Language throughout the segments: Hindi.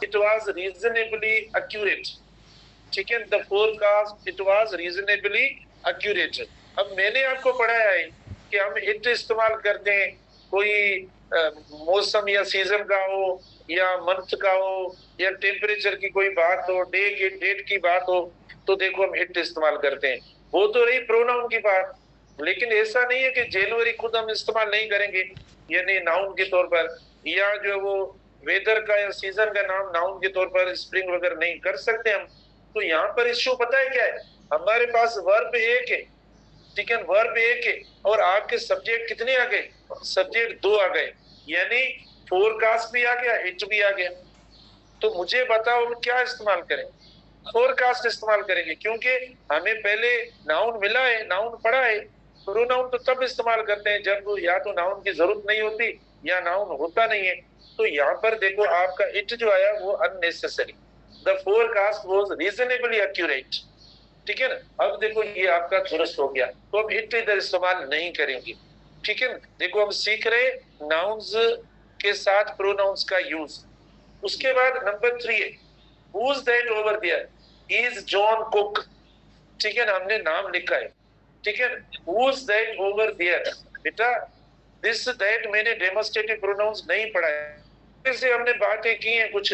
forecast it was reasonably accurate. ठीक है, the forecast it was reasonably accurate. अब मैंने आपको पढ़ाया है कि हम it इस्तेमाल करते हैं, कोई मौसम या सीजन का हो या मंथ का हो या टेम्परेचर की कोई बात हो, डेट की बात हो, तो देखो हम इट इस्तेमाल करते हैं। वो तो रही प्रोनाउन की बात, लेकिन ऐसा नहीं है कि जनवरी खुद हम इस्तेमाल नहीं करेंगे यानी नाउन के तौर पर, या जो वो वेदर का या सीजन का नाम नाउन के तौर पर स्प्रिंग वगैरह नहीं कर सकते हम। तो यहाँ पर इश्यू पता है क्या है, हमारे पास वर्ब एक है, ठीक है, वर्ब एक है और आपके सब्जेक्ट कितने आ गए, सब्जेक्ट 2 आ गए, यानी फोरकास्ट भी आ गया, इट भी आ गया। तो मुझे बताओ हम क्या इस्तेमाल करें, फोरकास्ट इस्तेमाल करेंगे, क्योंकि हमें पहले नाउन मिला है, नाउन पढ़ा है। प्रोनाउन तो तब इस्तेमाल करते हैं जब या तो नाउन की जरूरत नहीं होती या नाउन होता नहीं है। तो यहाँ पर देखो आपका इट जो आया वो unnecessary, the forecast was reasonably accurate, ठीक है ना। अब देखो ये आपका दुरुस्त हो गया, तो अब इट इधर इस्तेमाल नहीं करेंगे, ठीक है ना। देखो हम सीख रहे नाउन्स के साथ प्रोनाउंस का यूज। उसके बाद नंबर 3 है Who's that over there? Is John Cook, ठीक है ना, हमने नाम लिखा है, ठीक है। Who's that over there? बेटा this that मैंने डेमोस्ट्रेटिव प्रोनाउंस नहीं पढ़ा है, इससे हमने बातें की हैं कुछ,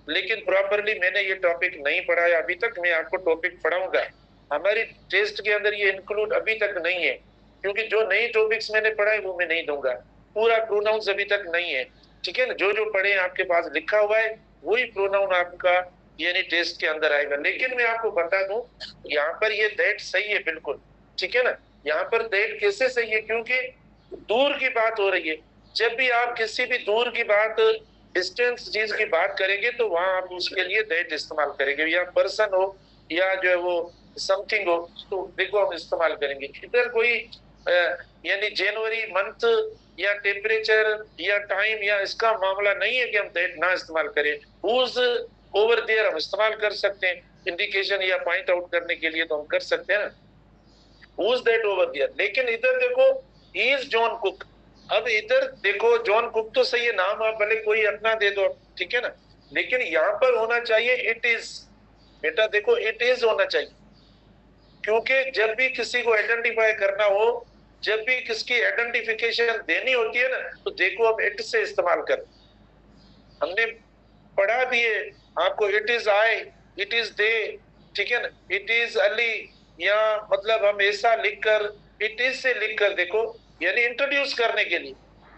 लेकिन प्रॉपरली मैंने ये टॉपिक नहीं पढ़ाया अभी तक। मैं आपको टॉपिक पढ़ाऊंगा, हमारी टेस्ट के अंदर ये इंक्लूड अभी तक नहीं है, क्योंकि जो नई टॉपिक्स मैंने पढ़ाए वो मैं नहीं दूंगा, पूरा प्रोनाउंस अभी तक नहीं है, ठीक है ना। जो जो पढ़े आपके पास लिखा हुआ है वही प्रोनाउन आपका यानी टेस्ट के अंदर आएगा। लेकिन मैं आपको बता दूं यहाँ पर ये दैट सही है बिल्कुल, ठीक है ना। यहाँ पर दैट कैसे सही है, क्योंकि दूर की बात हो रही है। जब भी आप किसी भी दूर की बात, डिस्टेंस चीज की बात करेंगे तो वहां आप उसके लिए दैट इस्तेमाल करेंगे, या पर्सन हो या जो है वो समथिंग हो, तो देखो हम इस्तेमाल करेंगे। इधर कोई यानी जनवरी मंथ या टेम्परेचर या टाइम या इसका मामला नहीं है कि हम दैट ना इस्तेमाल करें। हुज ओवर देयर हम इस्तेमाल कर सकते हैं, इंडिकेशन या पॉइंट आउट करने के लिए तो हम कर सकते हैं ना, हुज दैट ओवर देयर। लेकिन इधर देखो इज जॉन कुक, अब इधर देखो जॉन कुक तो सही है, नाम आप भले कोई अपना दे दो, ठीक है ना, लेकिन यहाँ पर होना चाहिए इट इज। बेटा देखो इट इज होना चाहिए, क्योंकि जब भी किसी को आइडेंटिफाई करना हो, जब भी किसकी आइडेंटिफिकेशन देनी होती है ना, तो देखो अब इट से इस्तेमाल कर। हमने पढ़ा भी है आपको, it is I, it is they, ठीक है ना, इट इज अली, या मतलब हम ऐसा लिखकर इट इज से लिखकर देखो यानी इंट्रोड्यूस करने के लिए,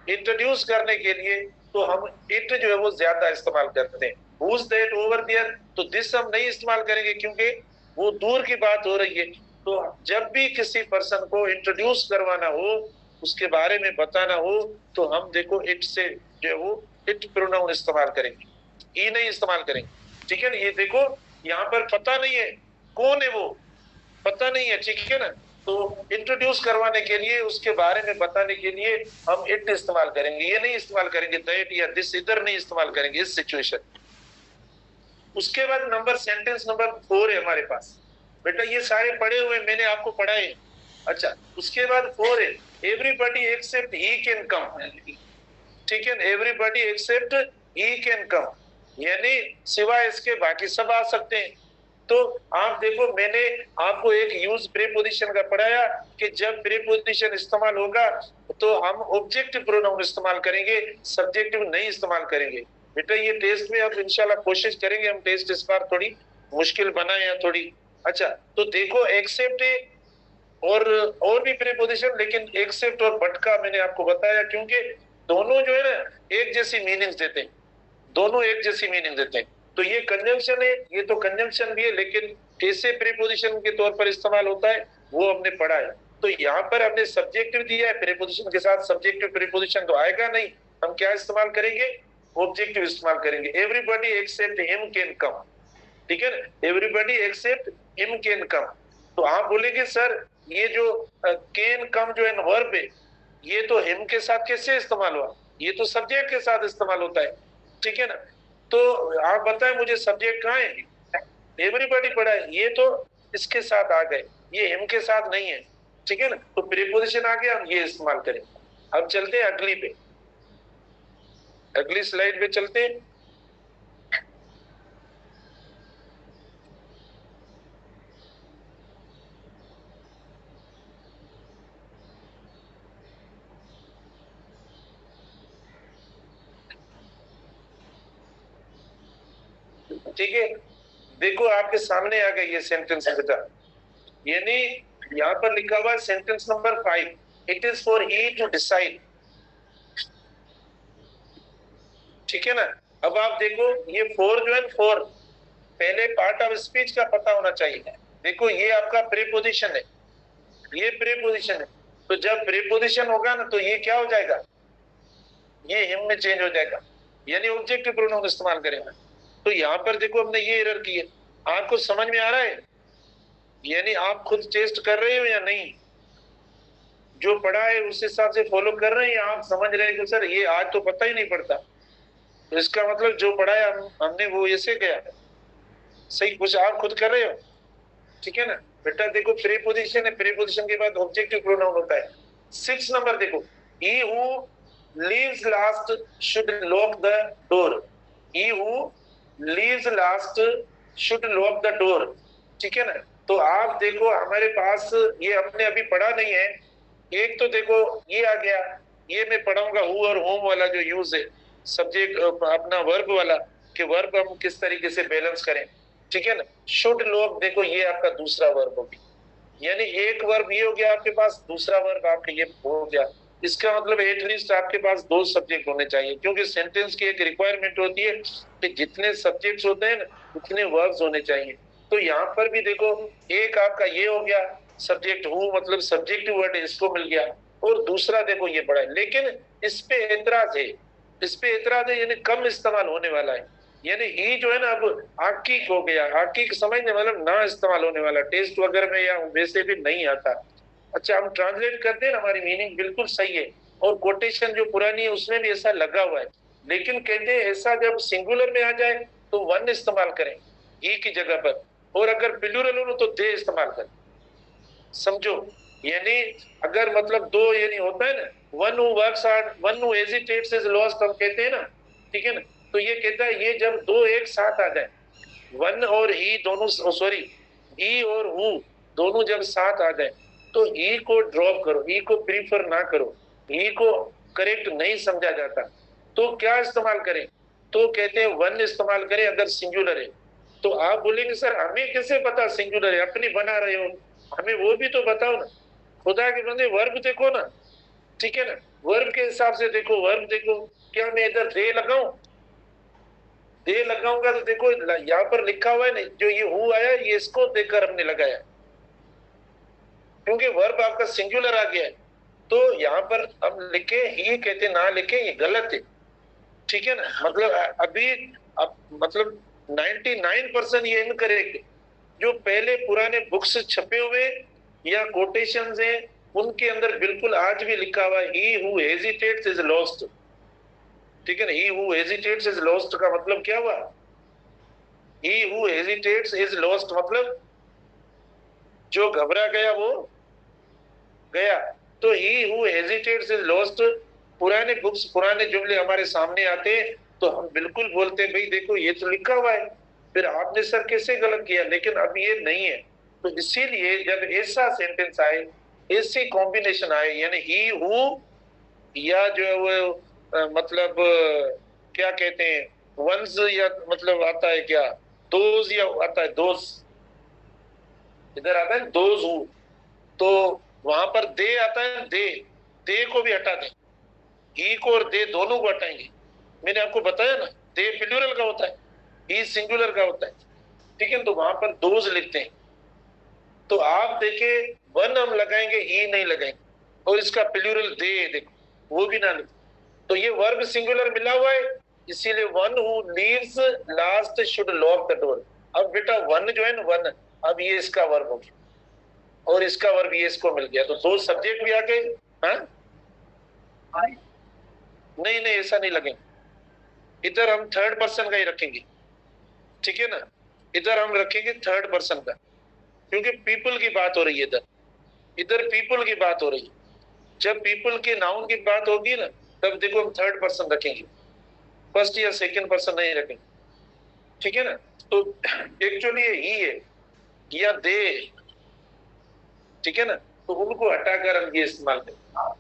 इंट्रोड्यूस करने के लिए तो हम इट जो है वो ज्यादा इस्तेमाल करते हैं। हुज दैट ओवर देयर, तो दिस हम नहीं इस्तेमाल करेंगे क्योंकि वो दूर की बात हो रही है। तो जब भी किसी पर्सन को इंट्रोड्यूस करवाना हो, उसके बारे में बताना हो, तो हम देखो इट से जो है वो इट प्रोनाउन इस्तेमाल करेंगे, ई नहीं इस्तेमाल करेंगे, ठीक है ना। ये देखो यहाँ पर पता नहीं है कौन है वो, पता नहीं है, ठीक है ना। तो इंट्रोड्यूस करवाने के लिए, उसके बारे में बताने के लिए हम इट इस्तेमाल करेंगे, ये नहीं इस्तेमाल करेंगे दैट या दिस, इधर नहीं इस्तेमाल करेंगे इस सिचुएशन। उसके बाद नंबर सेंटेंस नंबर 4 है हमारे पास। बेटा ये सारे पढ़े हुए मैंने आपको पढ़ाए। अच्छा, उसके बाद 4 है everybody except he can come, ठीक है, everybody except he can come, यानी सिवाय इसके बाकी सब आ सकते हैं। तो आप देखो मैंने आपको एक यूज प्रीपोजिशन का पढ़ाया कि जब प्रीपोजिशन इस्तेमाल होगा तो हम ऑब्जेक्टिव प्रोनाउन इस्तेमाल करेंगे, सब्जेक्टिव नहीं इस्तेमाल करेंगे। बेटा ये टेस्ट में अब इंशाल्लाह कोशिश करेंगे हम टेस्ट इस बार थोड़ी मुश्किल बनाए या थोड़ी। अच्छा तो देखो एक्सेप्ट और भी प्रीपोजिशन, लेकिन एक्सेप्ट और बट का मैंने आपको बताया क्योंकि दोनों जो है ना एक जैसी मीनिंग्स देते हैं, दोनों एक जैसी मीनिंग देते हैं। तो ये कंजंक्शन है, ये तो कंजंक्शन भी है, लेकिन कैसे प्रीपोजिशन के तौर पर इस्तेमाल होता है वो हमने पढ़ा है। तो यहाँ पर हमने सब्जेक्टिव दिया है, प्रीपोजिशन के साथ सब्जेक्टिव प्रीपोजिशन तो आएगा नहीं, हम क्या इस्तेमाल करेंगे, ऑब्जेक्टिव इस्तेमाल करेंगे। Everybody except him can come, ठीक है ना, everybody except him can come. तो आप बोलेंगे सर ये जो कैन कम जो है वर्ब है, ये तो हिम के साथ कैसे इस्तेमाल हुआ, ये तो सब्जेक्ट के साथ इस्तेमाल होता है, ठीक है ना। तो आप बताएं मुझे सब्जेक्ट कहाँ है, एवरीबॉडी पढ़ा है, ये तो इसके साथ आ गए, ये हिम के साथ नहीं है, ठीक है ना। तो प्रीपोजिशन आ गया, हम ये इस्तेमाल करें। अब चलते हैं अगली पे, अगली स्लाइड पे चलते हैं। ठीक है, देखो आपके सामने आ गई ये सेंटेंस बेटा, यानी यहाँ पर लिखा हुआ है sentence number 5, it is for he to decide. ठीक है ना। अब आप देखो ये फोर जो है, फोर पहले पार्ट ऑफ स्पीच का पता होना चाहिए। देखो ये आपका प्रीपोजिशन है, ये प्रीपोजिशन है, तो जब प्रीपोजिशन होगा ना तो ये क्या हो जाएगा, ये हिम में चेंज हो जाएगा, यानी ऑब्जेक्टिव प्रोनाउन इस्तेमाल करेंगे। तो यहाँ पर देखो हमने ये एरर की है, आपको समझ में आ रहा है, यानी आप खुद टेस्ट कर रहे हो या नहीं, जो पढ़ा है उस हिसाब से फॉलो कर रहे हैं, आप समझ रहे हैं कि सर ये आज तो पता ही नहीं पड़ता, तो इसका मतलब जो पढ़ा है हमने वो ऐसे गया, सही कुछ आप खुद कर रहे हो। ठीक है ना बेटा, देखो प्रीपोजिशन है, प्रीपोजिशन के बाद ऑब्जेक्टिव प्रोनाउन होता है। 6 नंबर देखो, he who leaves last should lock the door, he who leaves last should lock the door। ठीक है ना, तो आप देखो हमारे पास ये हमने अभी पढ़ा नहीं है, एक तो देखो ये आ गया, ये मैं पढ़ाऊंगा हु और होम वाला जो यूज है, सब्जेक्ट अपना वर्ब वाला, कि वर्ब हम किस तरीके से बैलेंस करें। ठीक है ना, शुड लोग देखो ये आपका दूसरा वर्ब होगी, यानी एक वर्ब ये हो गया आपके पास, दूसरा वर्ब आपका ये हो गया। इसका मतलब एटलीस्ट आपके पास 2 सब्जेक्ट होने चाहिए, क्योंकि सेंटेंस की एक रिक्वायरमेंट होती है कि जितने सब्जेक्ट्स होते हैं ना उतने वर्ब्स होने चाहिए। तो यहाँ पर भी देखो एक आपका ये हो गया सब्जेक्ट हु, मतलब सब्जेक्टिव वर्ड इसको मिल गया, और दूसरा देखो ये पड़ा है, लेकिन इस पे एतराज है, इस पे एतराज है, यानी कम इस्तेमाल होने वाला है, यानी ही जो है ना अब आकिक हो गया, आकिक समझने मतलब ना इस्तेमाल होने वाला, टेस्ट वगैरह में या वैसे भी नहीं आता। अच्छा हम ट्रांसलेट करते हैं ना, हमारी मीनिंग बिल्कुल सही है, और कोटेशन जो पुरानी है उसमें भी ऐसा लगा हुआ है, लेकिन कहते हैं ऐसा जब सिंगुलर में आ जाए तो वन इस्तेमाल करें ही की जगह पर, और अगर प्लूरल हो तो दे इस्तेमाल करें, समझो। यानी अगर मतलब दो यानी होता है ना, one who works hard, one who hesitates is lost हम कहते हैं ना, ठीक है ना, तो ये कहता है ये जब दो एक साथ आ जाए, वन और ही दोनों, सॉरी ही और हु दोनों जब साथ आ जाए तो ही को ड्रॉप करो, ही को प्रीफर ना करो, ही को करेक्ट नहीं समझा जाता, तो क्या इस्तेमाल करें, तो कहते हैं वन इस्तेमाल करें अगर सिंगुलर है। तो आप बोलेंगे सर हमें कैसे पता सिंगुलर है, अपनी बना रहे हो, हमें वो भी तो बताओ ना, खुदा के बंदे वर्ब देखो ना। ठीक है ना, वर्ब के हिसाब से देखो, वर्ब देखो, क्या मैं इधर दे लगाऊं, दे लगाऊंगा तो देखो यहाँ पर लिखा हुआ है ना, जो ये हु आया ये इसको देखकर हमने लगाया, क्योंकि वर्ब आपका सिंगुलर आ गया है, तो यहाँ पर हम लिखे ही कहते ना लिखे, ये गलत है। ठीक है ना, मतलब अभी अब मतलब 99% ये इनकरेक्ट, जो पहले पुराने बुक्स छपे हुए या कोटेशंस हैं उनके अंदर बिल्कुल आज भी लिखा हुआ है he who hesitates is lost. ठीक है ना, he who hesitates is lost का मतलब क्या हुआ, he who hesitates is lost मतलब जो घबरा गया वो गया, तो he who hesitates is lost. पुराने बुक्स पुराने जुमले हमारे सामने आते हैं तो हम बिल्कुल बोलते हैं भाई देखो ये तो लिखा हुआ है, फिर आपने सर कैसे गलत किया, लेकिन अब ये नहीं है। तो इसीलिए जब ऐसा सेंटेंस आए, ऐसी कॉम्बिनेशन आए, यानी ही हु या जो है वो मतलब क्या कहते हैं वंस, या मतलब आता है क्या दोज, या आता है दोज, इधर आता है दोज हु, तो वहां पर दे आता है, दे को भी हटा दें, ही को और दे दोनों को हटाएंगे। मैंने आपको बताया ना, दे प्लूरल का होता है, ही सिंगुलर का होता है। ठीक है, तो वहां पर दोज लिखते हैं, तो आप देखे वन हम लगाएंगे ही नहीं लगाएंगे, और इसका प्लूरल दे देखो वो भी ना लिखे, तो ये वर्ब सिंगुलर मिला हुआ है, इसीलिए one who leaves last should lock the door. अब बेटा वन जो है ना, वन अब ये इसका वर्ब हो गया, और इसका वर्ब ये इसको मिल गया, तो 2 सब्जेक्ट भी आ गए। हाँ नहीं नहीं ऐसा नहीं लगेंगे, इधर हम थर्ड पर्सन का ही रखेंगे। ठीक है ना, इधर हम रखेंगे थर्ड पर्सन का, क्योंकि पीपल की बात हो रही है, इधर इधर पीपल की बात हो रही है, जब पीपल के नाउन की बात होगी ना तब देखो हम थर्ड पर्सन रखेंगे, फर्स्ट या सेकंड पर्सन नहीं रखेंगे। ठीक है ना, तो एक्चुअली ये ही है या दे, ठीक है ना, तो उनको हटाकर हम ये इस्तेमाल करेंगे,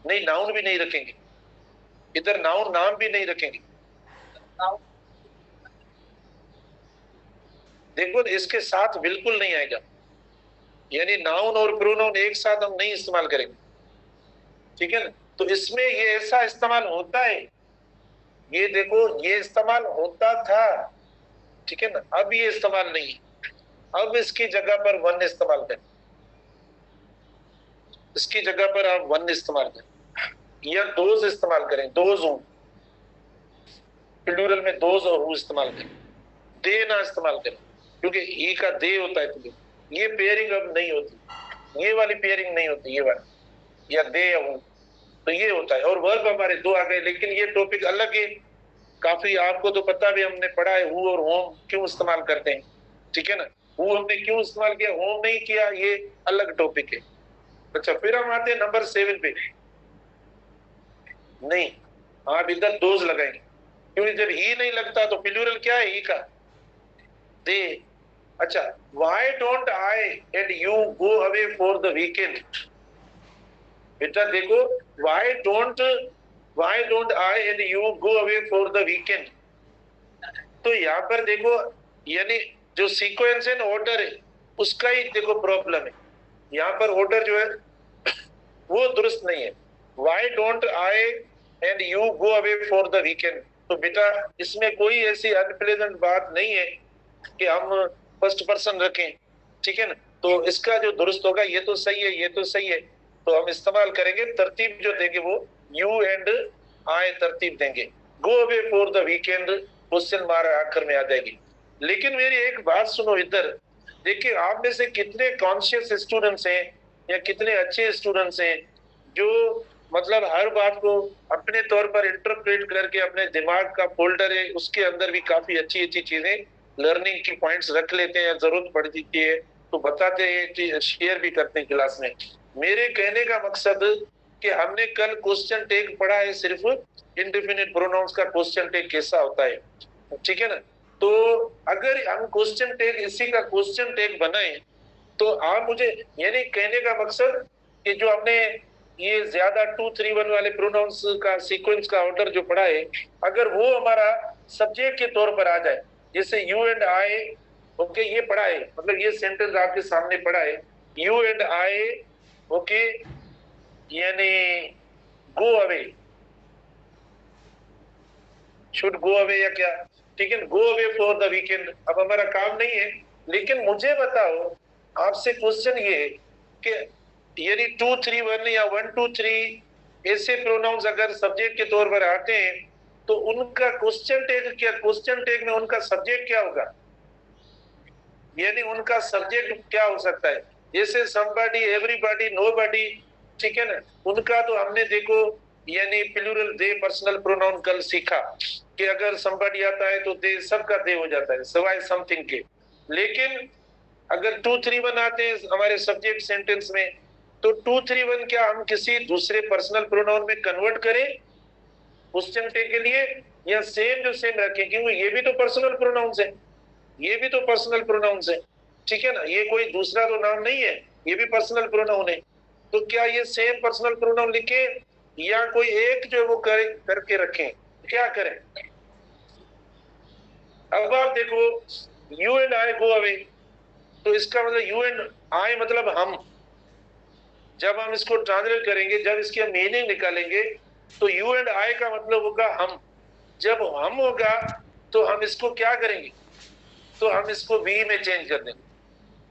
नहीं नाउन भी नहीं रखेंगे, इधर नाउन नाम भी नहीं रखेंगे, देखो इसके साथ बिल्कुल नहीं आएगा, यानी नाउन और प्रोनाउन एक साथ हम नहीं इस्तेमाल करेंगे, ठीक है ना। तो इसमें ये ऐसा इस्तेमाल होता है, ये देखो ये इस्तेमाल होता था, ठीक है ना, अब ये इस्तेमाल नहीं है। अब इसकी जगह पर वन इस्तेमाल करें, इसकी जगह पर आप वन इस्तेमाल करें, या दोज इस्तेमाल करें, दोज हूं, प्लूरल में दोज और हूं इस्तेमाल करें, दे ना इस्तेमाल करें, क्योंकि ई का दे होता है प्लूरल। ये पेयरिंग अब नहीं होती, ये वाली पेयरिंग नहीं होती, ये वाली, या दे या हूं, तो ये होता है। और वर्ब हमारे दो आ गए, लेकिन ये टॉपिक अलग है काफी, आपको तो पता भी, हमने पढ़ा है हु और होम क्यों इस्तेमाल करते हैं, ठीक है ना। हु हमने क्यों इस्तेमाल किया, होम नहीं किया, ये अलग टॉपिक है। अच्छा, फिर हम आते हैं नंबर 7 पे। नहीं, आप इधर दोज लगाएंगे, क्योंकि जब ही नहीं लगता तो प्लूरल क्या है, ही का, दे। अच्छा, why don't I and you go away for the weekend. बेटा देखो, why don't I and you go away for the weekend. तो यहाँ पर देखो, यानी जो सीक्वेंस है ना, ऑर्डर है, उसका ही देखो प्रॉब्लम है। यहाँ पर ऑर्डर जो है वो दुरुस्त नहीं है। Why don't I and you go away for the weekend, तो बेटा इसमें कोई ऐसी अनप्लेजेंट बात नहीं है कि हम फर्स्ट पर्सन रखें, ठीक है ना। तो इसका जो दुरुस्त होगा, ये तो सही है, ये तो सही है, तो हम इस्तेमाल करेंगे, तरतीब जो देंगे वो यू एंड आई तरतीब देंगे। Go away for the weekend question mark आखिर में आ जाएगी। लेकिन मेरी एक बात सुनो इधर, देखिए आप में से कितने कॉन्शियस स्टूडेंट्स हैं या कितने अच्छे स्टूडेंट्स हैं जो मतलब हर बात को अपने तौर पर इंटरप्रेट करके अपने दिमाग का फोल्डर है उसके अंदर भी काफी अच्छी अच्छी चीजें लर्निंग की पॉइंट्स रख लेते हैं, जरूरत पड़ती है तो बताते हैं, शेयर भी करते हैं क्लास में। मेरे कहने का मकसद कि हमने कल क्वेश्चन टैग पढ़ा है, सिर्फ इंडेफिनिट प्रोनाउंस का क्वेश्चन टैग कैसा होता है, ठीक है ना। तो अगर हम क्वेश्चन टैग इसी का क्वेश्चन टैग बनाए तो आप मुझे, यानी कहने का मकसद कि जो हमने ये ज्यादा 2 3 1 वाले प्रोनाउंस का सीक्वेंस का ऑर्डर जो पढ़ा है, अगर वो हमारा सब्जेक्ट के तौर पर आ जाए, जैसे यू एंड आई, ओके ये पढ़ा है, मतलब ये सेंटेंस आपके सामने पढ़ा है, यू एंड आई, ओके, यानी go away, should go away या क्या, ठीक है, go away for the weekend. अब हमारा काम नहीं है, लेकिन मुझे बताओ, आपसे क्वेश्चन ये है कि यदि 2 3 1 या 1 2 3 ऐसे प्रोनाउंस अगर सब्जेक्ट के तौर पर आते हैं तो उनका क्वेश्चन टैग क्या, क्वेश्चन टैग में उनका सब्जेक्ट क्या होगा, यानी उनका सब्जेक्ट क्या हो सकता है। जैसे somebody, everybody, nobody, ठीक है ना, उनका तो हमने देखो यानी प्लूरल दे पर्सनल प्रोनाउन कल सीखा कि अगर somebody आता है तो दे सबका दे हो जाता है सिवाय समथिंग के। लेकिन अगर 2 3 1 आते हैं हमारे सब्जेक्ट सेंटेंस में, तो 2 3 1 क्या हम किसी दूसरे पर्सनल प्रोनाउन में कन्वर्ट करें क्वेश्चन टैग के लिए, या सेम जो सेम रखें, क्योंकि ये भी तो पर्सनल प्रोनाउंस है, ये भी तो पर्सनल प्रोनाउंस है, ठीक है ना, ये कोई दूसरा तो नाम नहीं है, ये भी पर्सनल प्रोनाउन है। तो क्या ये सेम पर्सनल प्रोनाउन लिखे या कोई एक जो वो करके रखें, क्या करें। अब आप देखो you and I go away, तो इसका मतलब यू एंड आई मतलब हम, जब हम इसको ट्रांसलेट करेंगे, जब इसकी हम मीनिंग निकालेंगे तो यू एंड आई का मतलब होगा हम। जब हम होगा तो हम इसको क्या करेंगे, तो हम इसको वी में चेंज कर देंगे,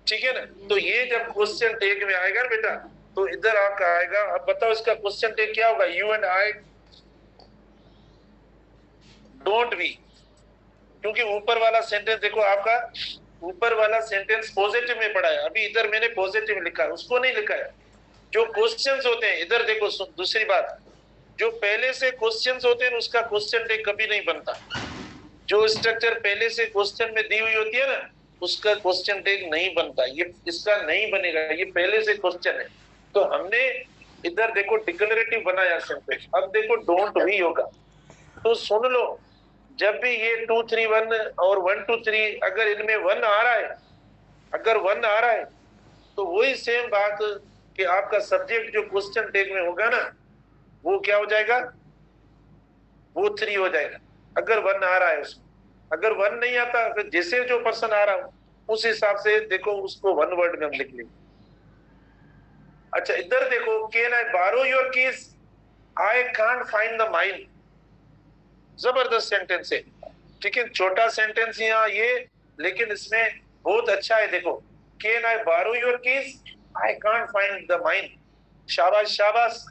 ठीक है ना। तो ये जब क्वेश्चन टैग में आएगा ना बेटा, तो इधर आपका आएगा। अब बताओ इसका क्वेश्चन टैग क्या होगा, you and I don't we, क्योंकि ऊपर वाला सेंटेंस देखो आपका, ऊपर वाला सेंटेंस पॉजिटिव में पढ़ा है, अभी इधर मैंने पॉजिटिव लिखा है, उसको नहीं लिखा है। जो क्वेश्चंस होते हैं इधर देखो, दूसरी बात, जो पहले से क्वेश्चंस होते हैं उसका क्वेश्चन टैग कभी नहीं बनता। जो स्ट्रक्चर पहले से क्वेश्चन में दी हुई होती है ना, उसका क्वेश्चन टैग नहीं बनता, ये इसका नहीं बनेगा, ये पहले से क्वेश्चन है। तो हमने इधर देखो डिक्लेरेटिव बनाया सेंटेंस, अब देखो डोंट भी होगा, तो सुन लो, जब भी ये 2 3 1 और 1 2 3 अगर इनमें 1 आ रहा है, अगर 1 आ रहा है तो वही सेम बात कि आपका सब्जेक्ट जो क्वेश्चन टैग में होगा ना, वो क्या हो जाएगा, वो 3 हो जाएगा अगर 1 आ रहा है उसमें। अगर 1 नहीं आता, फिर जैसे जो पर्सन आ रहा हो, उस हिसाब से देखो उसको वन वर्ड में हम लिख लेंगे। अच्छा इधर देखो, कैन आई बारो your keys, I can't find the mine. जबरदस्त सेंटेंस है, ठीक है, छोटा सेंटेंस यहाँ ये, लेकिन इसमें बहुत अच्छा है। देखो, कैन आई बारो your keys, I can't find the mine. शाबाश शाबाश,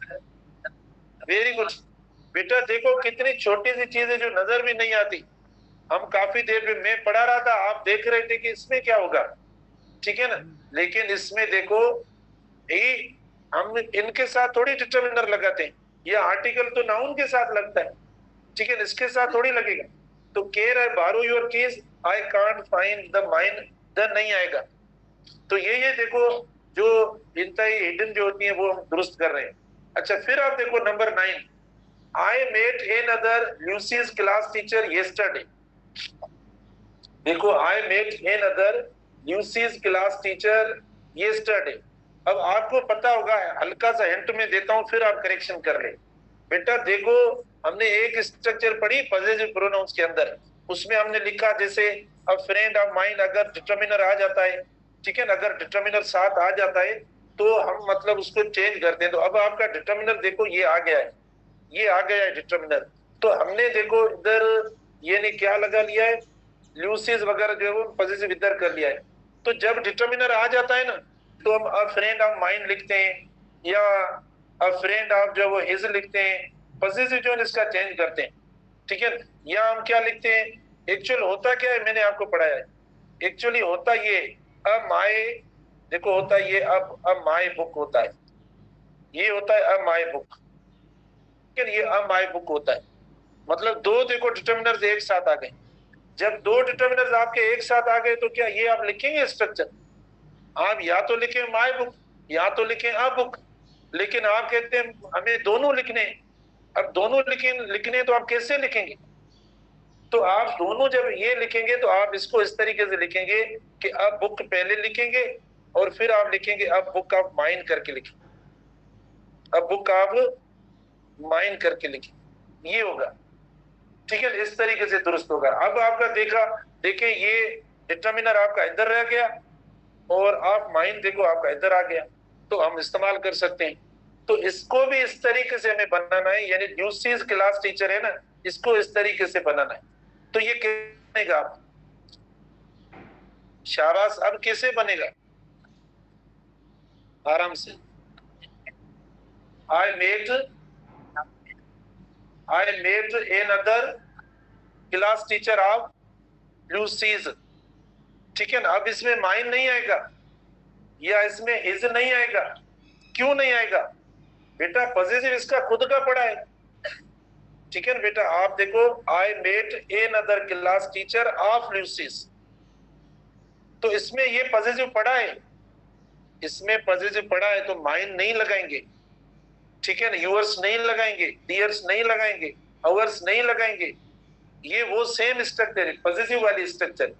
वेरी गुड। बेटा देखो कितनी छोटी सी चीज है जो नजर भी नहीं आती। हम काफी देर में मैं पढ़ा रहा था, आप देख रहे थे कि इसमें क्या होगा, ठीक है ना, लेकिन इसमें देखो ये हम इनके साथ थोड़ी डिटरमिनर लगाते हैं, ये आर्टिकल तो नाउन के साथ लगता है, ठीक है, इसके साथ थोड़ी लगेगा। तो केयर आई बारो your keys, I can't find the mine, the नहीं आएगा। तो ये देखो जो इंतहाई हिडन जो होती है वो हम दुरुस्त कर रहे हैं। अच्छा फिर आप देखो number 9, I met another Lucy's class teacher yesterday. देखो, I met another Lucy's class teacher yesterday. अब आपको पता होगा, हल्का सा हिंट में देता हूं, फिर आप करेक्शन कर ले। बेटा देखो, हमने एक स्ट्रक्चर पढ़ी पॉजिटिव प्रोनाउंस के अंदर, उसमें हमने लिखा जैसे अ फ्रेंड ऑफ माइन, अगर डिटरमिनर आ जाता है, ठीक है ना, अगर डिटरमिनर साथ आ जाता है तो हम मतलब उसको चेंज करते हैं। तो अब आपका डिटरमिनर देखो ये आ गया है, ये आ गया है डिटरमिनर। तो हमने देखो इधर ये नहीं क्या लगा लिया है, ल्यूसीज वगैरह जो है वो पॉजिटिव इधर कर लिया है। तो जब डिटरमिनर आ जाता है ना, तो हम अ फ्रेंड ऑफ माइन लिखते हैं, या अ फ्रेंड ऑफ जो वो हिज लिखते हैं, पॉजिटिव जो है इसका चेंज करते हैं, ठीक है। या हम क्या लिखते हैं, एक्चुअल होता क्या है, मैंने आपको पढ़ाया है। एक्चुअली होता ये अ माय, देखो होता ये अब अ माय बुक होता है, ये होता है अ माय बुक, ठीक है, ये अ माय बुक होता है। मतलब दो देखो डिटरमिनर्स एक साथ आ गए। जब दो डिटरमिनर्स आपके एक साथ आ गए तो क्या ये आप लिखेंगे स्ट्रक्चर, आप या तो लिखें माय बुक या तो लिखें अ बुक, लेकिन आप कहते हैं हमें दोनों लिखने। अब दोनों लिखने तो आप कैसे लिखेंगे, तो आप दोनों जब ये लिखेंगे तो आप इसको इस तरीके से लिखेंगे कि अब बुक पहले लिखेंगे और फिर आप लिखेंगे अब बुक ऑफ माइन करके लिखेंगे, अब बुक ऑफ माइन करके लिखेंगे, ये होगा, ठीक है, इस तरीके से दुरुस्त होगा। अब आपका देखें ये डिटरमिनर आपका इधर रह गया और आप माइन देखो आपका इधर आ गया, तो हम इस्तेमाल कर सकते हैं। तो इसको भी इस तरीके से हमें बनाना है, यानी ल्यूसीज क्लास टीचर है ना, इसको इस तरीके से बनाना है। तो ये कैसे बनेगा, आप शाबाश, अब कैसे बनेगा, आराम से। I met another class teacher of Lucy's, ठीक है ना। अब इसमें माइन नहीं आएगा या इसमें हिज नहीं आएगा, क्यों नहीं आएगा बेटा, पॉजिटिव इसका खुद का पड़ा है, ठीक है ना बेटा। आप देखो, I met another class teacher of Lucy's, तो इसमें ये पॉजिटिव पड़ा है, इसमें पॉजिटिव पड़ा है तो माइन नहीं लगाएंगे, ठीक है ना, यूअर्स नहीं लगाएंगे, डियर्स नहीं लगाएंगे, अवर्स नहीं लगाएंगे, ये वो सेम स्ट्रक्चर है, पॉजिटिव वाली स्ट्रक्चर।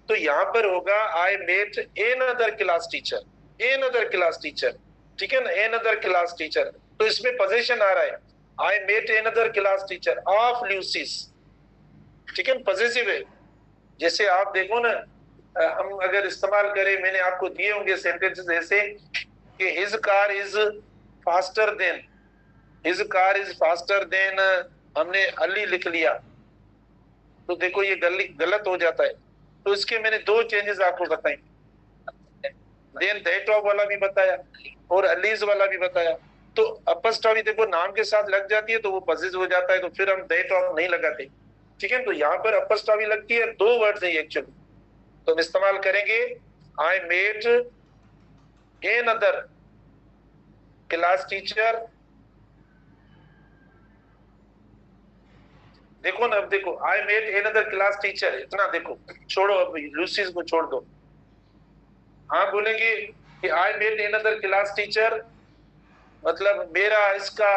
तो यहां पर होगा I met another class teacher, another class teacher, ठीक है ना, एनदर क्लास टीचर। तो इसमें पोजीशन आ रहा है I met another class teacher of Lucy's, ठीक है, पॉजिटिव है। जैसे आप देखो ना, हम अगर इस्तेमाल करें, मैंने आपको दिए होंगे सेंटेंसेस ऐसे कि his car is faster than, his car is faster than, हमने अली लिख लिया, तो देखो ये गलत हो जाता है। तो इसके मैंने दो चेंजेस आपको बताए, देन दैट ऑफ वाला भी बताया और अलीज वाला भी बताया। तो अपस्ट्रॉफी देखो नाम के साथ लग जाती है तो वो पॉजिटिव हो जाता है, तो फिर हम दैट ऑफ नहीं लगाते, ठीक है। तो यहाँ पर अपस्ट्रॉफी लगती है, दो वर्ड्स है एक्चुअली, तो हम इस्तेमाल करेंगे I met another class teacher. देखो ना, अब देखो I met another class teacher, इतना देखो, छोड़ो अब लूसीज को छोड़ दो। हाँ बोलेंगे कि I met another class teacher, मतलब मेरा, इसका,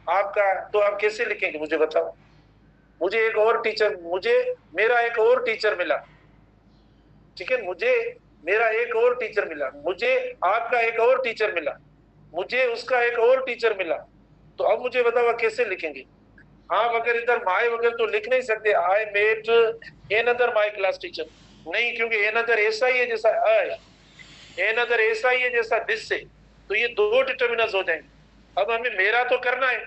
आपका, तो आप कैसे लिखेंगे मुझे बताओ। मुझे एक और टीचर, मुझे मेरा एक और टीचर मिला, ठीक है, मुझे मेरा एक और टीचर मिला, मुझे आपका एक और टीचर मिला, मुझे उसका एक और टीचर मिला। तो अब मुझे बताओ कैसे लिखेंगे। आप अगर इधर माय वगैरह तो लिख नहीं सकते, I met another my class teacher, नहीं, क्योंकि ए नजर ऐसा ही है जैसा अ है, ए नजर ऐसा ही है जैसा दिस है, तो ये दो डिटर्मिनर्स हो जाएंगे। अब हमें मेरा तो करना है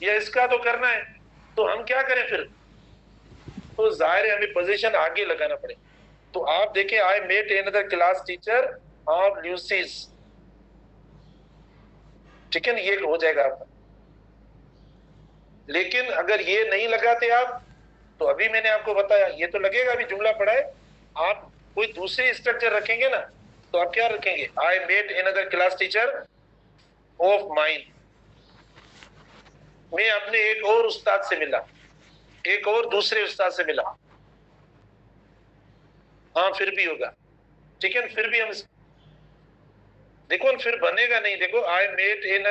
या इसका तो करना है, तो हम क्या करें फिर? तो जाहिर है हमें पोजीशन आगे लगाना पड़े। तो आप देखें, I met another class teacher of Lucy's, ठीक है ना, ये हो जाएगा आपका। लेकिन अगर ये नहीं लगाते आप, तो अभी मैंने आपको बताया ये तो लगेगा, अभी जुमला पढ़ा है, आप कोई दूसरी स्ट्रक्चर रखेंगे ना, तो आप क्या रखेंगे? I met another class teacher of mine, मैं अपने एक और उस्ताद से मिला, एक और दूसरे उस्ताद से मिला। हाँ फिर भी होगा, ठीक है, फिर भी हम देखो फिर बनेगा नहीं। देखो आई मेट इन,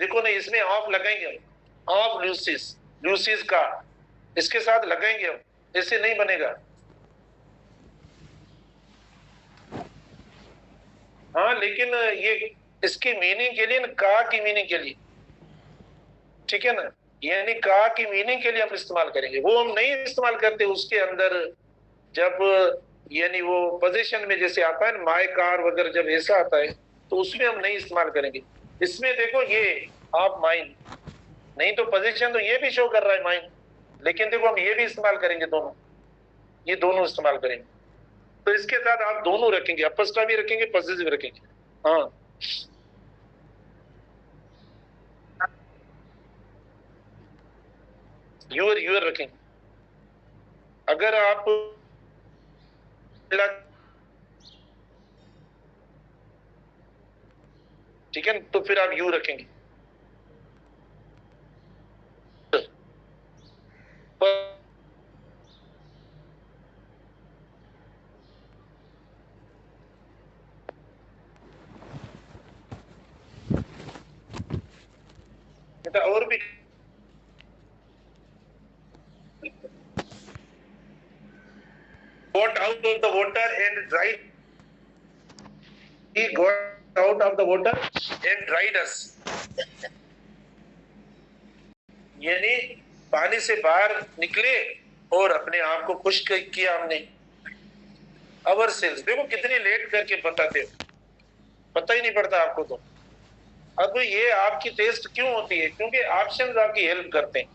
देखो ना इसमें ऑफ लगाएंगे हम, ऑफ ल्यूसिस, ल्यूसिस का इसके साथ लगाएंगे हम, ऐसे नहीं बनेगा। हाँ लेकिन ये इसकी मीनिंग के लिए ना, का की मीनिंग के लिए, ठीक है ना, यानी का की मीनिंग के लिए हम इस्तेमाल करेंगे, वो हम नहीं इस्तेमाल करते उसके अंदर। जब यानी वो पोजीशन में जैसे आता है ना, माय कार वगैरह, जब ऐसा आता है तो उसमें हम नहीं इस्तेमाल करेंगे। इसमें देखो ये आप माइन, नहीं तो पोजीशन तो ये भी शो कर रहा है माइन, लेकिन देखो हम ये भी इस्तेमाल करेंगे, दोनों, ये दोनों इस्तेमाल करेंगे। तो इसके साथ आप दोनों रखेंगे, अपस्टा भी रखेंगे, पॉजिटिव रखेंगे। हाँ यूर, यूर रखेंगे। अगर आप ठीक है, तो फिर आप यू रखेंगे। और भी got out of the water and dried, he got out of the water and dried us, यानी पानी से बाहर निकले और अपने आप को खुश किया हमने। अवर सेल्स देखो कितनी लेट करके बताते हो, पता ही नहीं पड़ता आपको। तो अब ये आपकी टेस्ट क्यों होती है? क्योंकि ऑप्शंस आपकी हेल्प करते हैं।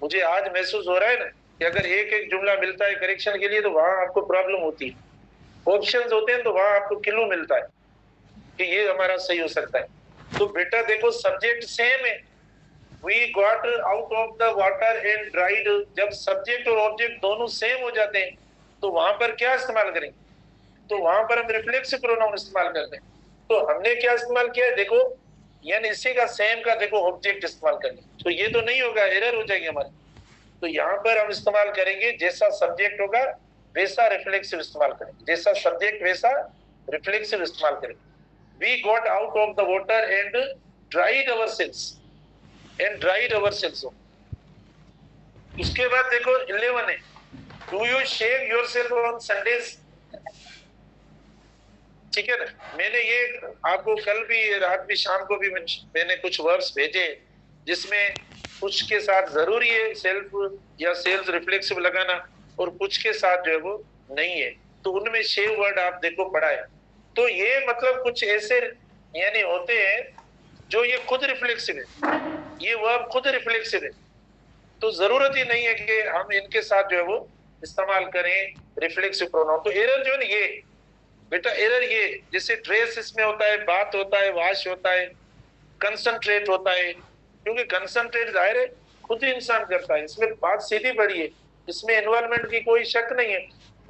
मुझे आज महसूस हो रहा है ना कि अगर एक एक जुमला मिलता है करेक्शन के लिए, तो वहां आपको प्रॉब्लम होती है। ऑप्शंस होते हैं तो वहां आपको क्लू मिलता है कि ये हमारा सही हो सकता है। तो बेटा देखो सब्जेक्ट सेम है, we got out of the water and dried, जब सब्जेक्ट और ऑब्जेक्ट दोनों सेम हो जाते हैं तो वहां पर क्या इस्तेमाल करेंगे? तो वहां पर हम रिफ्लेक्सिव प्रोनाउन इस्तेमाल करते हैं। तो हमने क्या इस्तेमाल किया है देखो, यानी इसी का सेम का देखो ऑब्जेक्ट इस्तेमाल करेंगे, तो ये तो नहीं होगा, एरर हो जाएगी हमारी। तो यहाँ पर हम इस्तेमाल करेंगे जैसा सब्जेक्ट होगा वैसा रिफ्लेक्सिव इस्तेमाल करेंगे, जैसा सब्जेक्ट वैसा रिफ्लेक्सिव इस्तेमाल करेंगे। We got out of the water and dried ourselves, and dried ourselves. उसके बाद देखो 11 है, do you shave yourself on Sundays, ठीक है ना। मैंने ये आपको कल भी, रात भी, शाम को भी मैंने कुछ वर्ड्स भेजे जिसमें कुछ के साथ जरूरी है सेल्फ या सेल्स रिफ्लेक्सिव लगाना, और कुछ के साथ जो है वो नहीं है। तो उनमें शेव वर्ड आप देखो पढ़ा है। तो ये मतलब कुछ ऐसे यानी होते हैं जो ये खुद रिफ्लेक्सिव है, ये वर्ब खुद रिफ्लेक्सिव है, तो जरूरत ही नहीं है कि हम इनके साथ जो है वो इस्तेमाल करें रिफ्लेक्सिव प्रोनाउन। तो एरर जो है ना ये बेटा, एरर ये जैसे ड्रेस इसमें होता है, बात होता है, वाश होता है, कंसंट्रेट होता है, क्योंकि कंसंट्रेट जाहिर है खुद ही इंसान करता है, इसमें बात सीधी पड़ी है, इसमें इन्वॉल्वमेंट की कोई शक नहीं है।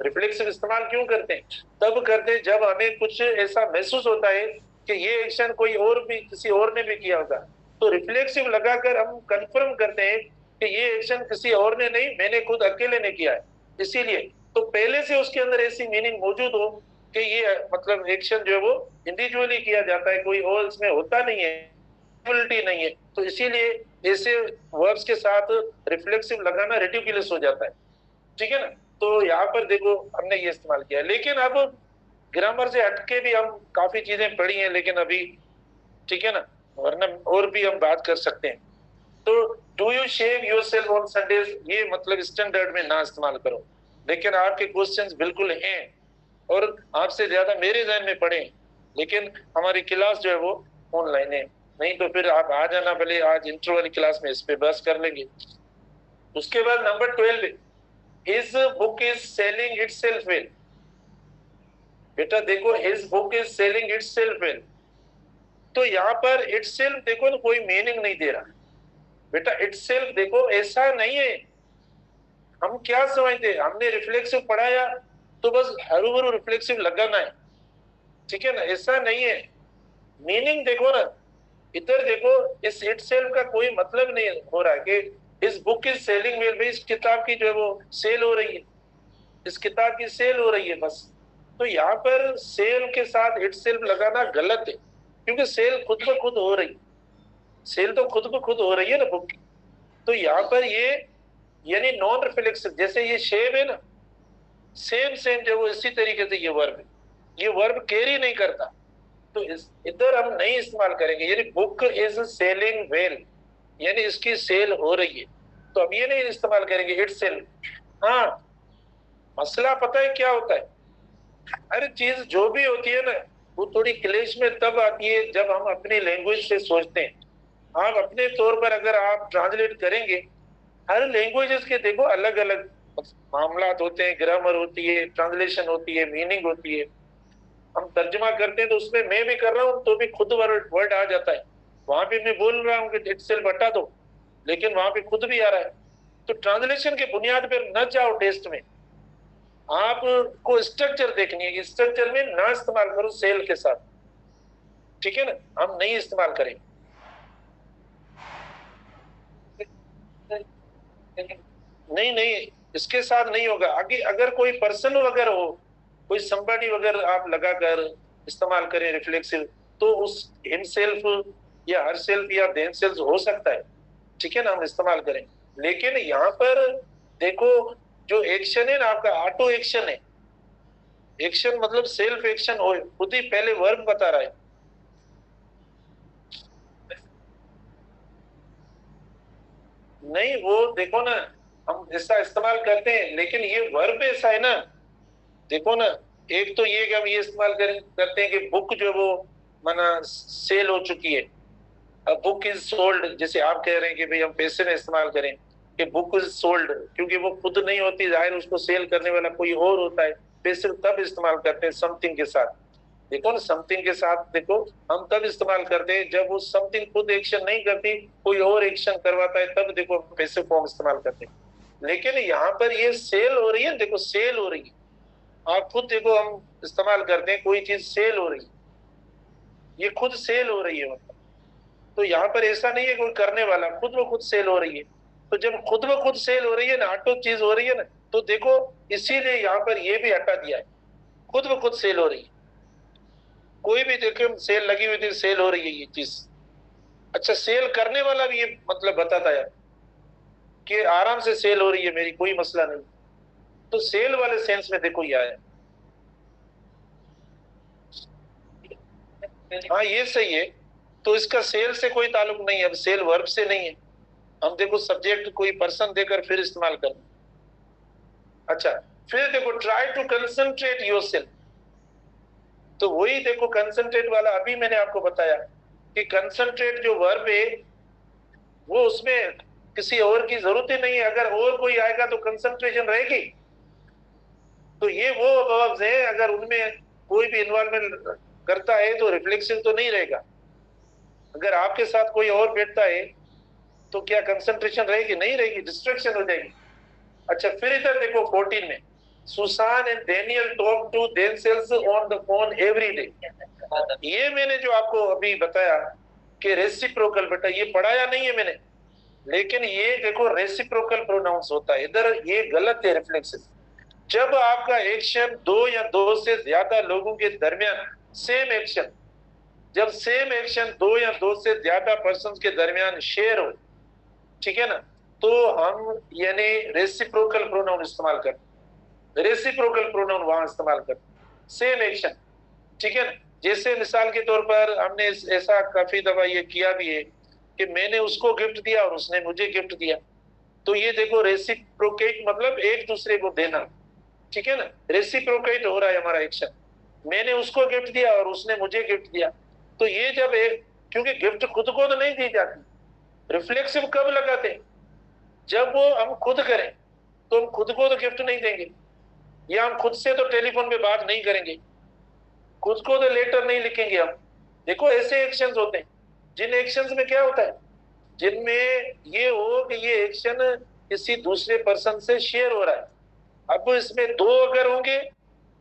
रिफ्लेक्सिव इस्तेमाल क्यों करते हैं? तब करते हैं जब हमें कुछ ऐसा महसूस होता है कि ये एक्शन कोई और भी, किसी और ने भी किया होगा, तो रिफ्लेक्सिव लगाकर हम कंफर्म करते हैं कि ये एक्शन किसी और ने नहीं, मैंने खुद अकेले ने किया है। इसीलिए तो पहले से उसके अंदर ऐसी मीनिंग मौजूद हो कि ये मतलब एक्शन जो है वो इंडिविजुअली किया जाता है, कोई और इसमें होता नहीं है, नहीं है, तो इसीलिए ऐसे वर्ब्स के साथ रिफ्लेक्सिव लगाना रिडिकुलस हो जाता है, ठीक है ना। तो यहाँ पर देखो हमने ये इस्तेमाल किया, लेकिन अब ग्रामर से हटके भी हम काफी चीजें पढ़ी हैं, लेकिन अभी ठीक है ना, वरना और भी हम बात कर सकते हैं। तो do you shave yourself on Sundays, ये मतलब स्टैंडर्ड में ना इस्तेमाल करो। लेकिन आपके क्वेश्चंस बिल्कुल हैं और आपसे ज्यादा मेरे जहन में पड़े, लेकिन हमारी क्लास जो है वो ऑनलाइन है, नहीं तो फिर आप आ जाना, भले आज इंट्रो वाली क्लास में इस पे बहस कर लेंगे। उसके बाद number 12, his book is selling itself well. बेटा देखो, his book is selling itself well, तो यहाँ पर इटसेल्फ देखो ना, कोई मीनिंग नहीं दे रहा बेटा। इटसेल्फ देखो ऐसा नहीं है, हम क्या समझते, हमने रिफ्लेक्सिव पढ़ाया तो बस हरू भरू रिफ्लेक्सिव लगाना है, ठीक है ना, ऐसा नहीं है। मीनिंग देखो ना, इधर देखो, इस इटसेल्फ का कोई मतलब नहीं हो रहा है कि इस बुक की सेलिंग वेल, भाई इस किताब की जो है वो सेल हो रही है, इस किताब की सेल हो रही है बस। तो यहाँ पर सेल के साथ इटसेल्फ लगाना गलत है, क्योंकि सेल खुद ब खुद हो रही, सेल तो खुद ब खुद हो रही है ना बुक की। तो यहाँ पर ये यानी नॉन रिफ्लेक्सिव, जैसे ये शेव है ना, सेम सेम जो वो इसी तरीके से ये वर्ब है, ये वर्ब कैरी नहीं करता, तो इधर हम नहीं इस्तेमाल करेंगे। यानी बुक इज सेलिंग वेल, यानी इसकी सेल हो रही है, तो अब ये नहीं इस्तेमाल करेंगे इट सेल। हाँ, मसला पता है क्या होता है, हर चीज जो भी होती है ना, वो थोड़ी क्लेश में तब आती है जब हम अपनी लैंग्वेज से सोचते हैं। आप अपने तौर पर अगर आप ट्रांसलेट करेंगे, हर लैंग्वेजेस के देखो अलग अलग मामलात होते हैं, ग्रामर होती है, ट्रांसलेशन होती है, मीनिंग होती है। हम तर्जमा करते हैं तो उसमें मैं भी कर रहा हूँ तो भी खुद वर्ड आ जाता है, वहां पे मैं बोल रहा हूँ कि इटसेल्फ हटा दो, लेकिन वहां पे खुद भी आ रहा है। तो ट्रांसलेशन के बुनियाद पर न जाओ टेस्ट में, आपको स्ट्रक्चर देखनी है कि स्ट्रक्चर में ना इस्तेमाल करो सेल के साथ, ठीक है ना, हम नहीं इस्तेमाल करेंगे। नहीं नहीं, इसके साथ नहीं होगा। आगे अगर कोई पर्सन वगैरह हो, कोई संबडी वगैरह आप लगाकर इस्तेमाल करें रिफ्लेक्सिव, तो उस हिमसेल्फ या हर सेल्फ या देन सेल्फ हो सकता है, ठीक है ना, हम इस्तेमाल करें। लेकिन यहाँ पर देखो, जो एक्शन है ना आपका, ऑटो एक्शन है। एक्शन मतलब सेल्फ एक्शन हो, खुद ही पहले वर्ब बता रहा है। नहीं, वो देखो ना, हम ऐसा इस्तेमाल करते हैं, लेकिन ये वर्ब ऐसा है ना, देखो ना, एक तो ये कि हम ये इस्तेमाल करते हैं कि बुक जो वो माना सेल हो चुकी है, अब बुक इज सोल्ड, जैसे आप कह रहे हैं कि भाई हम पैसे में इस्तेमाल करें कि बुक इज सोल्ड, क्योंकि वो खुद नहीं होती, जाहिर उसको सेल करने वाला कोई और होता है। पैसे तब इस्तेमाल करते हैं समथिंग के साथ, देखो ना, समथिंग के साथ देखो, हम तब इस्तेमाल करते हैं जब वो समथिंग खुद एक्शन नहीं करती, कोई और एक्शन करवाता है, तब देखो हम पैसे फॉर्म इस्तेमाल करते हैं। लेकिन यहाँ पर ये सेल हो रही है, देखो सेल हो रही है, आप खुद देखो, हम इस्तेमाल करते हैं कोई चीज सेल हो रही है, ये खुद सेल हो रही है मतलब। तो यहाँ पर ऐसा नहीं है कोई करने वाला, खुद ब खुद सेल हो रही है। तो जब खुद ब खुद सेल हो रही है ना, ऑटो चीज हो रही है ना, तो देखो इसीलिए यहाँ पर ये भी हटा दिया है, खुद ब खुद सेल हो रही है। कोई भी देखो सेल लगी हुई थी, सेल हो रही है ये चीज। अच्छा, सेल करने वाला भी ये मतलब बताता है कि आराम से सेल हो रही है मेरी, कोई मसला नहीं। तो सेल वाले सेंस में देखो ये आया। हाँ ये सही है, तो इसका सेल से कोई ताल्लुक नहीं है, अब सेल वर्ब से नहीं है। हम देखो सब्जेक्ट कोई पर्सन देकर फिर इस्तेमाल कर। अच्छा, फिर देखो ट्राई टू कंसंट्रेट योरसेल्फ, तो वही देखो कंसंट्रेट वाला अभी मैंने आपको बताया कि कंसंट्रेट जो वर्ब है वो उसमें किसी और की जरूरत ही नहीं है, अगर और कोई आएगा तो कंसंट्रेशन रहेगी। तो ये वो वर्ब्स है, अगर उनमें कोई भी इन्वॉल्वमेंट करता है तो रिफ्लेक्सिव तो नहीं रहेगा। अगर आपके साथ कोई और बैठता है तो क्या कंसंट्रेशन रहेगी? नहीं रहेगी, डिस्ट्रैक्शन हो जाएगी। अच्छा, फिर इधर देखो 14 में, Susan and Daniel talk to themselves on the phone every day. ये मैंने जो आपको अभी बताया कि रेसिप्रोकल, बेटा ये पढ़ाया नहीं है मैंने, लेकिन ये देखो रेसिप्रोकल प्रोनाउंस होता है, इधर ये गलत है रिफ्लेक्सिव। जब आपका एक्शन दो या दो से ज्यादा लोगों के दरमियान, सेम एक्शन, जब सेम एक्शन दो या दो से ज्यादा पर्सन के दरमियान शेयर हो, ठीक है ना, तो हम यानी रेसिप्रोकल प्रोनाउन इस्तेमाल करते, रेसिप्रोकल प्रोनाउन वहां इस्तेमाल करते, सेम एक्शन, ठीक है ना। जैसे मिसाल के तौर पर हमने ऐसा काफी दफा ये किया भी है कि मैंने उसको गिफ्ट दिया और उसने मुझे गिफ्ट दिया। तो ये देखो रेसिप्रोकेट मतलब एक दूसरे को देना, ठीक है ना, रेसिप्रोकेट हो रहा है हमारा एक्शन। मैंने उसको गिफ्ट दिया और उसने मुझे गिफ्ट दिया। तो ये जब एक, क्योंकि गिफ्ट खुद को तो नहीं दी जाती, रिफ्लेक्सिव कब लगाते हैं, जब वो हम खुद करें। तो हम खुद को तो गिफ्ट नहीं देंगे, या हम खुद से तो टेलीफोन पे बात नहीं करेंगे, खुद को तो लेटर नहीं लिखेंगे हम। देखो ऐसे एक्शंस होते हैं जिन एक्शंस में क्या होता है, जिनमें ये हो कि ये एक्शन किसी दूसरे पर्सन से शेयर हो रहा है। अब इसमें दो अगर होंगे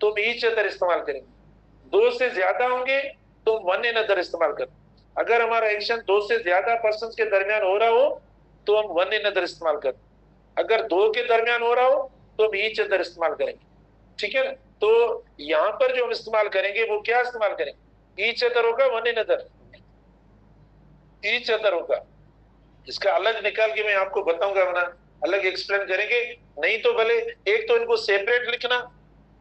तो हम ईच अदर इस्तेमाल करेंगे, दो से ज्यादा होंगे तो वन एन अदर इस्तेमाल करेंगे। अगर हमारा एक्शन दो से ज्यादा पर्सन के दरमियान हो रहा हो तो हम वन एन अदर इस्तेमाल करें, अगर दो के दरमियान हो रहा हो तो हम ईच अदर इस्तेमाल करेंगे, ठीक है ना। तो यहां पर जो हम इस्तेमाल करेंगे वो क्या इस्तेमाल करेंगे, ईच अदर होगा, one another, each other होगा। इसका अलग निकाल के मैं आपको बताऊंगा, वरना अलग एक्सप्लेन करेंगे। नहीं तो भले एक तो इनको सेपरेट लिखना,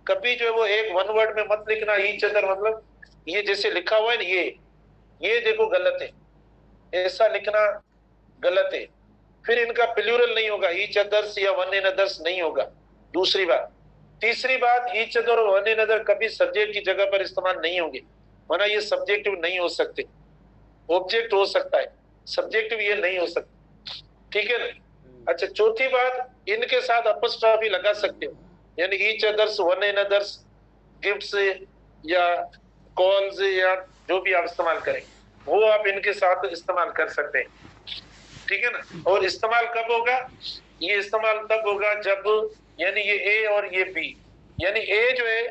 कभी जो है वो एक वन वर्ड में मत लिखना ईच अदर, मतलब ये जैसे लिखा हुआ है ना ये देखो गलत है, ऐसा लिखना गलत है। फिर इनका प्लूरल नहीं होगा, ईच अदर्स या वन इन अदर्स नहीं होगा, दूसरी बात। तीसरी बात, ईच अदर और वन इन अदर कभी सब्जेक्ट की जगह पर इस्तेमाल नहीं होंगे, वरना ये सब्जेक्टिव नहीं हो सकते। ऑब्जेक्ट हो सकता है, सब्जेक्टिव ये नहीं हो सकता, ठीक है ना। अच्छा, चौथी बात, इनके साथ अपस्ट्रॉफी लगा सकते हो, यानी each others, one in others, gifts या कॉल्स या जो भी आप इस्तेमाल करें वो आप इनके साथ इस्तेमाल कर सकते हैं, ठीक है ना। और इस्तेमाल कब होगा, ये इस्तेमाल तब होगा जब, यानी ये ए और ये बी, यानी ए जो है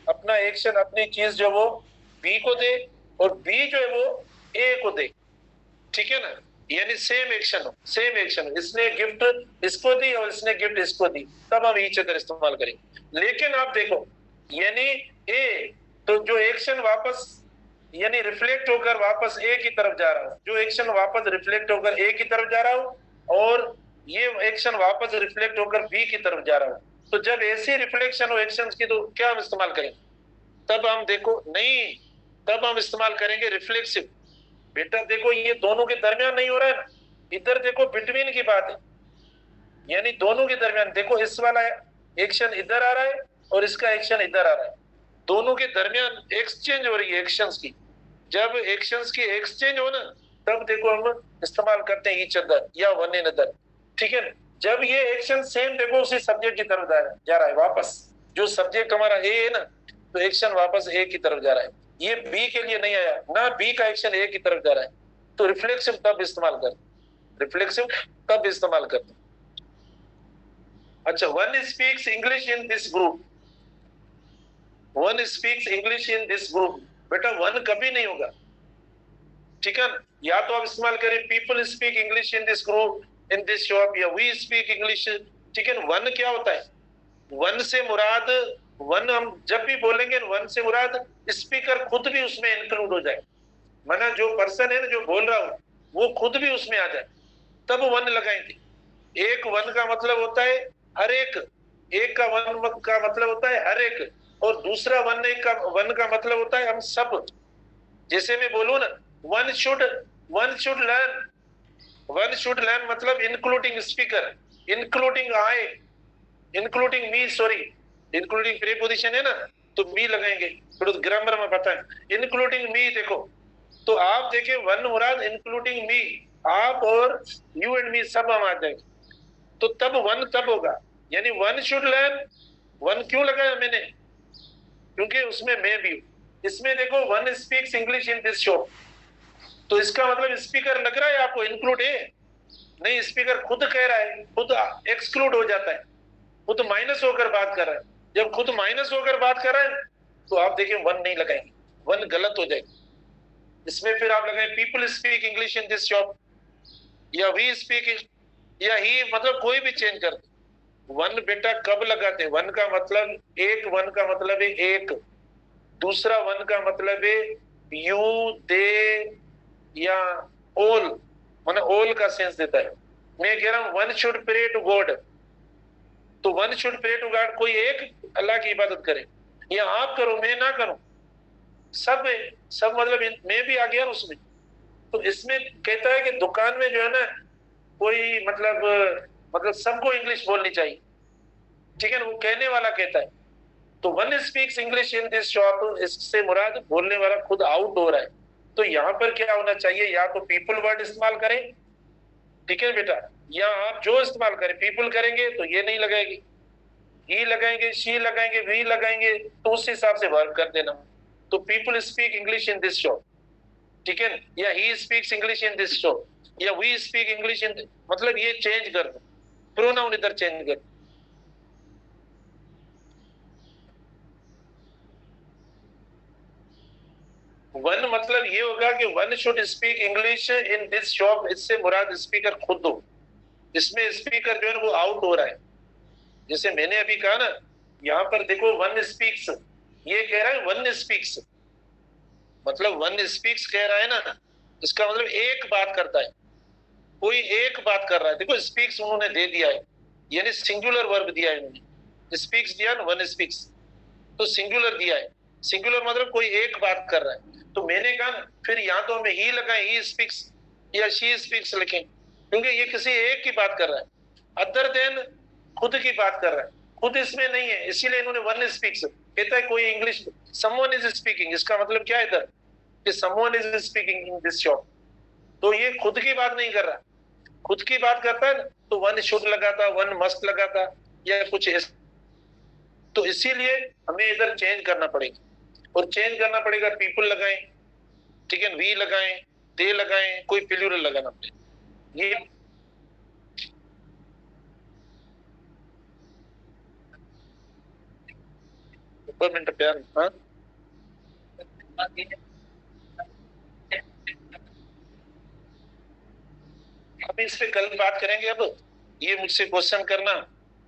अपना एक्शन, अपनी चीज जो वो बी को दे और बी जो है वो ए को दे, ठीक है ना। यानी सेम एक्शन हो, सेम एक्शन हो, इसने गिफ्ट इसको दी और इसने गिफ्ट इसको दी, तब हम ईच अदर इस्तेमाल करेंगे। लेकिन आप देखो, यानी ए तो जो एक्शन वापस यानी रिफ्लेक्ट होकर वापस ए की तरफ जा रहा हो, जो एक्शन वापस रिफ्लेक्ट होकर ए की तरफ जा रहा हो और ये एक्शन वापस रिफ्लेक्ट होकर बी की तरफ जा रहा हो। तो जब ऐसी रिफ्लेक्शन हो एक्शंस की तो क्या हम इस्तेमाल करेंगे, तब हम देखो नहीं, तब हम इस्तेमाल करेंगे रिफ्लेक्सिव। बेटा देखो ये दोनों के दरमियान नहीं हो रहा है ना, इधर देखो बिटवीन की बात है, यानी दोनों के दरमियान। देखो इस वाला एक्शन इधर आ रहा है और इसका एक्शन इधर आ रहा है, दोनों के दरमियान एक्सचेंज हो रही है एक्शंस की। जब एक्शंस की एक्सचेंज हो ना, तब देखो हम इस्तेमाल करते हैं ईच अदर या वन इन अदर, ठीक है ना। जब ये एक्शन सेम देखो उसी सब्जेक्ट की तरफ जा रहा है वापस, जो सब्जेक्ट हमारा ए है ना, तो एक्शन वापस ए की तरफ जा रहा है, ये बी के लिए नहीं आया ना, बी का एक्शन ए की तरफ जा रहा है, तो रिफ्लेक्सिव तब इस्तेमाल कर, रिफ्लेक्सिव तब इस्तेमाल करते। अच्छा, one speaks English in this group, one speaks English in this group, बेटा वन कभी नहीं होगा, ठीक है। या तो आप इस्तेमाल करें people speak English in this group, in this shop, या वी स्पीक इंग्लिश, ठीक है। वन क्या होता है, वन से मुराद, वन हम जब भी बोलेंगे वन से मुराद स्पीकर खुद भी उसमें इंक्लूड हो जाए, माना जो पर्सन है ना जो बोल रहा हूं वो खुद भी उसमें आ जाए, तब वन लगाएंगे। एक वन का मतलब होता है हर एक का वन का मतलब होता है हर एक, और दूसरा वन वन का मतलब होता है हम सब। जैसे मैं बोलूं ना, one should learn, one should learn मतलब including speaker, including I, including me, sorry including preposition है ना, तो मी लगाएंगे, थोड़ा ग्रामर में पता है। इंक्लूडिंग मी देखो, तो आप देखिए वन मुराद इंक्लूडिंग मी, आप और यू एंड मी सब हम आ जाएंगे, तो तब वन तब होगा। यानी वन शुड लर्न, वन क्यों लगाया मैंने, क्योंकि उसमें मैं भी हूं। इसमें देखो one speaks English in this show, तो इसका मतलब स्पीकर लग रहा है आपको इंक्लूड है, नहीं स्पीकर खुद कह रहा है, खुद एक्सक्लूड हो जाता है, खुद माइनस होकर बात कर रहा है। जब खुद माइनस होकर बात कर रहा है तो आप देखिए वन नहीं लगाएंगे, वन गलत हो जाएगी। इसमें फिर आप लगाए people speak English in this shop, या वी स्पीक, या ही, मतलब कोई भी चेंज कर दो। वन बेटा कब लगाते हैं, वन का मतलब एक, वन का मतलब है एक, दूसरा वन का मतलब है यू, दे या ऑल, माने ऑल का सेंस देता है। मैं कह रहा हूं one should pray to God, तो one should pray to God, कोई एक अल्लाह की इबादत करे, या आप करो मैं ना करूं, सब सब मतलब मैं भी आ गया उसमें, तो इसमें कहता है कि दुकान में जो है ना कोई मतलब सबको इंग्लिश बोलनी चाहिए, ठीक है ना, वो कहने वाला कहता है। तो one speaks English in this shop, इससे मुराद बोलने वाला खुद आउट हो रहा है। तो यहाँ पर क्या होना चाहिए, या तो पीपल वर्ड इस्तेमाल करें, ठीक है बेटा, या आप जो इस्तेमाल करें, पीपल करेंगे तो ये नहीं लगाएगी, ही लगाएंगे, शी लगाएंगे, वी लगाएंगे, तो उस हिसाब से वर्क कर देना। तो people speak English in this shop, ठीक है, या he speaks English in this shop, या वी स्पीक इंग्लिश इन, मतलब ये चेंज कर दो, प्रोनाउन इधर चेंज कर। वन मतलब ये होगा कि one should speak English in this shop, इससे मुराद स्पीकर खुद हो। इसमें स्पीकर जो है ना वो आउट हो रहा है। जैसे मैंने अभी कहा ना, यहाँ पर देखो वन स्पीक्स, ये कह रहा है वन स्पीक्स, मतलब वन स्पीक्स कह रहा है ना, इसका मतलब एक बात करता है, कोई एक बात कर रहा है। देखो स्पीक्स उन्होंने दे दिया है, यानी सिंगुलर वर्ब दिया है उन्होंने, स्पीक्स दिया ना, वन स्पीक्स, तो सिंगुलर दिया है। सिंगुलर मतलब कोई एक बात कर रहा है। तो मैंने कहा फिर यहाँ तो हमें ही लगाए, ही स्पीक्स या शी स्पीक्स लिखें, क्योंकि ये किसी एक की बात कर रहा है, अदर देन खुद की बात कर रहा है, खुद इसमें नहीं है, इसीलिए इन्होंने वन स्पीक्स कहता है कोई इंग्लिश, समवन इज स्पीकिंग, इसका मतलब क्या है इधर कि someone is speaking in this shop. तो ये खुद की बात नहीं कर रहा, खुद की बात करता है तो वन शुड लगाता, वन मस्ट लगाता, या कुछ ऐसा। तो इसीलिए हमें इधर चेंज करना पड़ेगा, और चेंज करना पड़ेगा, पीपल लगाएं, ठीक है, वी लगाएं, दे लगाएं, कोई प्लूरल लगाना पड़ेगा। ये ऊपर मिनट प्यार, हाँ अभी इस पे कल बात करेंगे। अब ये मुझसे क्वेश्चन करना,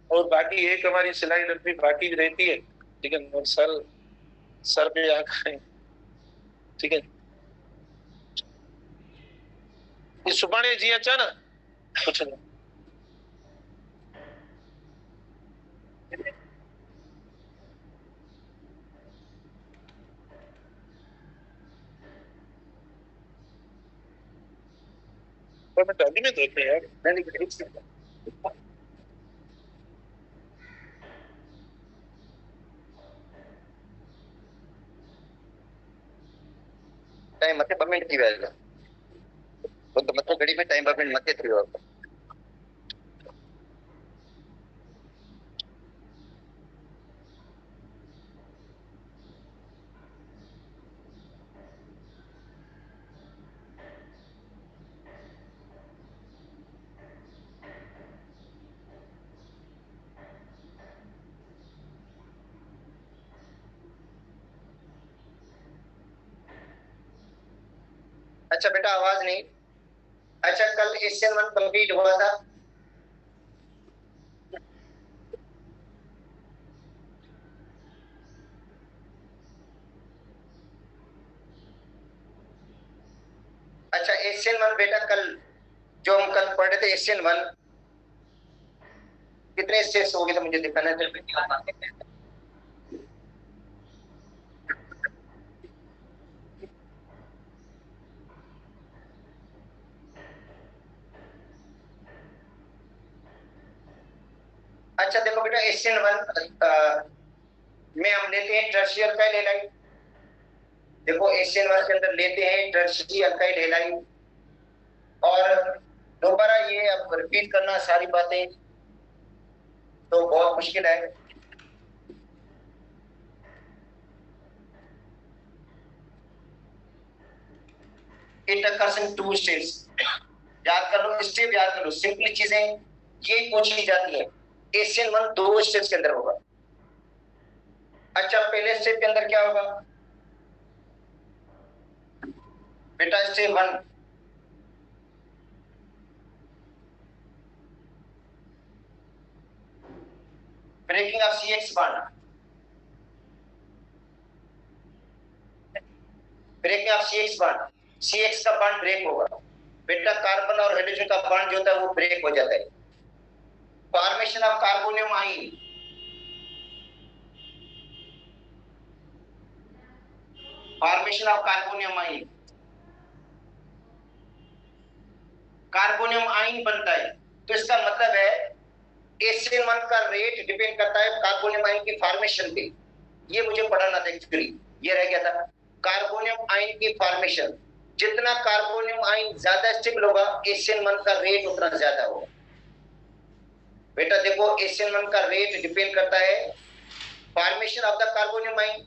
और बाकी एक हमारी स्लाइड अभी बाकी रहती है, ठीक है, और सर पे आ गए, ठीक है, ये सुबाने जी अच्छा ना कुछ नहीं। पर मैं अभी में देखते हैं यार, मैंने टाइम मते परमिट की वैल्यू ಒಂದು ಮತ್ತೆ ಕಡಿಮೆ ಟೈಮ್ ಪರ್ಮಿಟ್ ಮತ್ತೆ ತಿಳಿಯೋದು। अच्छा बेटा आवाज नहीं। अच्छा कल एशियन वन कंप्लीट हुआ था। अच्छा एशियन वन बेटा कल जो हम कल पढ़ रहे थे एशियन वन कितने स्टेप्स हो गए थे मुझे दिखाना है। अच्छा देखो बेटा एशियन वन में हम लेते हैं टर्शियर अल्काइल हैलाइड। देखो एशियन वन के अंदर लेते हैं टर्शियर अल्काइल हैलाइड, और दोबारा ये अब रिपीट करना सारी बातें तो बहुत मुश्किल है। It occurs in two steps. याद कर लो, स्टेप याद कर लो, सिंपली चीजें ये पूछी जाती है। एशियन वन 2 स्टेप्स के अंदर होगा। अच्छा पहले स्टेप के अंदर क्या होगा बेटा, step 1 breaking of CX bond. Breaking of CX bond, CX का बॉन्ड ब्रेक होगा बेटा, कार्बन और हाइड्रोजन का बॉन्ड जो होता है वो ब्रेक हो जाता है। फॉर्मेशन ऑफ कार्बोनियम आइन, फॉर्मेशन ऑफ कार्बोनियम आइन, कार्बोनियम आयन बनता है। तो इसका मतलब है HCl1 का रेट डिपेंड करता है कार्बोनियम आयन की फॉर्मेशन पे। ये मुझे पढ़ाना था एक्चुअली, ये रह गया था। कार्बोनियम आयन की फॉर्मेशन, जितना कार्बोनियम आयन ज्यादा स्टेबल होगा HCl1 का रेट उतना ज्यादा होगा। बेटा देखो, HCl1 का रेट डिपेंड करता है formation of the carbonium ion,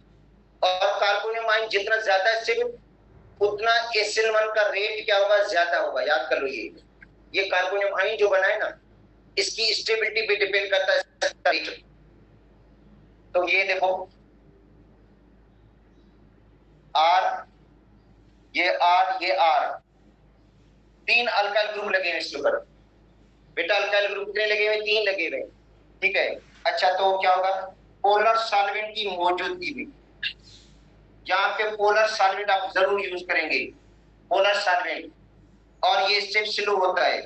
और कार्बोनियम आयन जितना ज्यादा स्टेबल उतना HCl1 का रेट क्या होगा, ज्यादा होगा। याद कर लो, ये कार्बोनियम आयन जो बना है ना, इसकी स्टेबिलिटी पे डिपेंड करता है रेट। तो ये देखो R, ये R, ये R, 3 अल्काइल ग्रुप लगे हैं इसके ऊपर। बेटा अल्काइल ग्रुप कितने लगे हुए? 3 लगे हुए, ठीक है। अच्छा, तो क्या होगा, पोलर सॉल्वेंट की मौजूदगी में, यहाँ पे पोलर सॉल्वेंट आप जरूर यूज करेंगे, पोलर सॉल्वेंट। और ये स्टेप स्लो होता है।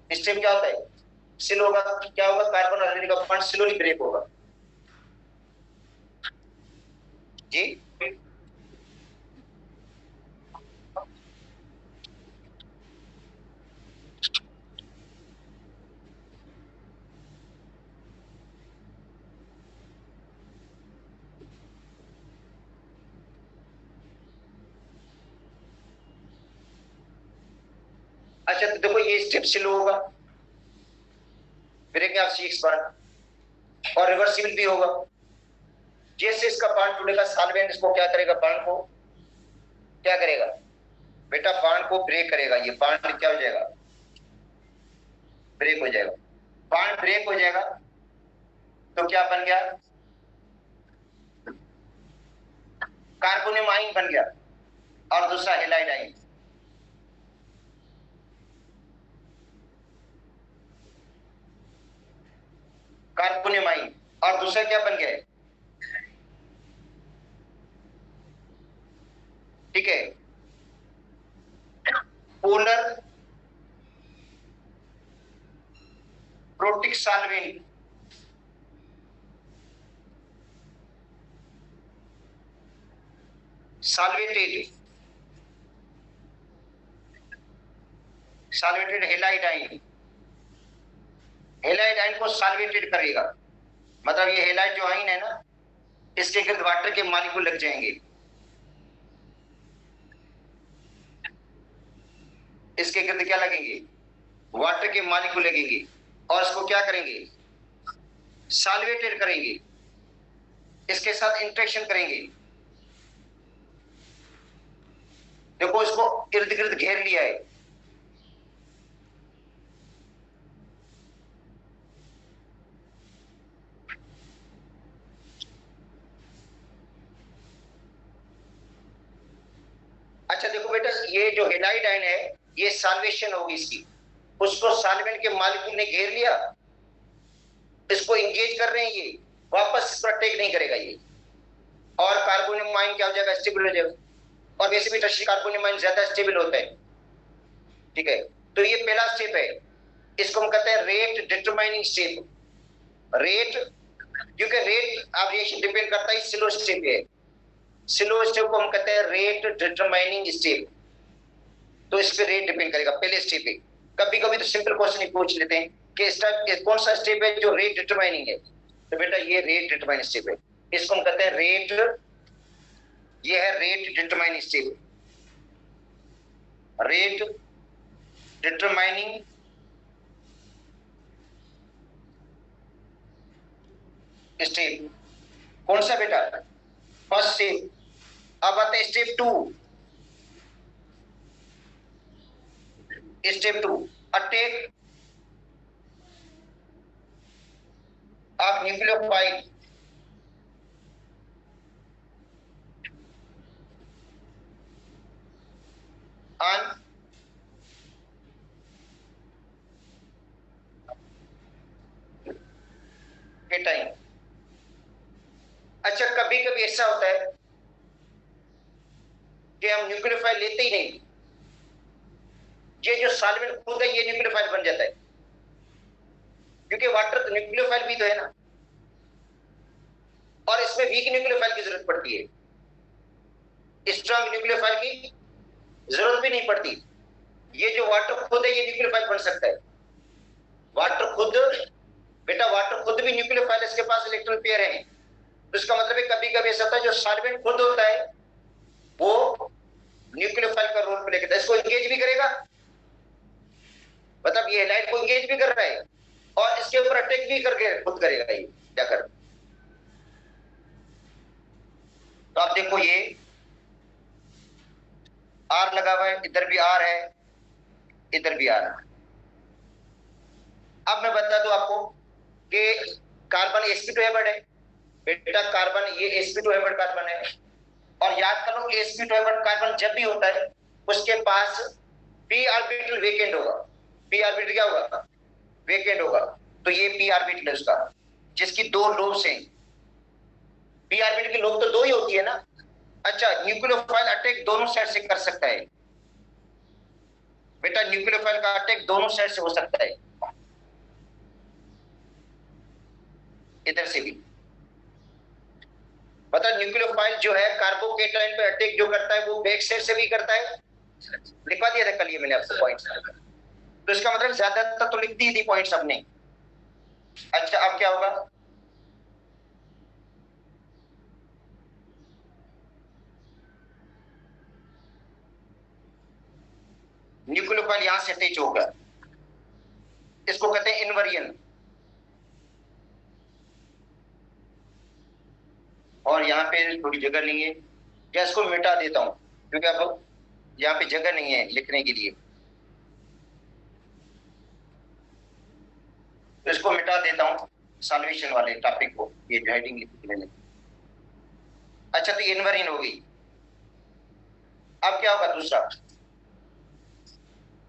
स्टेप क्या होता है? स्लो होगा। क्या होगा? कार्बन और हाइड्रोजन का बॉन्ड स्लोली ब्रेक होगा जी। अच्छा, तो देखो ये स्टेप स्लो होगा, ब्रेकिंग ऑफ C बॉन्ड, और रिवर्सिबल भी होगा। जैसे इसका बॉन्ड टूटेगा, सॉल्वेंट इसको क्या करेगा, बॉन्ड को क्या करेगा बेटा, बॉन्ड को ब्रेक करेगा। ये बॉन्ड क्या हो जाएगा, ब्रेक हो जाएगा। बॉन्ड ब्रेक हो जाएगा तो क्या बन गया, कार्बोनियम आयन बन गया, और दूसरा हेलाइड आयन। कार्बोनियम आयन और दूसरा क्या बन गया, ठीक है, polar protic solvent. Solvated halide ion, halide ion को सॉल्वेटेड करेगा। मतलब ये हेलाइड जो आयन है ना, इसके गिर्द वाटर के मॉलिक्यूल लग जाएंगे, इसके गिर्द क्या लगेंगे, वाटर के मॉलिक्यूल लगेंगे, और इसको क्या करेंगे, सॉल्वेटेड करेंगे, इसके साथ इंटरेक्शन करेंगे। देखो इसको इर्द गिर्द घेर लिया है। अच्छा देखो बेटा, ये जो हेलाइड आयन है, ये सॉल्वेशन होगी इसकी, उसको सॉल्वेंट के मॉलिक्यूल ने घेर लिया, इसको इंगेज कर रहे हैं, ये वापस इस पर अटैक नहीं करेगा ये, और कार्बोनियम आयन क्या हो जाएगा, स्टेबल हो जाएगा। और वैसे भी टर्शियरी कार्बोनियम आयन ज्यादा स्टेबल होता है, ठीक है। तो ये पहला स्टेप है, इसको हम कहते हैं रेट डिटरमाइनिंग स्टेप। रेट, क्योंकि रेट ऑफ रिएक्शन डिपेंड करता है स्लो स्टेप है, स्लो स्टेप को हम कहते हैं रेट डिटरमाइनिंग स्टेप। तो इस पे रेट डिपेंड करेगा, पहले स्टेप पे। कभी कभी तो सिंपल क्वेश्चन ही पूछ लेते हैं कि स्टेप कौन सा स्टेप है जो रेट डिटरमाइनिंग है, तो बेटा ये रेट डिटरमाइनिंग स्टेप है, इसको हम कहते हैं रेट, ये है rate determining step, rate determining step. कौन सा बेटा, फर्स्ट स्टेप। अब आते हैं step 2, step 2 attack of nucleophile on cation. अच्छा, कभी कभी ऐसा होता है कि हम न्यूक्लियोफाइल लेते ही नहीं, ये जो सॉल्वेंट खुद है ये न्यूक्लियोफाइल बन जाता है, क्योंकि वाटर तो न्यूक्लियोफाइल भी तो है ना, और इसमें वीक न्यूक्लियोफाइल की जरूरत पड़ती है, स्ट्रांग न्यूक्लियोफाइल की जरूरत भी नहीं पड़ती। ये जो वाटर खुद है ये न्यूक्लियोफाइल बन सकता है। वाटर खुद, बेटा वाटर खुद भी न्यूक्लियोफाइल, इसके पास इलेक्ट्रॉन पेयर है। तो इसका मतलब है कभी कभी ऐसा होता है जो सॉल्वेंट खुद होता है वो न्यूक्लियोफाइल का रोल प्ले करता है, इसको एंगेज भी करेगा, मतलब ये लाइट को एंगेज भी कर रहा है और इसके ऊपर अटैक भी करके खुद करेगा ये क्या कर। तो आप देखो ये आर लगा हुआ है, इधर भी आर है, इधर भी आर है। अब मैं बता दूं आपको कि कार्बन sp2 हैबर्ड है, बेटा कार्बन ये sp2 हैबर्ड कार्बन है। और याद कर लो कि sp2 हैबर्ड कार्बन जब भी होता है उसके पास p ऑर्बिटल वेकेंट होगा। p ऑर्बिटल क्या होगा? वेकेंट होगा। तो ये p ऑर्बिटल है उसका, जिसकी दो लोब्स हैं। p ऑर्बिटल की लोब तो दो ही होती है ना। अच्छा, न्यूक्लियोफाइल अटैक दोनों साइड से कर सकता है बेटा, न्यूक्लियोफाइल का अटैक दोनों साइड से हो सकता है, इधर से भी। मतलब न्यूक्लियोफाइल जो है कार्बोकेटाइन पे अटैक जो करता है वो बैक साइड से भी करता है। लिखवा दिया था कल ये मैंने आपको पॉइंट्स। तो इसका मतलब ज्यादातर तो लिख दी थी पॉइंट्स आपने। अच्छा, अब क्या होगा? न्यूक्लियोफाइल यहां से अटैच होगा, इसको कहते हैं इनवर्जन। और यहाँ पे थोड़ी जगह नहीं है, या इसको मिटा देता हूं क्योंकि अब यहाँ पे जगह नहीं है लिखने के लिए, तो इसको मिटा देता हूं सॉल्यूशन वाले टॉपिक को, ये हेडिंग लिखी थी मैंने। अच्छा, तो इनवर्जन हो गई। अब क्या होगा दूसरा?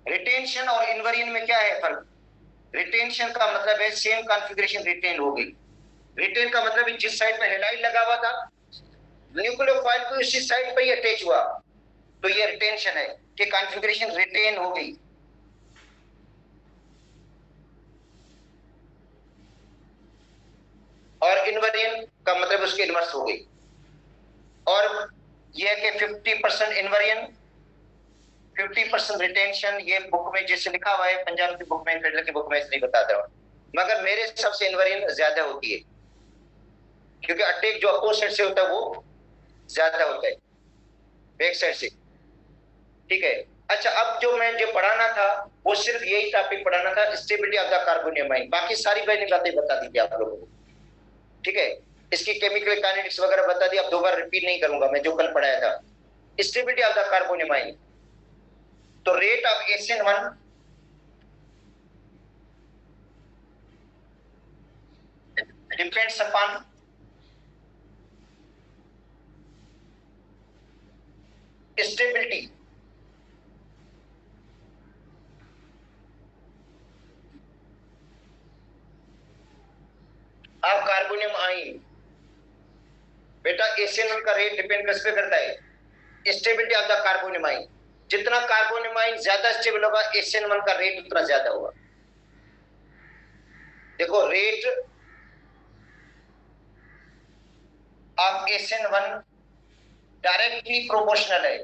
रिटेंशन और इनवर्जन में क्या है फर्क? रिटेंशन का मतलब है सेम कॉन्फ़िगरेशन रिटेन हो गई। रिटेन का मतलब है जिस साइड पे हेलाइड लगा हुआ था न्यूक्लियोफाइल को उसी साइड पे ही अटैच हुआ, तो ये रिटेंशन है कि कॉन्फ़िगरेशन रिटेन हो गई। और इनवर्जन का मतलब उसके इनवर्स हो गई। और यह कि 50% इनवर्जन 50% रिटेंशन, ये बुक में जैसे लिखा हुआ है, पंजाब की बुक में, फेडरल की बुक में इसलिए बताता हूं, मगर मेरे हिसाब से इनवर्जन ज्यादा होती है क्योंकि अटैक जो अपोजिट से होता है वो ज्यादा होता है बैक साइड से। ठीक है। अच्छा, अब जो मैं जो पढ़ाना था वो सिर्फ यही टॉपिक पढ़ाना था, stability of the carbonium ion. बाकी सारी मैंने बातें बता दी थी आप लोगों को। ठीक है, इसकी केमिकल काइनेटिक्स वगैरह बता दी, अब दोबारा रिपीट नहीं करूंगा मैं जो कल पढ़ाया था। Stability of the carbonium ion, तो rate of SN1 depends upon stability of carbonium ion. बेटा SN1 का रेट डिपेंड किस पे करता है? Stability of the carbonium ion. जितना कार्बोनियम आयन ज्यादा स्टेबल होगा SN1 का रेट उतना ज्यादा होगा। देखो, rate of SN1 directly proportional है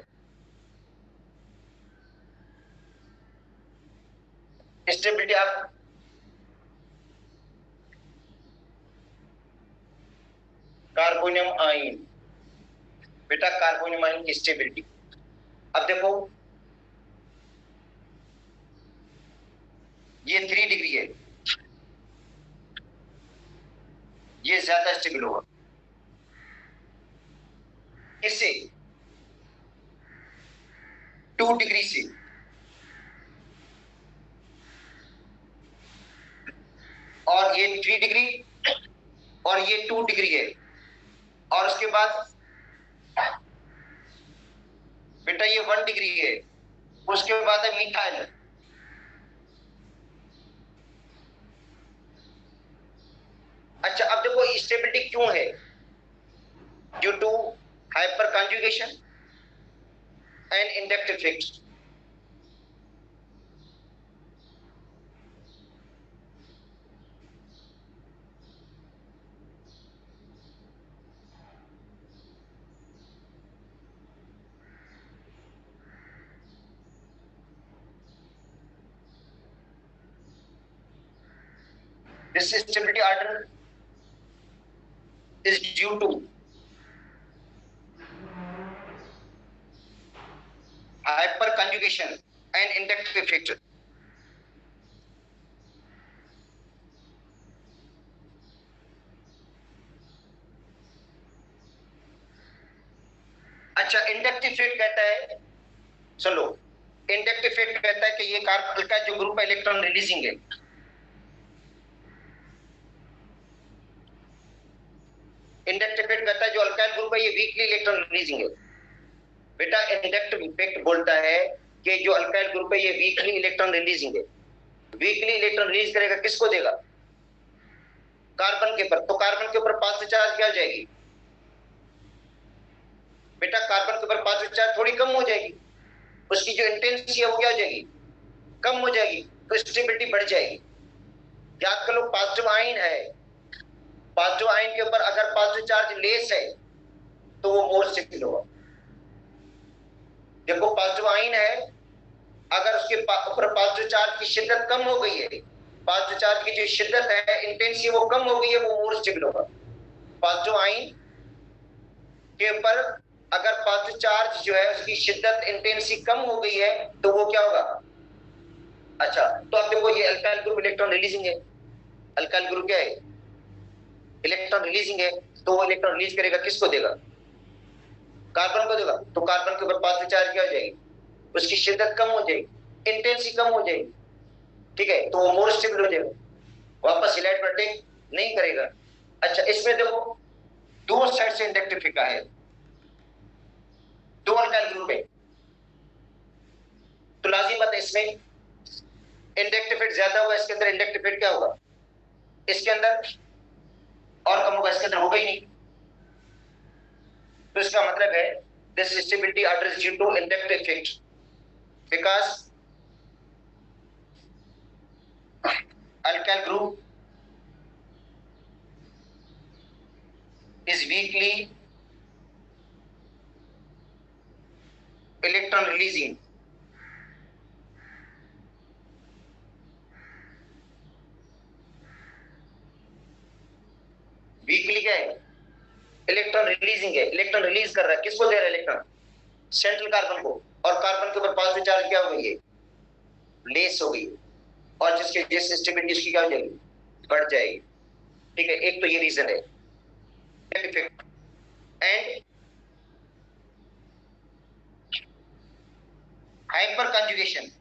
स्टेबिलिटी ऑफ कार्बोनियम आयन। बेटा कार्बोनियम आयन की स्टेबिलिटी, अब देखो ये 3 डिग्री है, ये ज्यादा स्टेबल होगा। इससे 2 डिग्री से, और ये 3 डिग्री और ये 2 डिग्री है। और उसके बाद बेटा ये 1 डिग्री है। उसके बाद है मिथाइल। अच्छा, अब देखो स्टेबिलिटी क्यों है? Due to hyperconjugation and inductive effect. This stability order is due to hyperconjugation and inductive effect. अच्छा, इंडक्टिव इफेक्ट कहता है, सुन लो, इंडक्टिव इफेक्ट कहता है कि ये कार्बन का जो ग्रुप इलेक्ट्रॉन रिलीजिंग है, इंडक्टिव इफेक्ट कहता है जो अल्काइल ग्रुप है ये वीकली इलेक्ट्रॉन रिलीजिंग है। बेटा इंडक्टिव इफेक्ट बोलता है कि जो अल्काइल ग्रुप है ये वीकली इलेक्ट्रॉन रिलीजिंग है। वीकली इलेक्ट्रॉन रिलीज करेगा, किसको देगा? कार्बन के ऊपर। तो कार्बन के ऊपर पॉजिटिव चार्ज क्या हो जाएगी? बेटा कार्बन के ऊपर पॉजिटिव चार्ज थोड़ी कम हो जाएगी, उसकी जो इंटेंसिटी है वो क्या हो जाएगी? कम हो जाएगी, तो स्टेबिलिटी बढ़ जाएगी। याद कर लो, पॉजिटिव आयन है, पॉजिटिव आयन के ऊपर अगर पॉजिटिव चार्ज लेस है तो वो मोर स्टेबल होगा। देखो पॉजिटिव आयन है, अगर उसके ऊपर पॉजिटिव चार्ज की शिद्दत कम हो गई है, पॉजिटिव चार्ज की जो शिद्दत है, इंटेंसिटी वो कम हो गई है, वो मोर स्टेबल होगा। पॉजिटिव आयन के ऊपर अगर पॉजिटिव चार्ज जो है उसकी शिद्दत इंटेंसिटी कम हो गई है तो वो क्या होगा? अच्छा, तो अब देखो ये अल्काइल ग्रुप इलेक्ट्रॉन रिलीजिंग है। अल्काइल ग्रुप क्या है? इलेक्ट्रॉन रिलीजिंग है। तो वो इलेक्ट्रॉन रिलीज करेगा, किसको देगा? कार्बन को देगा। तो कार्बन के ऊपर पॉजिटिव चार्ज क्या हो जाएगी? उसकी शिद्दत कम हो जाएगी, इंटेंसिटी कम हो जाएगी, ठीक है, तो वो मोर स्टेबल हो जाएगा, वापस इलेक्ट्रॉन अटैक नहीं करेगा। अच्छा, इसमें देखो दो साइड से इंडक्टिव इफेक्ट है, दो अल्काइल ग्रुप है, तो लाजिम बात है इसमें इंडक्टिव इफेक्ट ज्यादा होगा, इसके अंदर इंडक्टिव इफेक्ट क्या होगा? इसके अंदर और कम होगा, इसके अंदर होगा ही नहीं। तो इसका मतलब है this stability order is due to inductive effect because alkyl group is weakly electron releasing. Weakly क्या है? इलेक्ट्रॉन रिलीजिंग है, इलेक्ट्रॉन रिलीज कर रहा है, किसको दे रहा है इलेक्ट्रॉन? सेंट्रल कार्बन को। और कार्बन के ऊपर पॉजिटिव चार्ज क्या हो गई है? लेस हो गई, और जिसके जिस स्टेबिलिटी उसकी क्या हो जाएगी? बढ़ जाएगी, ठीक है। एक तो ये रीजन है effect. And hyper conjugation,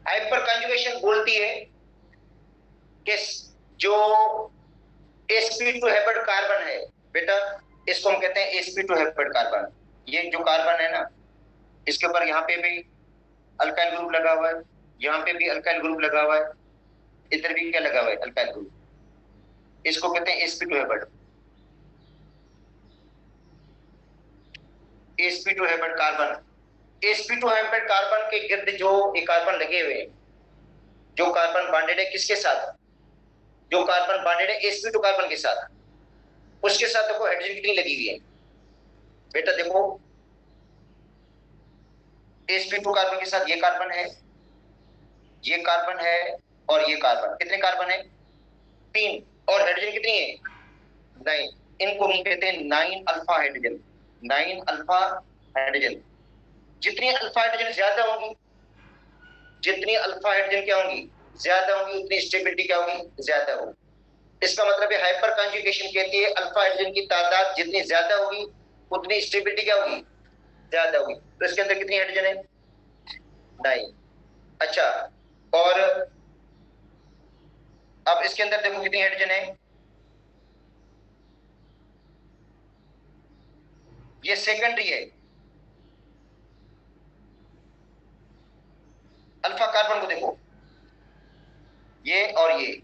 hyper conjugation बोलती है कि जो sp2 हैबिट कार्बन है, बेटा इसको हम कहते हैं sp2 हैबिट कार्बन। ये जो कार्बन है ना, इसके ऊपर यहाँ पे भी अल्काइल ग्रुप लगा हुआ है, यहाँ पे भी अल्काइल ग्रुप लगा हुआ है, इधर भी क्या लगा हुआ है? Alkyl group. इसको कहते हैं sp2 habit. sp2 habit carbon, sp2 habit carbon के गिर्द जो ये कार्बन लगे हुए हैं, जो कार्बन बॉन्डेड है किसके साथ? जो कार्बन बॉन्डेड है sp2 कार्बन के साथ, उसके साथ देखो हाइड्रोजन कितनी लगी हुई है? बेटा देखो sp2 कार्बन के साथ ये कार्बन है, ये कार्बन है, और ये कार्बन। कितने कार्बन है? 3। और हाइड्रोजन कितनी है? 9। इनको हम कहते हैं 9 अल्फा हाइड्रोजन। 9 alpha hydrogen. जितनी अल्फा हाइड्रोजन ज्यादा होंगी, जितनी अल्फा हाइड्रोजन क्या होंगी? ज्यादा होंगी, उतनी स्टेबिलिटी क्या होगी? ज्यादा होगी। इसका मतलब है हाइपर कंजुगेशन कहती है अल्फा हाइड्रोजन की तादाद जितनी ज्यादा होगी उतनी स्टेबिलिटी क्या होगी? ज्यादा होगी। तो इसके अंदर कितनी हाइड्रोजन है? 9। अच्छा, और अब इसके अंदर देखो कितनी हाइड्रोजन है? ये सेकेंडरी है। अल्फा कार्बन को देखो, ये और ये,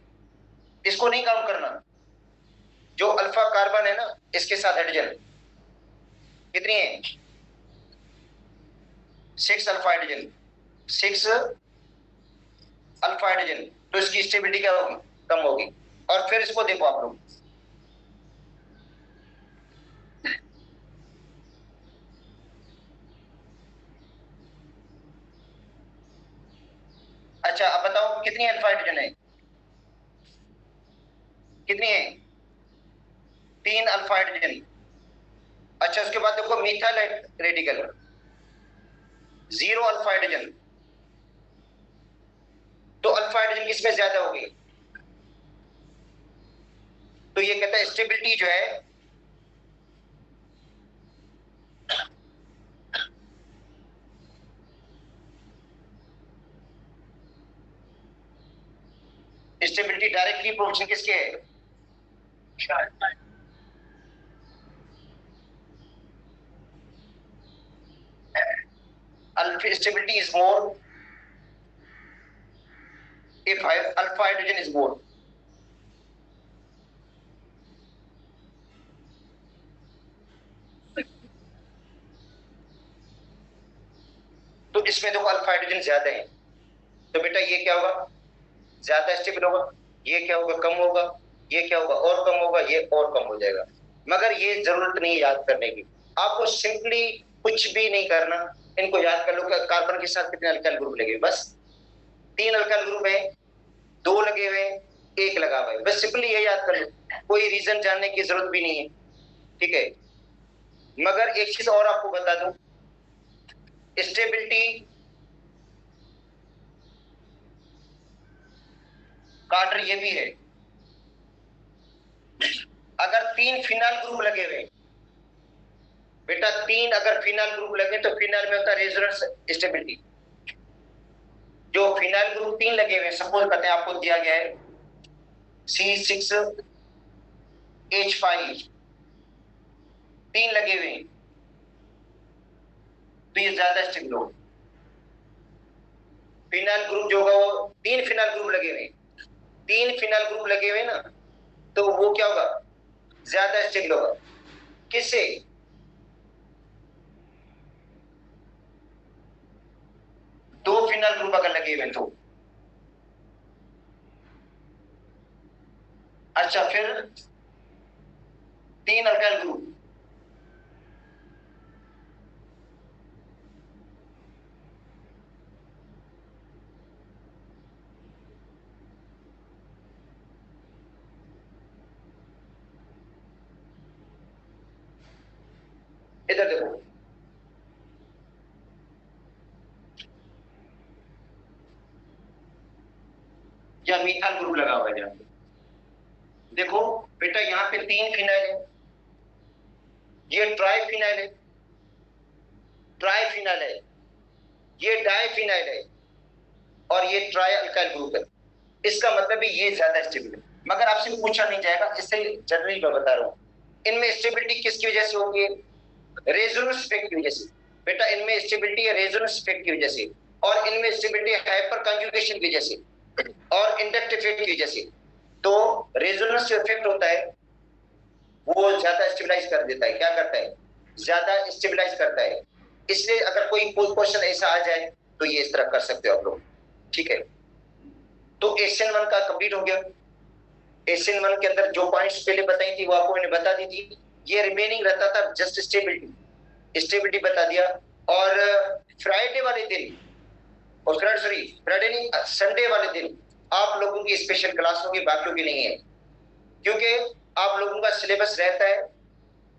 इसको नहीं काउंट करना। जो अल्फा कार्बन है ना, इसके साथ हाइड्रोजन कितनी है? 6 अल्फा हाइड्रोजन। 6 alpha hydrogen. तो इसकी स्टेबिलिटी क्या होगी? कम होगी। और फिर इसको देखो आप लोग, अच्छा अब बताओ कितनी अल्फा हाइड्रोजन है, कितनी है, 3 अल्फा हाइड्रोजन। अच्छा उसके बाद देखो मिथाइल रेडिकल 0 अल्फा हाइड्रोजन, तो अल्फा हाइड्रोजन किसमें ज्यादा होगी, तो ये कहता है स्टेबिलिटी जो है स्टेबिलिटी डायरेक्टली प्रोपोर्शनल किसके है, alpha stability is more if alpha hydrogen is more. तो इसमें देखो अल्फा हाइड्रोजन ज्यादा है, तो बेटा ये क्या होगा, ज्यादा स्टेबल होगा, ये क्या होगा, कम होगा, ये क्या होगा, और कम होगा, ये और कम हो जाएगा। मगर ये जरूरत नहीं याद करने की, आपको सिंपली कुछ भी नहीं करना, इनको याद कर लो कि कार्बन के साथ कितने अल्काइल ग्रुप लगे, बस 3 अल्काइल ग्रुप है, 2 लगे हुए, 1 लगा हुआ है, बस सिंपली ये याद कर लो, कोई रीजन जानने की जरूरत भी नहीं है, ठीक है। मगर एक चीज और आपको बता दूं, स्टेबिलिटी का ऑर्डर ये भी है, अगर 3 फिनाइल ग्रुप लगे हुए, बेटा 3 अगर फिनाइल ग्रुप लगे तो फिनाइल में होता है रेजोनेंस स्टेबिलिटी, जो फिनाइल ग्रुप 3 लगे हुए, सपोज करते हैं आपको दिया गया है C6H5 3 लगे हुए, तो ये ज्यादा स्टेबल होगा। फिनाइल ग्रुप जो होगा वो 3 फिनाइल ग्रुप लगे हुए, 3 फिनाइल ग्रुप लगे हुए ना, तो वो क्या होगा, ज्यादा स्टेबल होगा। किससे, 2 फिनाइल ग्रुप अगर लगे हुए तो। अच्छा फिर 3 अल्काइल ग्रुप, इधर देखो, या मीथाइल ग्रुप लगा हुआ है यहाँ पे, देखो बेटा यहाँ पे 3 फिनाइल है, ये ट्राइफिनाइल है, ट्राइफिनाइल है, ये डाइफिनाइल है, और ये ट्राई अल्काइल ग्रुप है। इसका मतलब है ये ज्यादा स्टेबल है, मगर आपसे पूछा नहीं जाएगा, इससे जनरली मैं बता रहा हूँ, इनमें स्टेबिलिटी किसकी वजह से होगी, रेजोनेंस इफेक्ट की वजह से। बेटा इनमें स्टेबिलिटी है रेजोनेंस इफेक्ट की वजह से, और इनमें स्टेबिलिटी हाइपर कंजुगेशन की वजह से, और इंडक्टिव इफेक्ट की वजह से। तो रेजोनेंस जो इफेक्ट होता है वो ज्यादा स्टेबलाइज कर देता है, क्या करता है, ज्यादा स्टेबलाइज करता है। इसलिए अगर कोई क्वेश्चन ऐसा आ जाए तो ये इस तरह कर सकते हो आप लोग, ठीक है। तो एशियन 1 का कंप्लीट हो गया। एशियन 1 के अंदर जो पॉइंट्स पहले बताई थी वो आपको मैंने बता दी थी, ये रिमेनिंग रहता था जस्ट स्टेबिलिटी, स्टेबिलिटी बता दिया। और फ्राइडे वाले दिन, और फ्राइडे नहीं, संडे वाले दिन आप लोगों की स्पेशल क्लास होगी, बाकियों की नहीं है, क्योंकि आप लोगों का सिलेबस रहता है।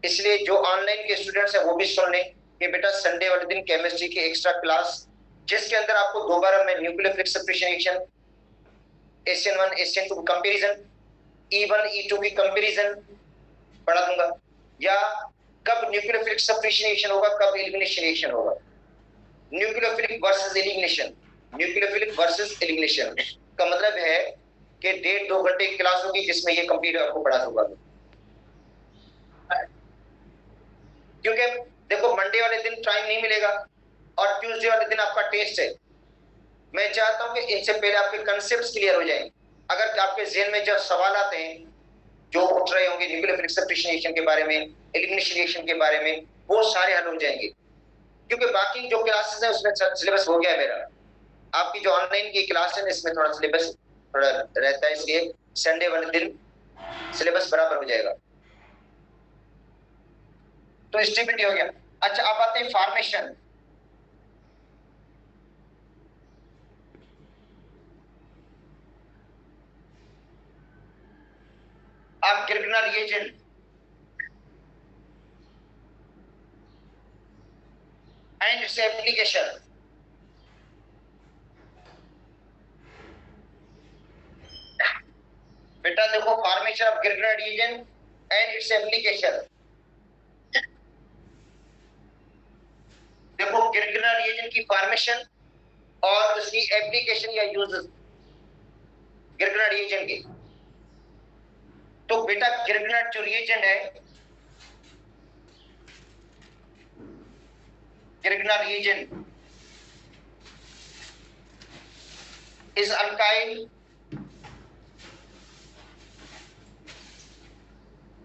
इसलिए जो ऑनलाइन के स्टूडेंट्स हैं वो भी सुन लें कि बेटा संडे वाले दिन केमिस्ट्री की एक्स्ट्रा क्लास, जिसके अंदर आपको दोबारा मैं nucleophilic substitution, Asian 1 Asian 2 comparison, E1 E2 की कंपैरिजन पढ़ा दूंगा, या कब न्यूक्लियोफिलिक सब्स्टिट्यूशन होगा, कब एलिमिनेशन होगा, nucleophilic versus elimination, nucleophilic versus elimination का मतलब है कि 1.5-2 घंटे की क्लास होगी जिसमें ये कंप्लीट आपको पढ़ा दूंगा। क्योंकि देखो मंडे वाले दिन टाइम नहीं मिलेगा, और ट्यूसडे वाले दिन आपका टेस्ट है। मैं चाहता हूं कि इनसे पहले आपके कंसेप्ट्स क्लियर हो जाएं। अगर आपके ज़हन में जब सवाल आते हैं जो उठ रहे होंगे न्यूक्लियोफिलिक सब्स्टिट्यूशन के बारे में, एलिमिनेशन रिएक्शन के बारे में, वो सारे हल हो जाएंगे। क्योंकि बाकी जो क्लासेस है उसमें सिलेबस हो गया है मेरा। आपकी जो ऑनलाइन की क्लास है इसमें थोड़ा सिलेबस थोड़ा रहता है, इसलिए संडे वाले दिन सिलेबस बराबर हो जाएगा। तो स्टेबिलिटी हो गया। अच्छा अब आते हैं formation. Kirchner reagent and its application. बेटा देखो formation of Kirchner reagent and its application. देखो Kirchner reagent की फॉर्मेशन और उसकी एप्लीकेशन या यूजेस Kirchner reagent की। तो बेटा Kirchner जो reagent है, Kirchner reagent is alkyl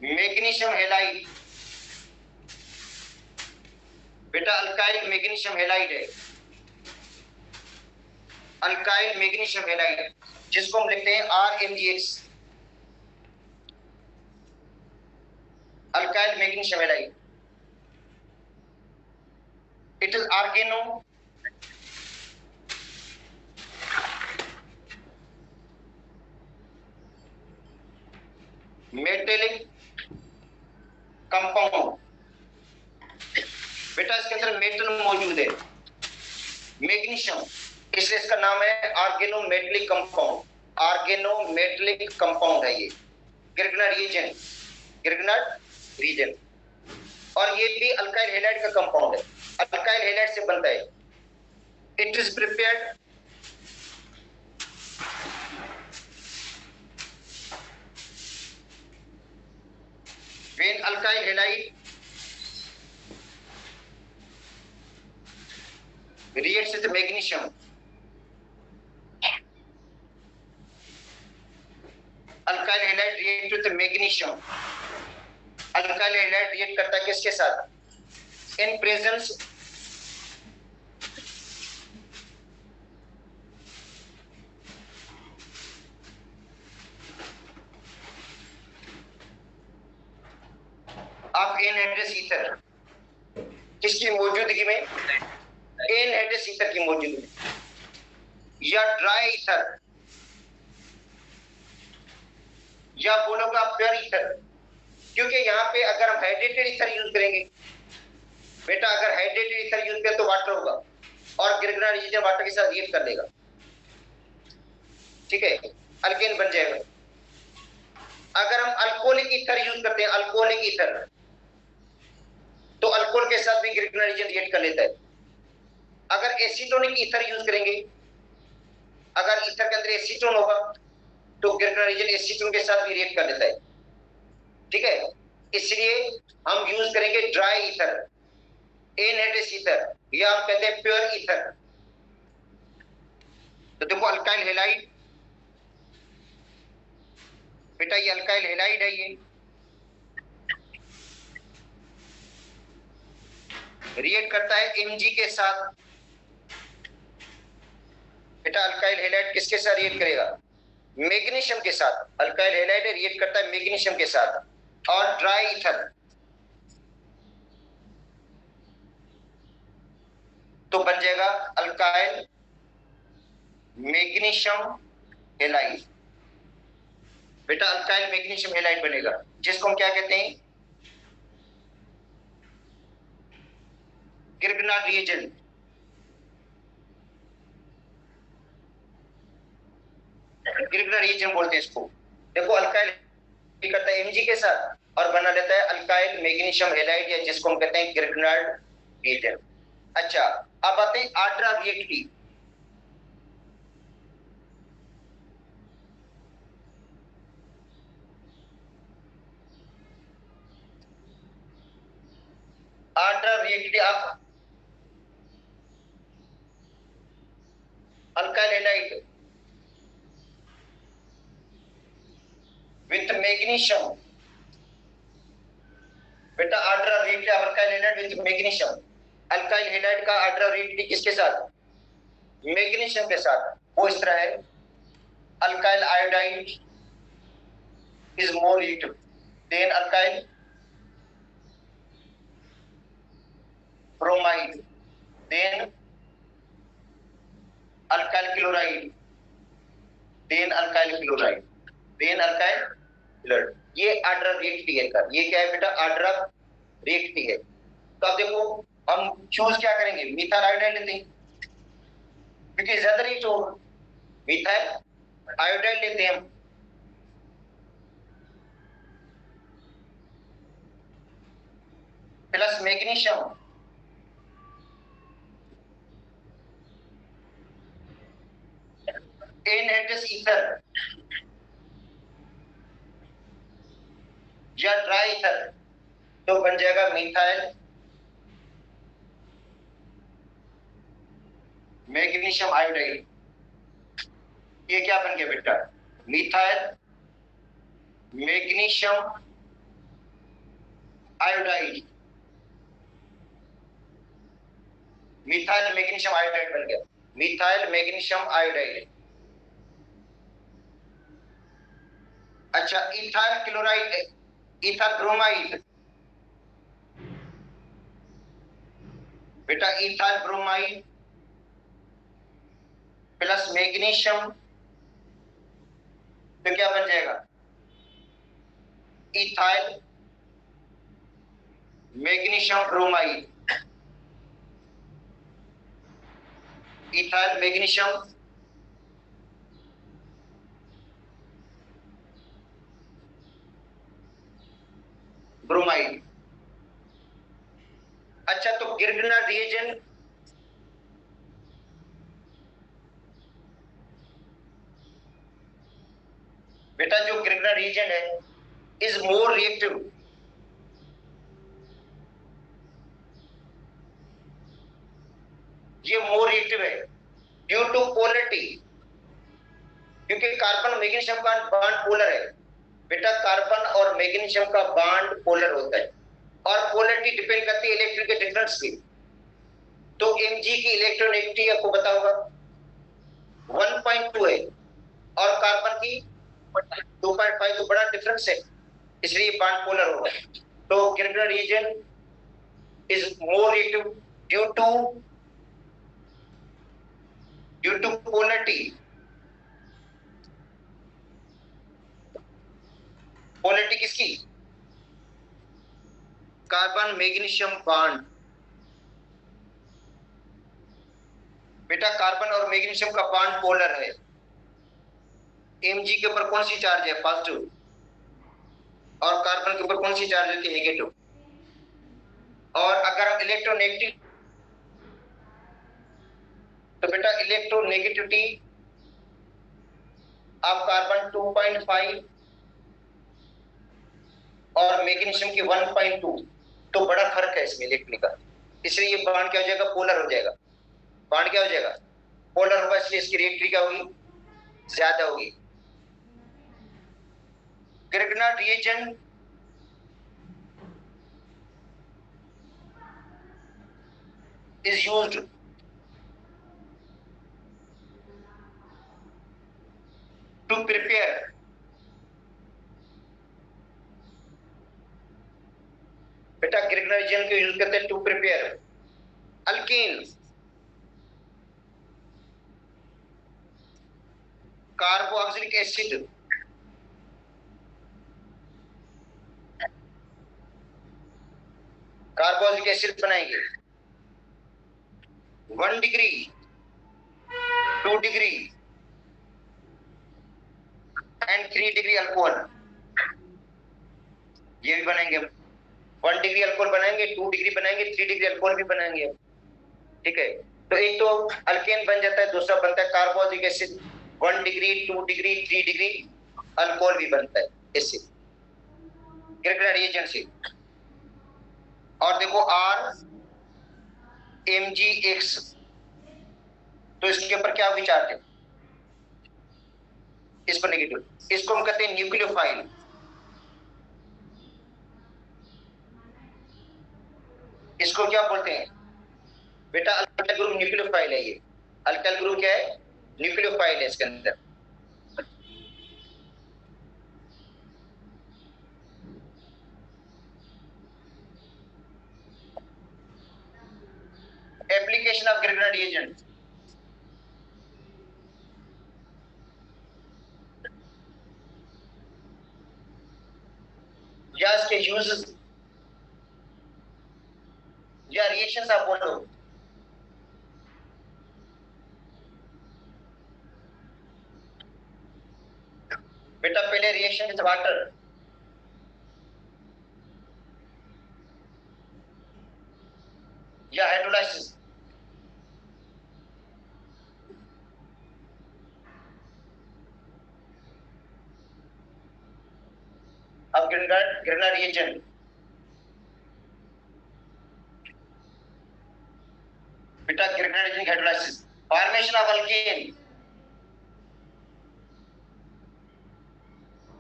magnesium halide. बेटा अल्काइल मैग्नीशियम हैलाइड है, अल्काइल मैग्नीशियम हैलाइड, जिसको हम लिखते हैं RMgX, alkyl magnesium halide. It is organometallic compound. बेटा इसके अंदर मेटल मौजूद है, मैग्नीशियम, इसलिए इसका नाम है ऑर्गेनोमेटेलिक कंपाउंड। ऑर्गेनोमेटेलिक कंपाउंड है ये Kirchner reagent, Kirchner reagent। और ये भी अल्काइल हैलाइड का कंपाउंड है, अल्काइल हैलाइड से बनता है। It is prepared when alkyl halide reacts with magnesium, alkyl halide react with magnesium। alkyl halide react करता है किसके साथ? in presence of anhydrous ether. किसकी मौजूदगी में? एनहाइड्रस ईथर की मौजूदगी में, या ड्राई ईथर, या बोलोगे आप प्योर ईथर। क्योंकि यहाँ पे अगर हम हाइड्रेटेड ईथर यूज करेंगे, बेटा अगर हाइड्रेटेड ईथर यूज करें तो वाटर होगा और Kirchner reagent वाटर के साथ रिएक्ट कर लेगा, ठीक है, अल्केन बन जाएगा। अगर हम अल्कोहलिक ईथर यूज करते हैं, अल्कोहलिक ईथर, तो अल्कोहल के साथ भी Kirchner reagent रिएक्ट कर लेता है। अगर एसीटोनिक ईथर यूज करेंगे, अगर ईथर के अंदर एसीटोन होगा तो Kirchner reagent एसीटोन के साथ भी रिएक्ट कर लेता है, ठीक है। इसलिए हम यूज करेंगे ड्राई ईथर, एनहाइड्रस ईथर, या हम कहते हैं प्योर ईथर। तो देखो अल्काइल हैलाइड, बेटा ये अल्काइल हैलाइड है, ये रिएक्ट करता है Mg के साथ। बेटा अल्काइल हैलाइड किसके साथ रिएक्ट करेगा? मैग्नीशियम के साथ। अल्काइल हैलाइड रिएक्ट करता है मैग्नीशियम के साथ और ड्राई ईथर, तो बन जाएगा अल्काइल मैग्नीशियम हैलाइड। बेटा अल्काइल मैग्नीशियम हैलाइड बनेगा, जिसको हम क्या कहते हैं? Kirchner reagent। Kirchner reagent बोलते हैं इसको। देखो अल्काइल करता है Mg के साथ और बना लेता है अल्काइल मैग्नीशियम हैलाइड, या जिसको हम कहते हैं Kirchner reagent। अच्छा, अब आते हैं आड्रा रिएक्ट की। आड्रा रिएक्ट आप अल्काइल हैलाइड विथ मैग्नीशियम। बेटा आड्रा रिएक्ट alkyl halide with magnesium. Alkyl halide का आड्रा रिएक्ट किसके साथ? मैग्नीशियम के साथ। वो इस तरह है, alkyl iodide is more heat then alkyl bromide then alkyl chloride then alkyl chloride then alkyl chloride. ये ऑर्डर रिएक्ट है का, ये क्या है बेटा, ऑर्डर रिएक्ट है। तो अब देखो हम चूज क्या करेंगे, मिथाइल आयोडाइड लेते हैं क्योंकि ज्यादा रिएक्ट होगा, मिथाइल आयोडाइड लेते हैं हम। प्लस मैग्नीशियम एनएच ईथर या ड्राई ईथर, तो बन जाएगा मिथाइल मैग्नीशियम आयोडाइड। ये क्या बन गया बेटा, methyl magnesium iodide, methyl magnesium iodide बन गया, मिथाइल मैग्नीशियम आयोडाइड। अच्छा इथाइल क्लोराइड, इथाइल ब्रोमाइड, बेटा इथाइल ब्रोमाइड प्लस मैग्नीशियम, तो क्या बन जाएगा, ethyl magnesium bromide, ethyl magnesium bromide. अच्छा तो गिरगना रिएजेंट, बेटा जो गिरगना रिएजेंट है इज मोर रिएक्टिव, ये मोर रिएक्टिव है ड्यू टू पोलरिटी, क्योंकि कार्बन मैग्नीशियम का बॉन्ड पोलर है बेटा, कार्बन और मैग्नीशियम का बॉन्ड पोलर होता है और पोलरिटी डिपेंड करती है इलेक्ट्रिक के डिफरेंस की। तो Mg की इलेक्ट्रोनेगेटिविटी आपको पता होगा 1.2 है और कार्बन की 2.5, तो बड़ा डिफरेंस है, इसलिए बॉन्ड पोलर होगा। तो Grignard reagent is more reactive due to polarity, polarity किसकी, कार्बन मैग्नीशियम बॉन्ड। बेटा कार्बन और मैग्नीशियम का बॉन्ड पोलर है, Mg के ऊपर कौन सी चार्ज है, पॉजिटिव, और कार्बन के ऊपर कौन सी चार्ज होती है, नेगेटिव। और अगर हम इलेक्ट्रोनेगेटिव, तो बेटा इलेक्ट्रोनेगेटिविटी ऑफ कार्बन 2.5 और मैग्नीशियम की 1.2, तो बड़ा फर्क है इसमें इलेक्ट्रिक का, इसलिए ये बॉन्ड क्या हो जाएगा, पोलर हो जाएगा, बॉन्ड क्या हो जाएगा, पोलर होगा, इसलिए इसकी रिएक्टिविटी क्या होगी, ज्यादा होगी। गिरगना reagent is used to prepare बेटा गिरगना रीजन को यूज करते हैं to prepare alkene, carboxylic acid, carboxylic acid बनाएंगे 1 degree 2 degree and 3 degree alcohol, ये भी बनाएंगे, 1 डिग्री अल्कोहल बनाएंगे, 2 डिग्री बनाएंगे, 3 डिग्री अल्कोहल भी बनाएंगे, ठीक है। तो एक तो अल्केन बन जाता है, दूसरा बनता है carboxylic acid, 1 degree 2 degree 3 degree alcohol भी बनता है इससे, गिरगना रिएजेंट से। और देखो R MgX, तो इसके ऊपर क्या विचार है, इस पर नेगेटिव, इसको हम कहते हैं न्यूक्लियोफाइल, इसको क्या बोलते हैं बेटा, अल्काइल ग्रुप न्यूक्लियोफाइल है, ये अल्काइल ग्रुप क्या है, न्यूक्लियोफाइल है इसके अंदर। एप्लीकेशन ऑफ गिरगना रिएजेंट, यूजेस या रिएक्शंस आप बोलो। बेटा पहले रिएक्शन विद वाटर, या हाइड्रोलाइसिस। अब गिरना रिएजेंट, बेटा गिरना reagent hydrolysis. Formation of alkane,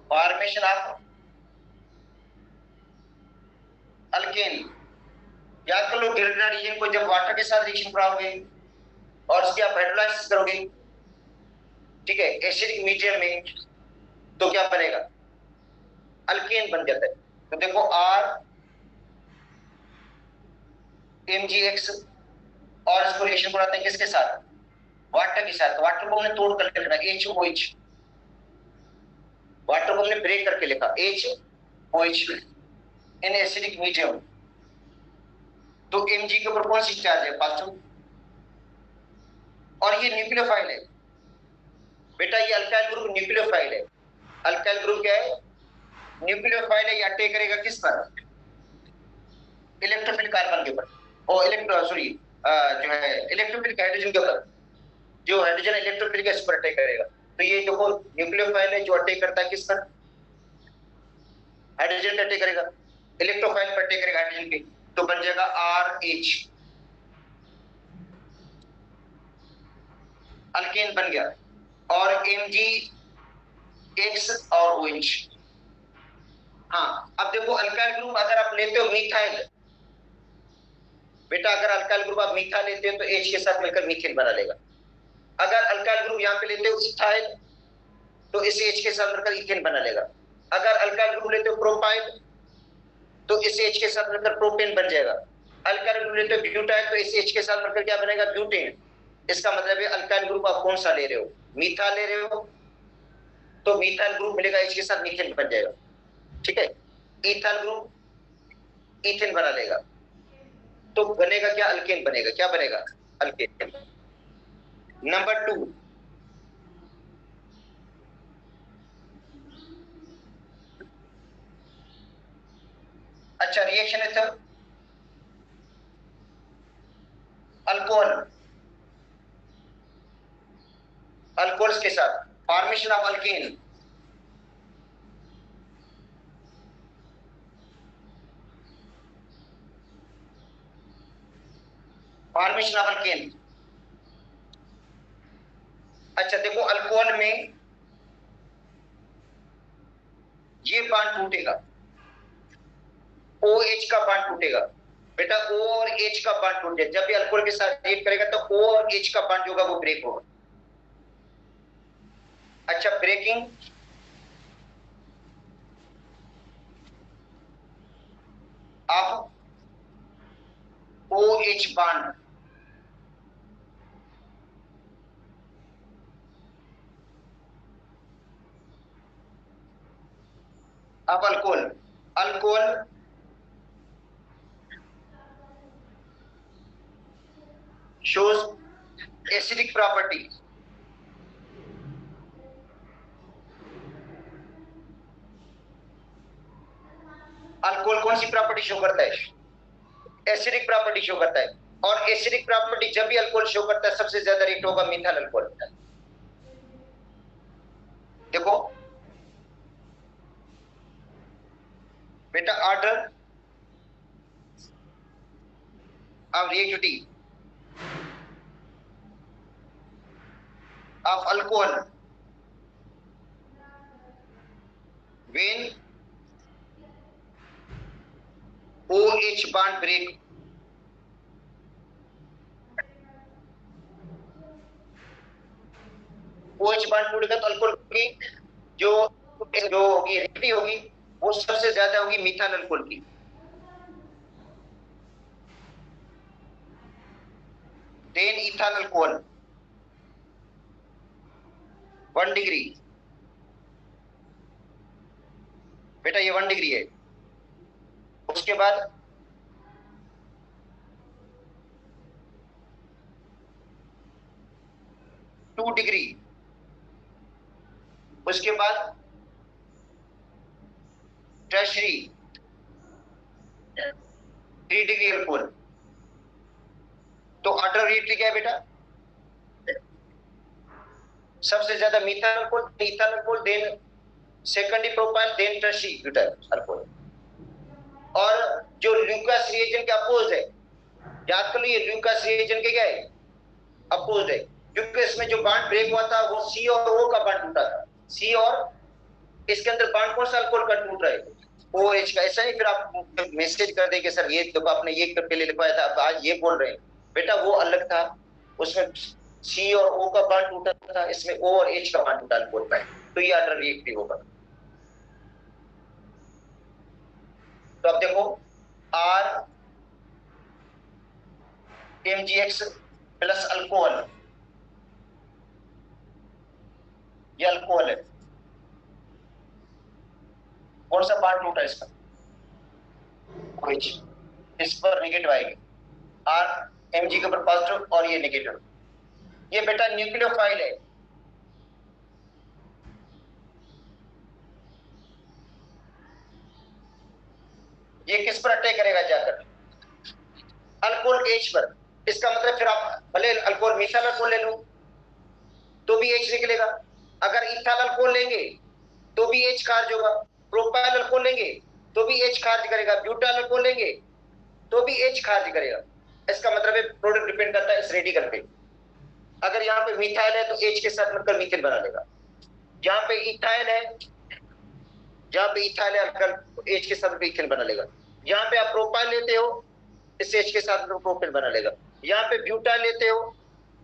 formation of alkane, याद कर लो गिरना रिएजेंट को जब वाटर के साथ रिएक्शन कराओगे और उसकी आप हाइड्रोलाइसिस करोगे, ठीक है, एसिडिक मीडियम में, तो क्या बनेगा? अल्केन बन जाता है। तो देखो R MgX, और इसको रिएक्शन कराते हैं किसके साथ? वाटर के साथ। वाटर को हमने तोड़ करके लिखा HOH, वाटर को हमने ब्रेक करके लिखा HOH इन एसिडिक मीडियम। तो Mg के ऊपर कौन सी चार्ज है? पॉजिटिव, और ये न्यूक्लियोफाइल है बेटा, ये अल्काइल ग्रुप न्यूक्लियोफाइल है। अल्काइल ग्रुप क्या है? न्यूक्लियोफाइल है। ये अटैक करेगा किस पर? इलेक्ट्रोफिल कार्बन के ऊपर, और जो है इलेक्ट्रोफिल हाइड्रोजन के ऊपर, जो हाइड्रोजन इलेक्ट्रोफिल के पर अटैक करेगा। तो ये देखो न्यूक्लियोफाइल है जो अटैक करता है किस पर? हाइड्रोजन पे अटैक करेगा, इलेक्ट्रोफाइल पर अटैक करेगा हाइड्रोजन पे, तो बन जाएगा RH, अल्केन बन गया। और MgX और OH। हाँ, अब देखो अल्काइल ग्रुप अगर आप लेते हो मिथाइल, बेटा अगर अल्काइल ग्रुप आप मिथाइल लेते हो तो H के साथ मिलकर मीथेन बना लेगा। अगर अल्काइल ग्रुप यहाँ पे लेते हो इथाइल, तो इस H के साथ मिलकर इथेन बना लेगा। अगर अल्काइल ग्रुप लेते हो प्रोपाइल, तो इस H के साथ मिलकर प्रोपेन बन जाएगा। अल्काइल ग्रुप लेते हो ब्यूटाइल, तो इस H के साथ मिलकर क्या बनेगा? ब्यूटेन। इसका मतलब है अल्काइल ग्रुप आप कौन सा ले रहे हो? मिथाइल ले रहे हो, तो मिथाइल ग्रुप मिलेगा H के साथ मीथेन बन जाएगा, ठीक है। इथाइल ग्रुप इथेन बना लेगा, तो बनेगा क्या? अल्केन बनेगा। क्या बनेगा? अल्केन। नंबर 2, अच्छा रिएक्शन है तब अल्कोहल, अल्कोहल्स के साथ formation of alkane, formation of alkane. अच्छा देखो अल्कोहल में ये बांड टूटेगा, OH का बांड टूटेगा बेटा, O और H का बांड टूट जाए। जब भी अल्कोहल के साथ रिएक्ट करेगा तो O और H का बांड जो होगा वो ब्रेक होगा। अच्छा ब्रेकिंग ऑफ OH बांड, अब alcohol, alcohol shows acidic property, alcohol कौन सी प्रॉपर्टी शो करता है? एसिडिक प्रॉपर्टी शो करता है। और एसिडिक प्रॉपर्टी जब भी अल्कोहल शो करता है सबसे ज्यादा रेट होगा मिथाइल अल्कोहल। देखो बेटा order of reactivity of alcohol when OH bond break, OH bond टूटेगा तो अल्कोहल की जो होगी रिएक्टिविटी होगी वो सबसे ज्यादा होगी मिथाइल अल्कोहल की। देन इथाइल अल्कोहल 1 डिग्री, बेटा ये 1 डिग्री है। उसके बाद टू डिग्री, उसके बाद टर्शरी 3 डिग्री अल्कोहल। तो ऑर्डर रिएक्टर क्या है बेटा? सबसे ज्यादा methyl alcohol, then secondary propyl, then tertiary butyl alcohol. और जो ल्यूकास रिएजेंट के अपोज है, याद कर लो ये ल्यूकास रिएजेंट के क्या है? अपोज है, क्योंकि इसमें जो बॉन्ड ब्रेक हुआ था वो सी और ओ का बॉन्ड टूटा था। सी और इसके अंदर बॉन्ड कौन सा अल्कोहल का टूट रहा है? OH का। ऐसा नहीं फिर आप मैसेज कर देंगे सर ये देखो आपने ये पहले लिखवाया था, अब आज ये बोल रहे हैं। बेटा वो अलग था, उसमें सी और ओ का बॉन्ड टूटा था, इसमें O और H का बॉन्ड टूटा अल्कोहल का है, तो ये ऑर्डर रिएक्टिव होगा। तो अब देखो R MgX प्लस अल्कोहल, ये अल्कोहल है, कौन सा बॉन्ड टूटा इसका? OH। इस पर नेगेटिव आएगी, R Mg के ऊपर पॉजिटिव और ये नेगेटिव। ये बेटा न्यूक्लियोफाइल है, ये किस पर अटैक करेगा जाकर? अल्कोहल के H पर। इसका मतलब फिर आप भले अल्कोहल मिथाइल अल्कोहल ले लो तो भी H निकलेगा, अगर इथाइल अल्कोहल लेंगे तो भी H खारिज होगा, प्रोपाइल अल्कोहल लेंगे तो भी H खारिज करेगा, ब्यूटाइल अल्कोहल लेंगे तो भी H खारिज करेगा। इसका मतलब है प्रोडक्ट डिपेंड करता है इस रेडिकल पे। अगर यहाँ पे मिथाइल है तो H के साथ मिलकर मीथेन बना लेगा, जहां पे इथाइल है, जहां पे इथाइल है अल्कोहल H के साथ मीथेन बना लेगा। यहाँ पे आप प्रोपाइल लेते हो इस H के साथ प्रोपेन बना लेगा, यहाँ पे ब्यूटाइल लेते हो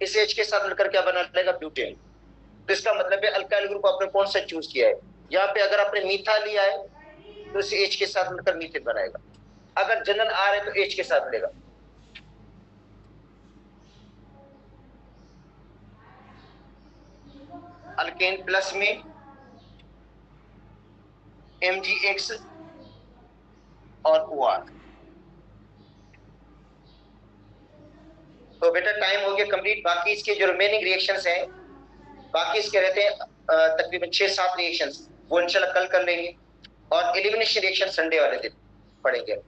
इस H के साथ मिलकर क्या बना लेगा? ब्यूटेन। तो इसका मतलब है अल्काइल ग्रुप आपने कौन सा चूज किया है? यहाँ पे अगर आपने मीथा लिया है तो इस H के साथ मिलकर मीथेन बनाएगा, अगर जनरल R है तो H के साथ मिलेगा। अल्केन प्लस में MgX और OR। तो बेटा टाइम हो गया कंप्लीट, बाकी इसके जो रिमेनिंग रिएक्शंस हैं, बाकी इसके रहते हैं तकरीबन 6-7 रिएक्शंस, वो इंशाल्लाह कल कर लेंगे, और एलिमिनेशन रिएक्शन संडे वाले दिन पढ़ेंगे।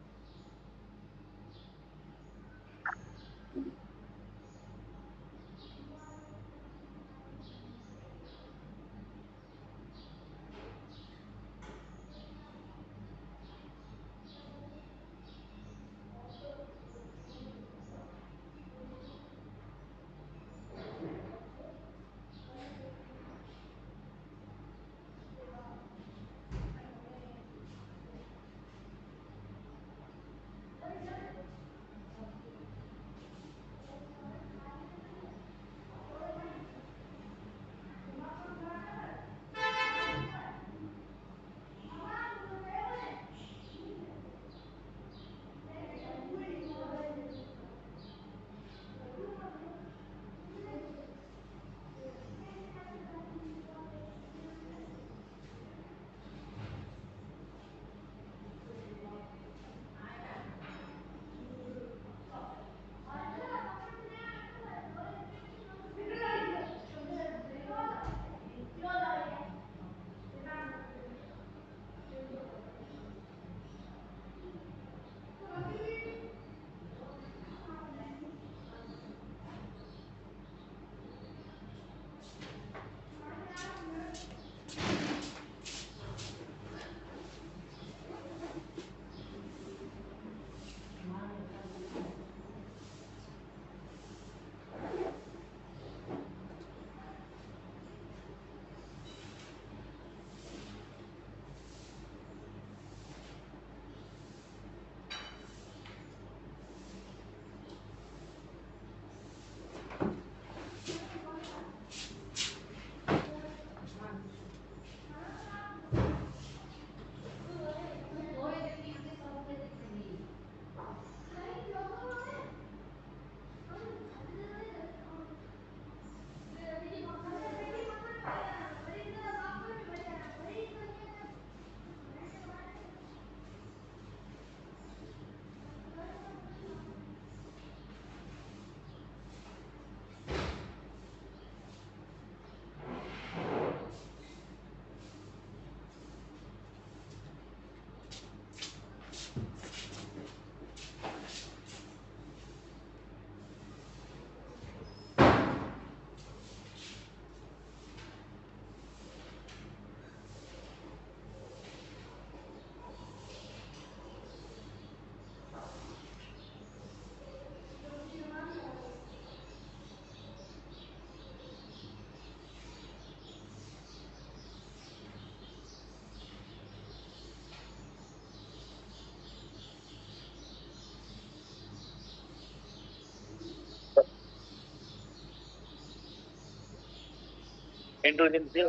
एंड्रोजन से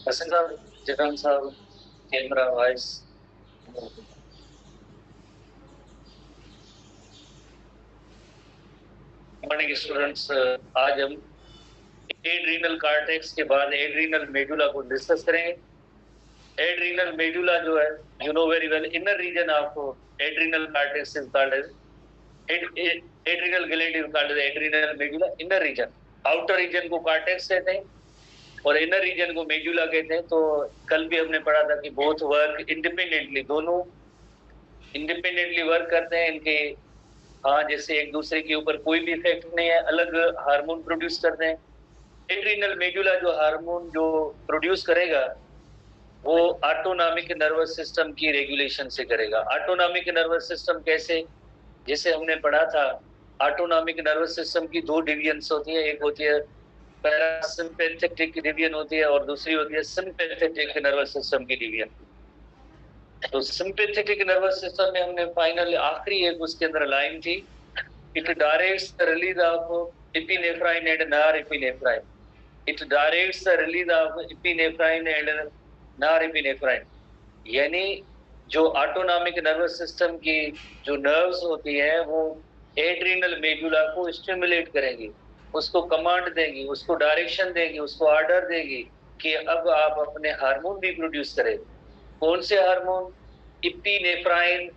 हसन साहब, जगन साहब, कैमरा, वॉइस। मॉर्निंग स्टूडेंट्स, आज हम एड्रीनल कार्टेक्स के बाद एड्रीनल मेडुला को डिस्कस करेंगे। एड्रीनल मेडुला जो है, you know very well, inner region of adrenal cortex is called as adrenal gland is called as adrenal medulla inner region. Outer region को कार्टेक्स कहते हैं और इनर रीजन को मेडुला कहते हैं। तो कल भी हमने पढ़ा था कि बोथ वर्क इंडिपेंडेंटली, दोनों इंडिपेंडेंटली वर्क करते हैं। इनके जैसे एक दूसरे के ऊपर कोई भी इफेक्ट नहीं है, अलग हार्मोन प्रोड्यूस करते हैं। एड्रीनल मेडुला जो हार्मोन जो प्रोड्यूस करेगा वो ऑटोनॉमिक नर्वस सिस्टम की रेगुलेशन से करेगा। ऑटोनॉमिक नर्वस सिस्टम कैसे, जैसे हमने पढ़ा था, ऑटोनॉमिक नर्वस सिस्टम की दो डिवीजन्स होती है। एक होती है पैरासिम्पैथेटिक डिवीजन होती है और दूसरी होती है सिम्पैथेटिक नर्वस सिस्टम की डिवीजन। तो सिंपैथेटिक नर्वस सिस्टम में हमने फाइनल आखिरी एक उसके अंदर लाइन थी, it directs the release of epinephrine and नॉरएपिनेफ्राइन। It directs the release of epinephrine and नॉरएपिनेफ्राइन, यानी जो ऑटोनॉमिक नर्वस सिस्टम की जो नर्व्स होती है वो एड्रीनल मेडुला को स्टिमुलेट करेंगी, उसको कमांड देंगी, उसको डायरेक्शन देंगी, उसको ऑर्डर देगी कि अब आप अपने हार्मोन भी प्रोड्यूस करें। कौन से hormone? Epinephrine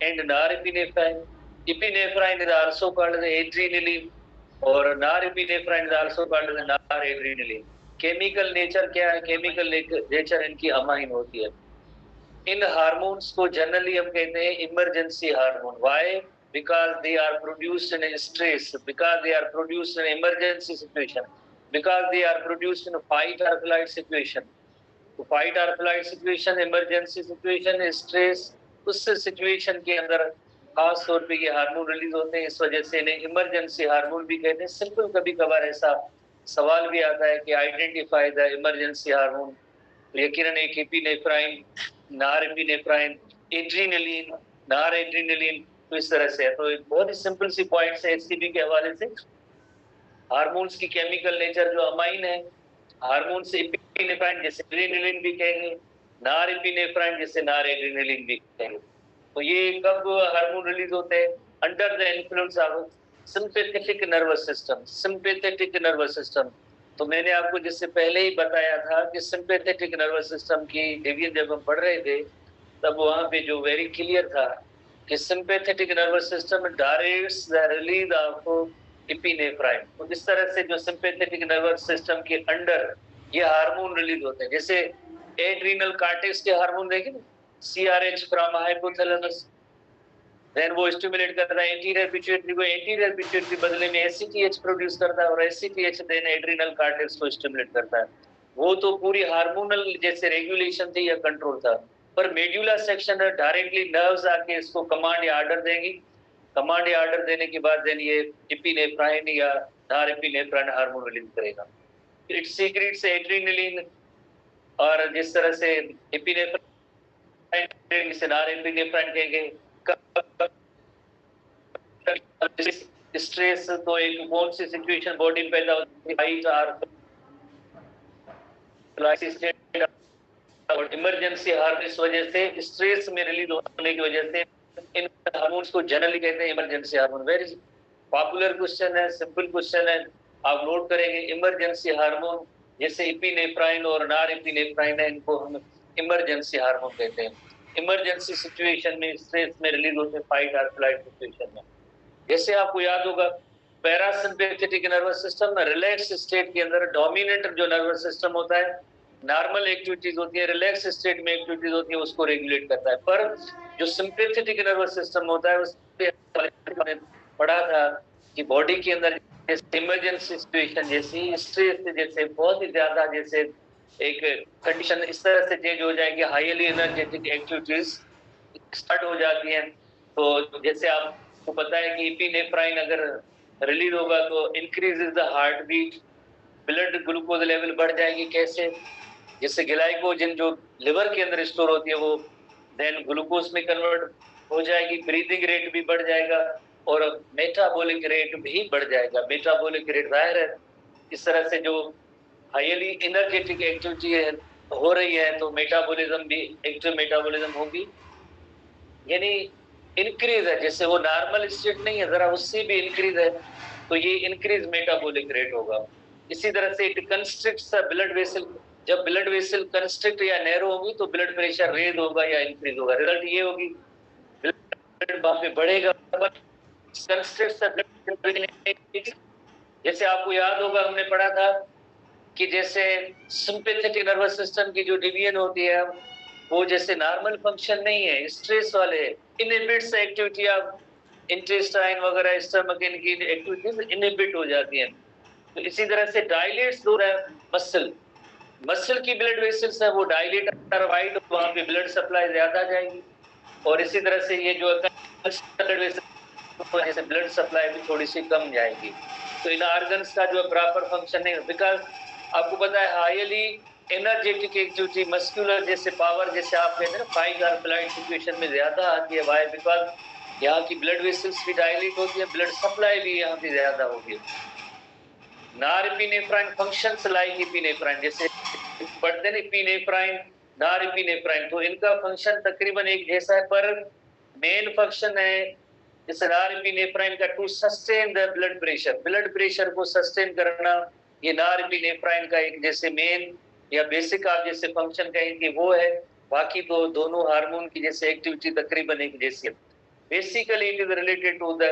and norepinephrine. Epinephrine is also called adrenaline और norepinephrine is also called noradrenaline. Chemical nature क्या है? केमिकल नेचर इनकी अमाइन होती है। इन हार्मोन्स को जनरली हम कहते हैं emergency hormone. Why? Because they are produced in stress, because they are produced in emergency situation, because they are produced in fight और फ्लाइट सिचुएशन। तो फाइट और flight situation, emergency situation, stress, उस सिचुएशन के अंदर खास तौर पे ये हार्मोन रिलीज होते हैं। इस वजह से इन्हें इमरजेंसी हार्मोन भी कहते हैं। सिंपल कभी कभार ऐसा सवाल भी आता है कि आइडेंटिफाई द इमरजेंसी हार्मोन। यकीनन एक एपिनेफ्राइन, नॉरएपिनेफ्राइन, एड्रेनालिन, नॉरएड्रेनालिन, तो इस तरह से है। तो बहुत ही सिंपल सी पॉइंट्स है एचसीबी के हवाले से। हार्मोन्स की केमिकल नेचर जो अमाइन है, हार्मोन से एपिनेफ्राइन जैसे एड्रेनालिन भी कहेंगे, नॉरएपिनेफ्राइन जैसे नॉरएड्रेनालिन भी कहेंगे। तो ये कब हार्मोन रिलीज होते हैं? Under the influence of sympathetic nervous system. Sympathetic nervous system, तो मैंने आपको जिससे पहले ही बताया था कि सिंपैथेटिक नर्वस सिस्टम की डिवीजन जब हम पढ़ रहे थे तब वहां पे जो वेरी क्लियर था कि sympathetic nervous system directs the release of epinephrine. तो इस तरह से जो सिंपैथेटिक नर्वस सिस्टम के अंडर ये हार्मोन रिलीज होते हैं। जैसे एड्रीनल कार्टेक्स के हार्मोन देखें, सीआरएच फ्रॉम हाइपोथैलेमस, देन वो स्टिमुलेट करता है एंटीरियर पिट्यूटरी को, एंटीरियर पिट्यूटरी बदले में एसीटीएच प्रोड्यूस करता है और एसीटीएच देन एड्रीनल कार्टेक्स को स्टिमुलेट करता है। वो तो पूरी हार्मोनल जैसे रेगुलेशन थी या कंट्रोल था, पर मेडुला सेक्शन डायरेक्टली नर्व्स आके इसको कमांड या ऑर्डर देंगी। कमांड या ऑर्डर देने के बाद देन ये एपिनेफ्राइन या नॉरएपिनेफ्राइन हार्मोन रिलीज करेगा। इट सीक्रेट्स एड्रेनालिन, और जिस तरह से एपिनेफ्राइन से नॉरएपिनेफ्राइन कहेंगे। स्ट्रेस तो एक कौन सी सिचुएशन बॉडी में पैदा होती है? फाइट और इमरजेंसी हार्मोन, इस वजह से स्ट्रेस में रिलीज होने की वजह से इन हार्मोन्स को जनरली कहते हैं emergency hormone. Very popular question है, सिंपल क्वेश्चन है, आप नोट करेंगे। इमरजेंसी हार्मोन जैसे एपिनेफ्राइन और नॉरएपिनेफ्राइन है, इनको हम इमरजेंसी हार्मोन कहते हैं। इमरजेंसी सिचुएशन में स्ट्रेस में रिलीज होते हैं, फाइट और फ्लाइट सिचुएशन में। जैसे आपको याद होगा पैरासिम्पैथेटिक नर्वस सिस्टम में रिलैक्स स्टेट के अंदर डोमिनेंट जो नर्वस सिस्टम होता है, नॉर्मल एक्टिविटीज होती है, रिलैक्स स्टेट में एक्टिविटीज होती है, उसको रेगुलेट करता है। पर जो सिंपैथेटिक नर्वस सिस्टम होता है उसमें पढ़ा था कि बॉडी के अंदर इमरजेंसी सिचुएशन जैसी, स्ट्रेस जैसे बहुत ही ज्यादा जैसे एक कंडीशन इस तरह से चेंज हो जाएगी, हाईली एनर्जेटिक एक्टिविटीज स्टार्ट हो जाती हैं। तो जैसे आपको पता है कि एपिनेफ्राइन अगर रिलीज होगा तो increase the heart beat, blood glucose level बढ़ जाएगी। कैसे? जिससे ग्लाइकोजन जो लिवर के अंदर स्टोर होती है वो देन ग्लूकोज में कन्वर्ट हो जाएगी, ब्रीदिंग रेट भी बढ़ जाएगा और मेटाबॉलिक रेट भी बढ़ जाएगा। मेटाबॉलिक रेट जाहिर है इस तरह से जो हाईली एनर्जेटिक एक्टिविटी हो रही है तो मेटाबॉलिज्म भी एक्टिव मेटाबॉलिज्म होगी, यानी इंक्रीज है। जैसे वो नॉर्मल स्टेट नहीं है, जरा उससे भी इंक्रीज है तो ये इंक्रीज मेटाबॉलिक रेट होगा। इसी तरह से इट कंस्ट्रिक्ट्स द ब्लड वेसल, जब ब्लड वेसल कंस्ट्रिक्ट या नैरो होगी तो ब्लड प्रेशर रेज होगा या इंक्रीज होगा। रिजल्ट ये होगी ब्लड वहां पे बढ़ेगा। कंस्ट्रिक्ट्स द ब्लड, जैसे आपको याद होगा हमने पढ़ा था कि जैसे सिंपैथेटिक नर्वस सिस्टम की जो डिवीजन होती है वो जैसे नॉर्मल फंक्शन नहीं है, स्ट्रेस वाले इनहिबिट्स एक्टिविटी ऑफ इंटेस्टाइन वगैरह स्टमक इनकी एक्टिविटीज इनहिबिट हो जाती हैं। तो इसी तरह से डायलेट्स हो रहा है मसल की ब्लड वेसल्स है वो डायलेट वाइड, वहां पे ब्लड सप्लाई ज्यादा जाएगी और इसी तरह से ये जो ब्लड वेसल जैसे ब्लड सप्लाई भी थोड़ी सी कम जाएगी। तो इन ऑर्गन्स का जो प्रॉपर फंक्शन नहीं, बिकॉज आपको पता है हाईली एनर्जेटिक एक्टिविटी मस्कुलर जैसे पावर जैसे आप कहते हैं फाइट और फ्लाइट सिचुएशन में ज्यादा आती है। वाई? बिकॉज यहाँ की ब्लड वेसल्स भी डायलेट होती है, ब्लड सप्लाई भी यहाँ पे ज्यादा होगी। नॉरएपिनेफ्राइन फंक्शंस लाइक एपिनेफ्राइन, जैसे पढ़ते हैं एपिनेफ्राइन नॉरएपिनेफ्राइन, तो इनका फंक्शन तकरीबन एक जैसा है पर मेन फंक्शन है जैसे नॉरएपिनेफ्राइन का to sustain the blood pressure को सस्टेन करना, ये नॉरएपिनेफ्राइन का एक जैसे मेन या बेसिक आप जैसे फंक्शन कहेंगे वो है। बाकी तो दोनों हार्मोन की जैसे एक्टिविटी तकरीबन एक जैसी है। Basically it is related to the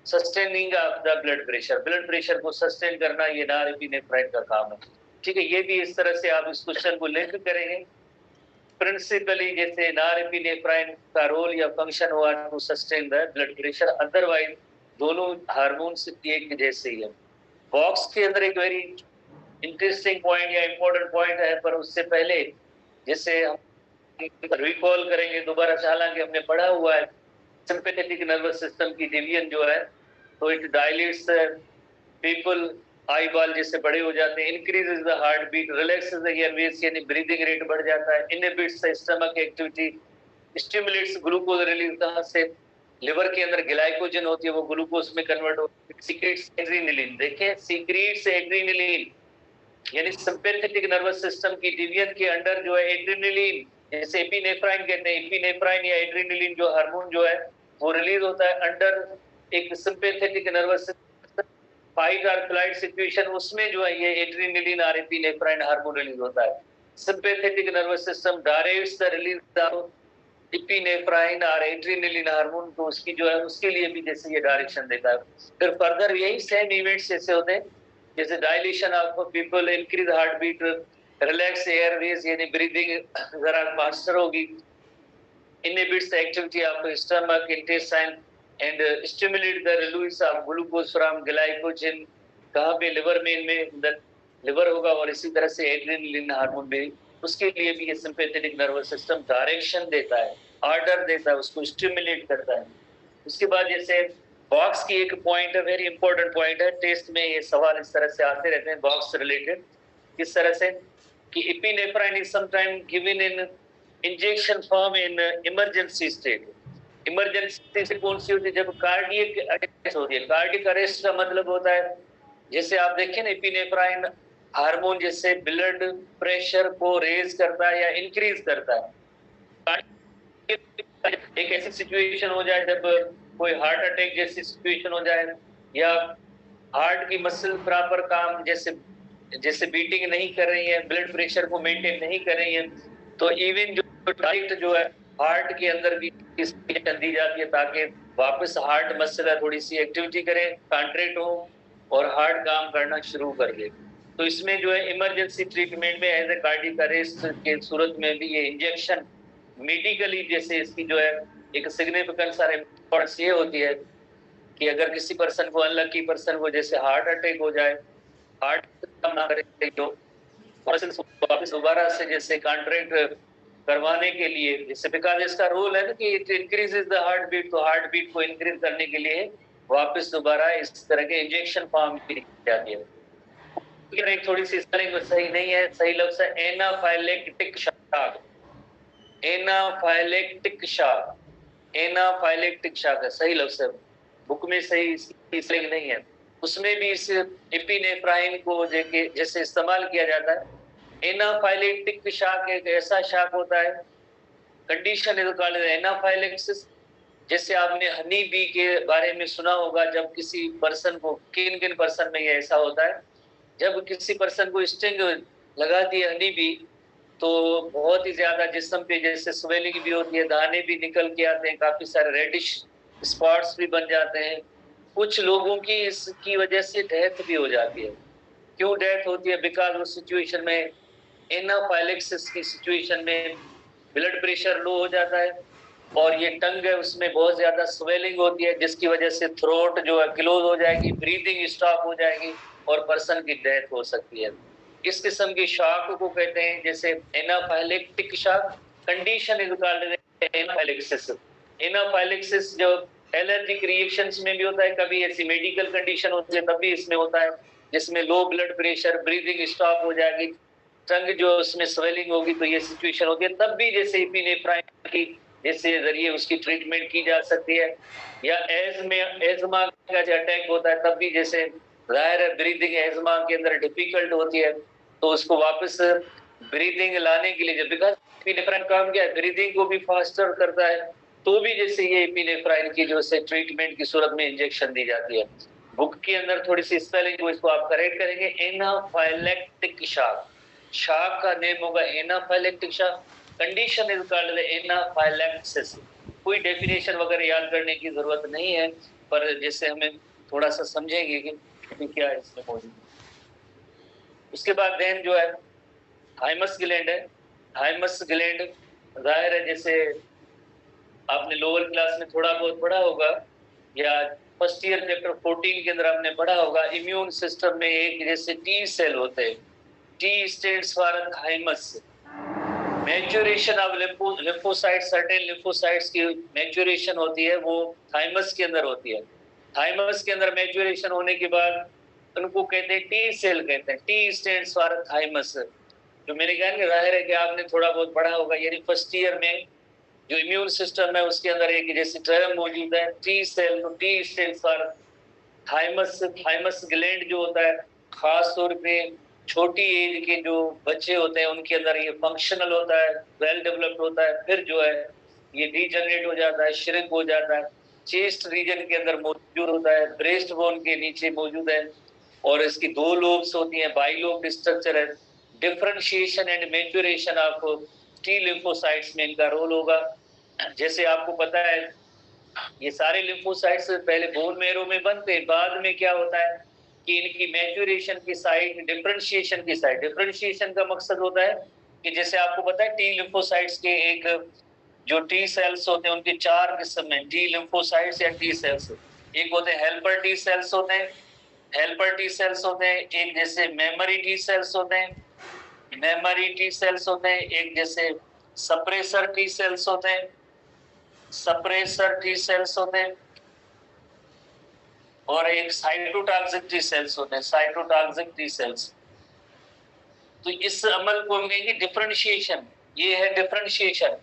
sustaining of the blood pressure को सस्टेन करना ये नॉरएपिनेफ्राइन का काम है। ठीक है, ये भी इस तरह से आप इस क्वेश्चन को लिंक करेंगे। प्रिंसिपली जैसे नॉरएपिनेफ्राइन का रोल या फंक्शन हुआ to sustain the blood pressure, otherwise दोनों हार्मोन्स एक जैसे ही है। बॉक्स के अंदर एक वेरी इंटरेस्टिंग पॉइंट या इंपॉर्टेंट पॉइंट है, पर उससे पहले जैसे हम रिकॉल करेंगे दोबारा, हालांकि हमने पढ़ा हुआ है सिंपैथेटिक नर्वस सिस्टम की डिवीजन जो है तो it dilates pupil eyeball जैसे बड़े हो जाते हैं, increases the heart beat, relaxes the airways यानी ब्रीदिंग रेट बढ़ जाता है, inhibits the stomach activity, stimulates glucose release, कहां से? लिवर के अंदर ग्लाइकोजन होती है वो ग्लूकोज में कन्वर्ट होती है, सीक्रेट्स एड्रेनलिन। देखिए सीक्रेट्स एड्रेनलिन यानी सिंपैथेटिक नर्वस सिस्टम की डिवीजन के अंडर जो है एड्रेनलिन, जैसे एपिनेफ्राइन कहते हैं, एपिनेफ्राइन या एड्रेनलिन जो हार्मोन जो है वो रिलीज होता है अंडर एक सिंपैथेटिक नर्वस सिस्टम फाइट और फ्लाइट सिचुएशन, उसमें जो है ये एड्रेनलिन और एपिनेफ्राइन हार्मोन रिलीज होता है। Sympathetic nervous system directs the release of epinephrine और एड्रेनलिन हार्मोन, तो उसकी जो है उसके लिए भी जैसे ये डायरेक्शन देता है। फिर फर्दर यही सेम इवेंट्स जैसे होते हैं जैसे dilation of pupil, increase heart beat, relax airways यानी ब्रीदिंग जरा फास्टर होगी, inhibits activity of stomach intestine and stimulate the release of glucose from glycogen, कहां पे? लिवर में, इनमें लिवर होगा और इसी तरह से एड्रेनलिन हार्मोन भी, उसके लिए भी ये सिंपैथेटिक नर्वस सिस्टम डायरेक्शन देता है, ऑर्डर देता है, उसको स्टिमुलेट करता है। उसके बाद जैसे बॉक्स की एक पॉइंट है, वेरी इंपॉर्टेंट पॉइंट है, टेस्ट में ये सवाल इस तरह से आते रहते हैं बॉक्स से रिलेटेड, किस तरह से कि epinephrine is sometime given in injection form in emergency state. Emergency से कौन सी होती है? जब कार्डियक अरेस्ट होती है। कार्डियक अरेस्ट का मतलब होता है जैसे आप देखें ना एपिनेफ्राइन हार्मोन जैसे ब्लड प्रेशर को रेज करता है या इंक्रीज करता है। एक ऐसी सिचुएशन हो जाए जब कोई हार्ट अटैक जैसी सिचुएशन हो जाए या हार्ट की मसल प्रॉपर काम जैसे बीटिंग नहीं कर रही है, ब्लड प्रेशर को मेंटेन नहीं कर रही है, तो इवन जो डाइट जो है हार्ट के अंदर भी इंजेक्शन दी जाती है ताकि वापस हार्ट मसल थोड़ी सी एक्टिविटी करे, कॉन्ट्रैक्ट हो और हार्ट काम करना शुरू कर दे। तो इसमें जो है इमरजेंसी ट्रीटमेंट में एज ए कार्डियक अरेस्ट के सूरत में भी ये इंजेक्शन मेडिकली जैसे इसकी जो है एक सिग्निफिकेंस और इम्पोर्टेंस ये होती है कि अगर किसी पर्सन को, अनलकी पर्सन को जैसे हार्ट अटैक हो जाए, हार्ट काम ना करे तो वापस दोबारा से जैसे कॉन्ट्रैक्ट करवाने के लिए जैसे बिकॉज इसका रोल है ना कि it increases the heart beat, तो हार्ट बीट को इंक्रीज करने के लिए वापस दोबारा इस तरह के इंजेक्शन फॉर्म की जाती है। एक थोड़ी सी स्पेलिंग सही नहीं है, सही लफ्ज है anaphylactic shock, anaphylactic shock, anaphylactic shock है, सही लफ्ज है, बुक में सही स्पेलिंग नहीं है। उसमें भी इस एपिनेफ्राइन को जैसे इस्तेमाल किया जाता है। एनाफाइलेक्टिक शॉक एक ऐसा शॉक होता है, कंडीशन इज कॉल्ड एनाफाइलेक्सिस। जैसे आपने हनी बी के बारे में सुना होगा, जब किसी पर्सन को, किन किन पर्सन में ये ऐसा होता है, जब किसी पर्सन को स्टिंग लगाती है हनी बी, तो बहुत ही ज्यादा जिस्म पे जैसे स्वेलिंग भी होती है, दाने भी निकल के आते हैं, काफी सारे रेडिश स्पॉट्स भी बन जाते हैं। कुछ लोगों की इसकी वजह से डेथ भी हो जाती है। क्यों डेथ होती है? बिकॉज उस सिचुएशन में, एनाफाइलेक्सिस की सिचुएशन में ब्लड प्रेशर लो हो जाता है और ये टंग है उसमें बहुत ज्यादा स्वेलिंग होती है, जिसकी वजह से थ्रोट जो है क्लोज हो जाएगी, ब्रीदिंग स्टॉप हो जाएगी और पर्सन की डेथ हो सकती है। इस किस्म की शॉक को कहते हैं जैसे anaphylactic shock. Condition is called anaphylaxis. Anaphylaxis जो एलर्जिक रिएक्शंस में भी होता है, कभी ऐसी मेडिकल कंडीशन होती है तब भी इसमें होता है, जिसमें low blood pressure, breathing stop हो जाएगी, टंग जो उसमें स्वेलिंग होगी, तो ये सिचुएशन होती है। तब भी जैसे एपिनेफ्राइन की जैसे जरिए उसकी ट्रीटमेंट की जा सकती है। या एजमा का जो अटैक होता है तब भी जैसे जाहिर है ब्रीदिंग एजमा के अंदर डिफिकल्ट होती है, तो उसको वापस ब्रीदिंग लाने के लिए, जब बिकॉज एपिनेफ्राइन काम क्या है, ब्रीदिंग को भी फास्टर करता है, तो भी जैसे ये एपिनेफ्राइन की जो से ट्रीटमेंट की सूरत में इंजेक्शन दी जाती है। बुक के अंदर थोड़ी सी स्पेलिंग, इसको आप करेक्ट करेंगे, एनाफाइलेक्टिक शॉक। शॉक का नेम होगा anaphylactic shock. Condition is called anaphylaxis. कोई डेफिनेशन वगैरह याद करने की जरूरत नहीं है, पर जैसे हमें थोड़ा सा समझेंगे कि क्या है इसमें मौजूद। उसके बाद देन जो है थाइमस ग्लैंड है। थाइमस ग्लैंड जाहिर है जैसे आपने लोअर क्लास में थोड़ा बहुत पढ़ा होगा, या फर्स्ट ईयर चैप्टर 14 के अंदर आपने पढ़ा होगा, इम्यून सिस्टम में एक जैसे टी सेल होते हैं, T stands for thymus. Maturation of lymphocyte, certain lymphocytes की मैच्योरेशन होती है, वो थाइमस के अंदर होती है। थाइमस के अंदर मैच्योरेशन होने के बाद उनको कहते हैं टी सेल, कहते हैं टी स्टैंड्स फॉर थाइमस। जो मैंने कहा कि जाहिर है कि आपने थोड़ा बहुत पढ़ा होगा, यानी फर्स्ट ईयर में जो इम्यून सिस्टम है उसके अंदर एक जैसे टर्म मौजूद है टी सेल, तो T stands for thymus. Thymus gland जो होता है, खास तौर पे छोटी एज के जो बच्चे होते हैं उनके अंदर ये फंक्शनल होता है, वेल डेवलप्ड होता है, फिर जो है ये डीजनरेट हो जाता है, श्रिंक हो जाता है। चेस्ट रीजन के अंदर मौजूद होता है, ब्रेस्ट बोन के नीचे मौजूद है, और इसकी 2 लोब्स होती हैं, बाइलोब स्ट्रक्चर है। Differentiation and maturation of T lymphocytes में इनका रोल होगा। जैसे आपको पता है ये सारे लिम्फोसाइट्स पहले बोन मैरो में बनते हैं, बाद में क्या होता है कि इनकी मैच्योरेशन की साइड, डिफरेंशिएशन की साइड। डिफरेंशिएशन का मकसद होता है कि जैसे आपको पता है टी लिम्फोसाइट्स के एक जो टी सेल्स होते हैं उनके 4 किस्म हैं, टी लिम्फोसाइट्स या टी सेल्स। एक होते हैं हेल्पर टी सेल्स होते हैं, हेल्पर टी सेल्स होते हैं, एक जैसे मेमोरी टी सेल्स होते हैं, मेमोरी टी सेल्स होते हैं, एक जैसे सप्रेसर टी सेल्स होते हैं, सप्रेसर टी सेल्स होते हैं, और एक साइटोटॉक्सिक टी सेल्स होते हैं, साइटोटॉक्सिक टी सेल्स। तो इस अमल को हम कहेंगे डिफरेंशिएशन। ये है differentiation,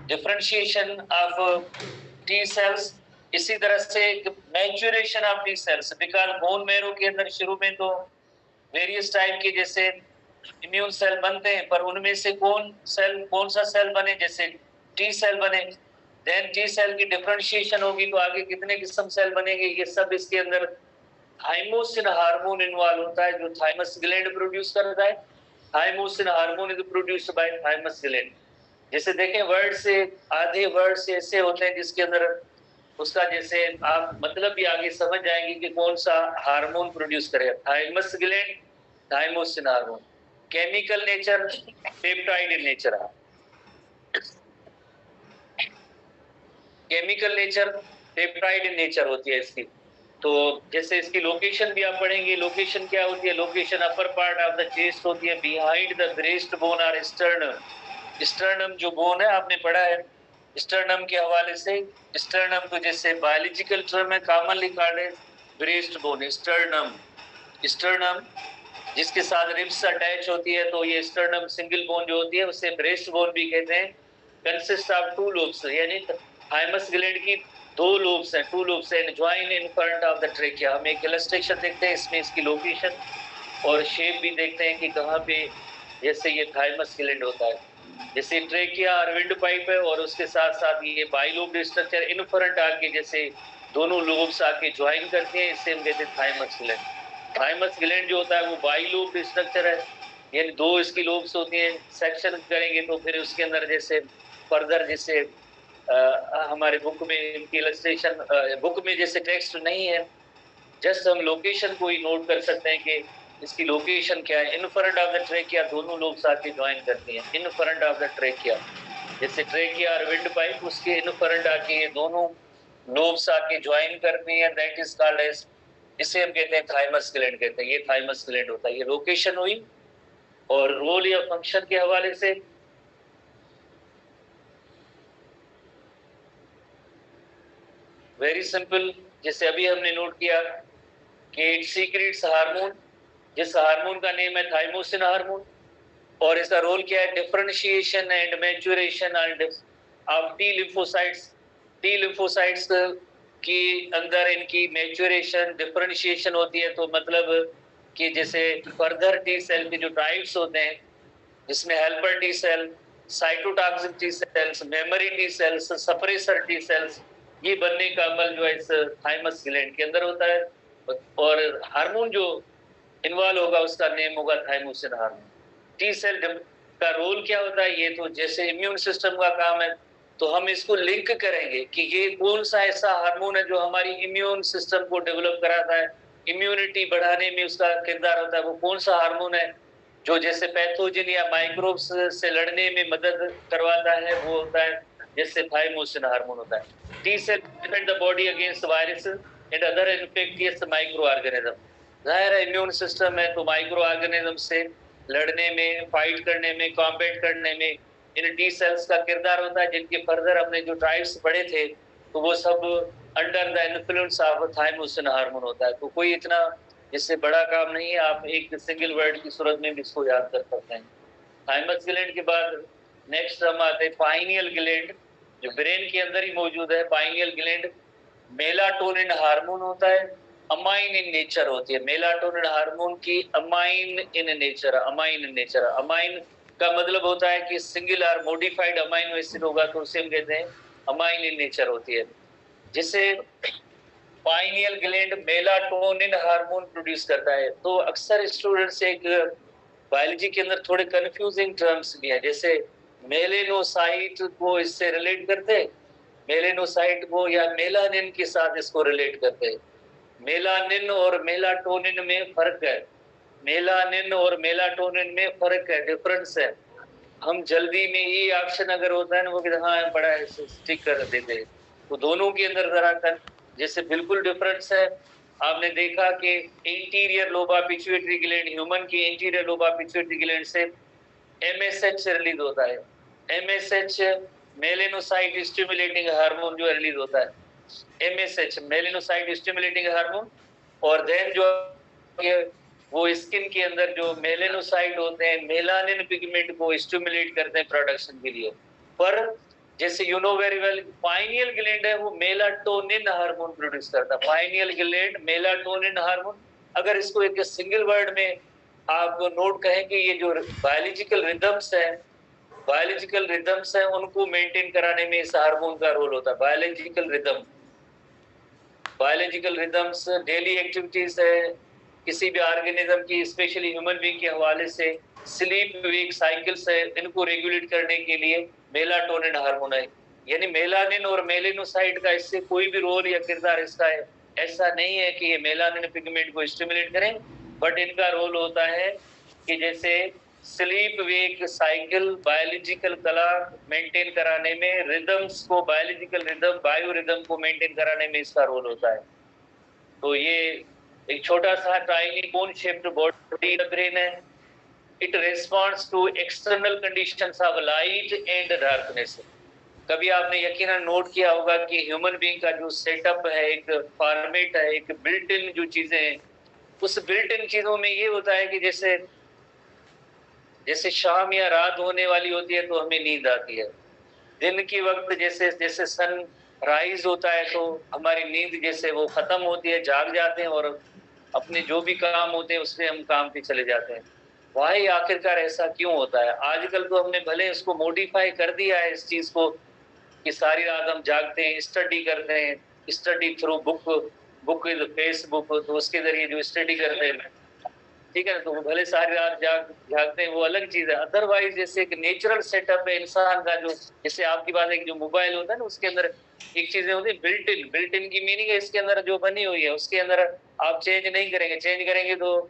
differentiation of T cells. इसी तरह से maturation of T cells, because bone marrow के अंदर शुरू में तो वेरियस टाइप के जैसे इम्यून सेल बनते हैं, पर उनमें से कौन सा सेल बने, जैसे टी सेल बने, देन टी सेल की डिफरेंशिएशन होगी तो आगे कितने किस्म सेल बनेंगे, ये सब इसके अंदर थाइमोसिन हार्मोन इन्वॉल्व होता है, जो थाइमस ग्लैंड प्रोड्यूस करता है। Thymosin hormone is produced by thymus gland. जैसे देखें वर्ड से, आधे वर्ड से ऐसे होते हैं जिसके अंदर उसका जैसे आप मतलब भी आगे समझ जाएंगे कि कौन सा हार्मोन प्रोड्यूस करेगा। Thymus gland, thymosin hormone. Chemical nature, peptide in nature. Chemical nature peptide in nature होती है इसकी। तो जैसे इसकी लोकेशन भी आप पढ़ेंगे, लोकेशन क्या होती है, location upper part of the chest होती है, बिहाइंड द ब्रेस्ट बोन और स्टर्नम। स्टर्नम जो बोन है आपने पढ़ा है, स्टर्नम के हवाले से, स्टर्नम को जैसे बायोलॉजिकल टर्म है कॉमनली कॉल्ड है ब्रेस्ट बोन, स्टर्नम, स्टर्नम जिसके साथ रिब्स अटैच होती है, तो ये स्टर्नम सिंगल बोन जो होती है उसे ब्रेस्ट बोन भी कहते हैं। कंसिस्ट ऑफ 2 लोब्स, यानी थाइमस ग्लैंड की 2 लोब्स हैं, 2 लोब्स हैं join in front of the trachea. हम एक इलस्ट्रेशन देखते हैं इसमें, इसकी लोकेशन और शेप भी देखते हैं कि कहाँ पे जैसे ये थाइमस ग्लैंड होता है। जैसे ट्रेकिया और विंड पाइप है और उसके साथ साथ ये बाइलोब्ड स्ट्रक्चर इन फ्रंट आके जैसे दोनों लोब्स आके ज्वाइन करते हैं, इससे हम कहते हैं थाइमस ग्लैंड। थाइमस ग्लैंड जो होता है वो बाइलोब्ड स्ट्रक्चर है, यानी 2 इसकी लोब्स होती हैं। सेक्शन करेंगे तो फिर उसके अंदर जैसे फर्दर जैसे हमारे बुक में इनकी इलस्ट्रेशन बुक में जैसे टेक्स्ट नहीं है, जस्ट हम लोकेशन को ही नोट कर सकते हैं कि इसकी लोकेशन क्या है। In front of the trachea दोनों लोब्स आके ज्वाइन करती हैं, in front of the trachea, जैसे ट्रेकिया और विंड पाइप उसके इन फ्रंट आके ये दोनों लोब्स आके ज्वाइन करती हैं, दैट इज कॉल्ड एज, इसे हम कहते हैं थाइमस ग्लैंड कहते हैं। ये थाइमस ग्लैंड होता है, ये लोकेशन हुई। और रोल या फंक्शन के हवाले से वेरी सिंपल, जैसे अभी हमने नोट किया कि इट सीक्रेट्स हार्मोन, जिस हार्मोन का नेम है थाइमोसिन हार्मोन, और इसका रोल क्या है, differentiation and maturation of T lymphocytes. T lymphocytes की अंदर इनकी मैच्योरेशन डिफरेंशिएशन होती है, तो मतलब कि जैसे फर्दर टी सेल के जो टाइप्स होते हैं जिसमें helper T cell, cytotoxic T cells, memory T cells, suppressor T cells, ये बनने का अमल जो है इस थाइमस ग्लैंड के अंदर होता है। और हार्मोन जो इन्वॉल्व होगा उसका नेम होगा थाइमोसिन हार्मोन। टी सेल का रोल क्या होता है, ये तो जैसे इम्यून सिस्टम का काम है, तो हम इसको लिंक करेंगे कि ये कौन सा ऐसा हार्मोन है जो हमारी इम्यून सिस्टम को डेवलप कराता है, इम्यूनिटी बढ़ाने में उसका किरदार होता है। वो कौन सा हार्मोन है जो जैसे पैथोजन या माइक्रोब्स से लड़ने में मदद करवाता है, वो होता है जैसे थाइमोसिन हार्मोन होता है। T cell defend the body against virus and other infectious microorganism. जाहिर है इम्यून सिस्टम है तो माइक्रो ऑर्गेनिज्म से लड़ने में, फाइट करने में, कॉम्बैट करने में इन टी सेल्स का किरदार होता है, जिनके फर्दर हमने जो टाइप्स पढ़े थे तो वो सब under the influence of thymosin hormone होता है। तो कोई इतना इससे बड़ा काम नहीं है, आप एक सिंगल वर्ड की सूरत में भी इसको याद कर सकते हैं। थाइमस ग्लैंड के बाद नेक्स्ट हम आते हैं पाइनियल ग्लैंड, जो ब्रेन के अंदर ही मौजूद है। पाइनियल ग्लैंड मेलाटोनिन हार्मोन होता है, अमाइन इन नेचर होती है। मेलाटोनिन हार्मोन की amine in nature, amine in nature, amine का मतलब होता है कि सिंगल और मॉडिफाइड अमाइनो एसिड होगा तो उसे हम कहते हैं अमाइन इन नेचर होती है। जिसे pineal gland melatonin hormone produce करता है। तो अक्सर स्टूडेंट्स एक बायोलॉजी के अंदर थोड़े कंफ्यूजिंग टर्म्स भी हैं, जैसे मेलेनोसाइट को इससे रिलेट करते हैं, मेलेनोसाइट को या मेलानिन के साथ इसको रिलेट करते हैं। मेलानिन और मेलाटोनिन में फर्क है, मेलानिन और मेलाटोनिन में फर्क है, डिफरेंस है। हम जल्दी में ये ऑप्शन अगर होता है ना वो हाँ बड़ा है स्टिक कर देते हैं, तो दोनों के अंदर जरा जैसे बिल्कुल डिफरेंस है। आपने देखा कि इंटीरियर लोबा पिट्यूटरी ग्लैंड, ह्यूमन की इंटीरियर लोबा पिट्यूटरी ग्लैंड से एमएसएच रिलीज होता है। एमएसएच मेलेनोसाइट स्टिमुलेटिंग हार्मोन जो रिलीज होता है, एमएसएच मेलेनोसाइट स्टिमुलेटिंग हार्मोन। और देन जो वो स्किन के अंदर जो मेलेनोसाइट होते हैं मेलानिन पिगमेंट को स्टिमुलेट करते हैं प्रोडक्शन के लिए। पर जैसे you know very well pineal gland है वो मेलाटोनिन हार्मोन प्रोड्यूस करता है। पाइनियल ग्लैंड मेलाटोनिन हार्मोन, अगर इसको एक सिंगल वर्ड में आप नोट कहें कि ये जो बायोलॉजिकल रिदम्स है, बायोलॉजिकल रिदम्स है उनको मेंटेन कराने में इस हार्मोन का रोल होता है। Biological rhythm, biological rhythms daily activities है किसी भी ऑर्गेनिज्म की, स्पेशली ह्यूमन बीइंग के हवाले से स्लीप वेक साइकिल्स है, इनको रेगुलेट करने के लिए मेलाटोनिन हार्मोन है। यानी मेलानिन और मेलेनोसाइट का इससे कोई भी रोल या किरदार इसका है ऐसा नहीं है कि ये मेलानिन पिगमेंट को स्टिमुलेट करें, बट इनका रोल होता है कि जैसे sleep wake cycle biological clock maintain कराने में, रिदम्स को बायोलॉजिकल रिदम बायो रिदम को मेंटेन कराने में इसका रोल होता है। तो ये एक छोटा सा tiny cone shaped body brain है। It responds to external conditions of light and darkness. कभी आपने यकीनन नोट किया होगा कि ह्यूमन बीइंग का जो सेटअप है, एक फॉर्मेट है, एक बिल्ट इन जो चीजें हैं, उस बिल्ट इन चीजों में ये होता है कि जैसे जैसे शाम या रात होने वाली होती है तो हमें नींद आती है। दिन की वक्त जैसे जैसे सन राइज होता है तो हमारी नींद जैसे वो खत्म होती है, जाग जाते हैं और अपने जो भी काम होते हैं उसमें हम काम पे चले जाते हैं। वाही आखिरकार ऐसा क्यों होता है? आजकल तो हमने भले इसको मॉडिफाई कर दिया है इस चीज को कि सारी रात हम जागते हैं, स्टडी करते हैं, study through book is Facebook, तो उसके जरिए जो स्टडी करते हैं, ठीक है ना, तो वो भले सारी रात जागते हैं, वो अलग चीज है। अदरवाइज जैसे एक नेचुरल सेटअप है इंसान का, जो जैसे आपकी बात है कि जो मोबाइल होता है ना उसके अंदर एक चीजें होती है बिल्ट इन की मीनिंग है इसके अंदर जो बनी हुई है, उसके अंदर आप चेंज नहीं करेंगे, चेंज करेंगे तो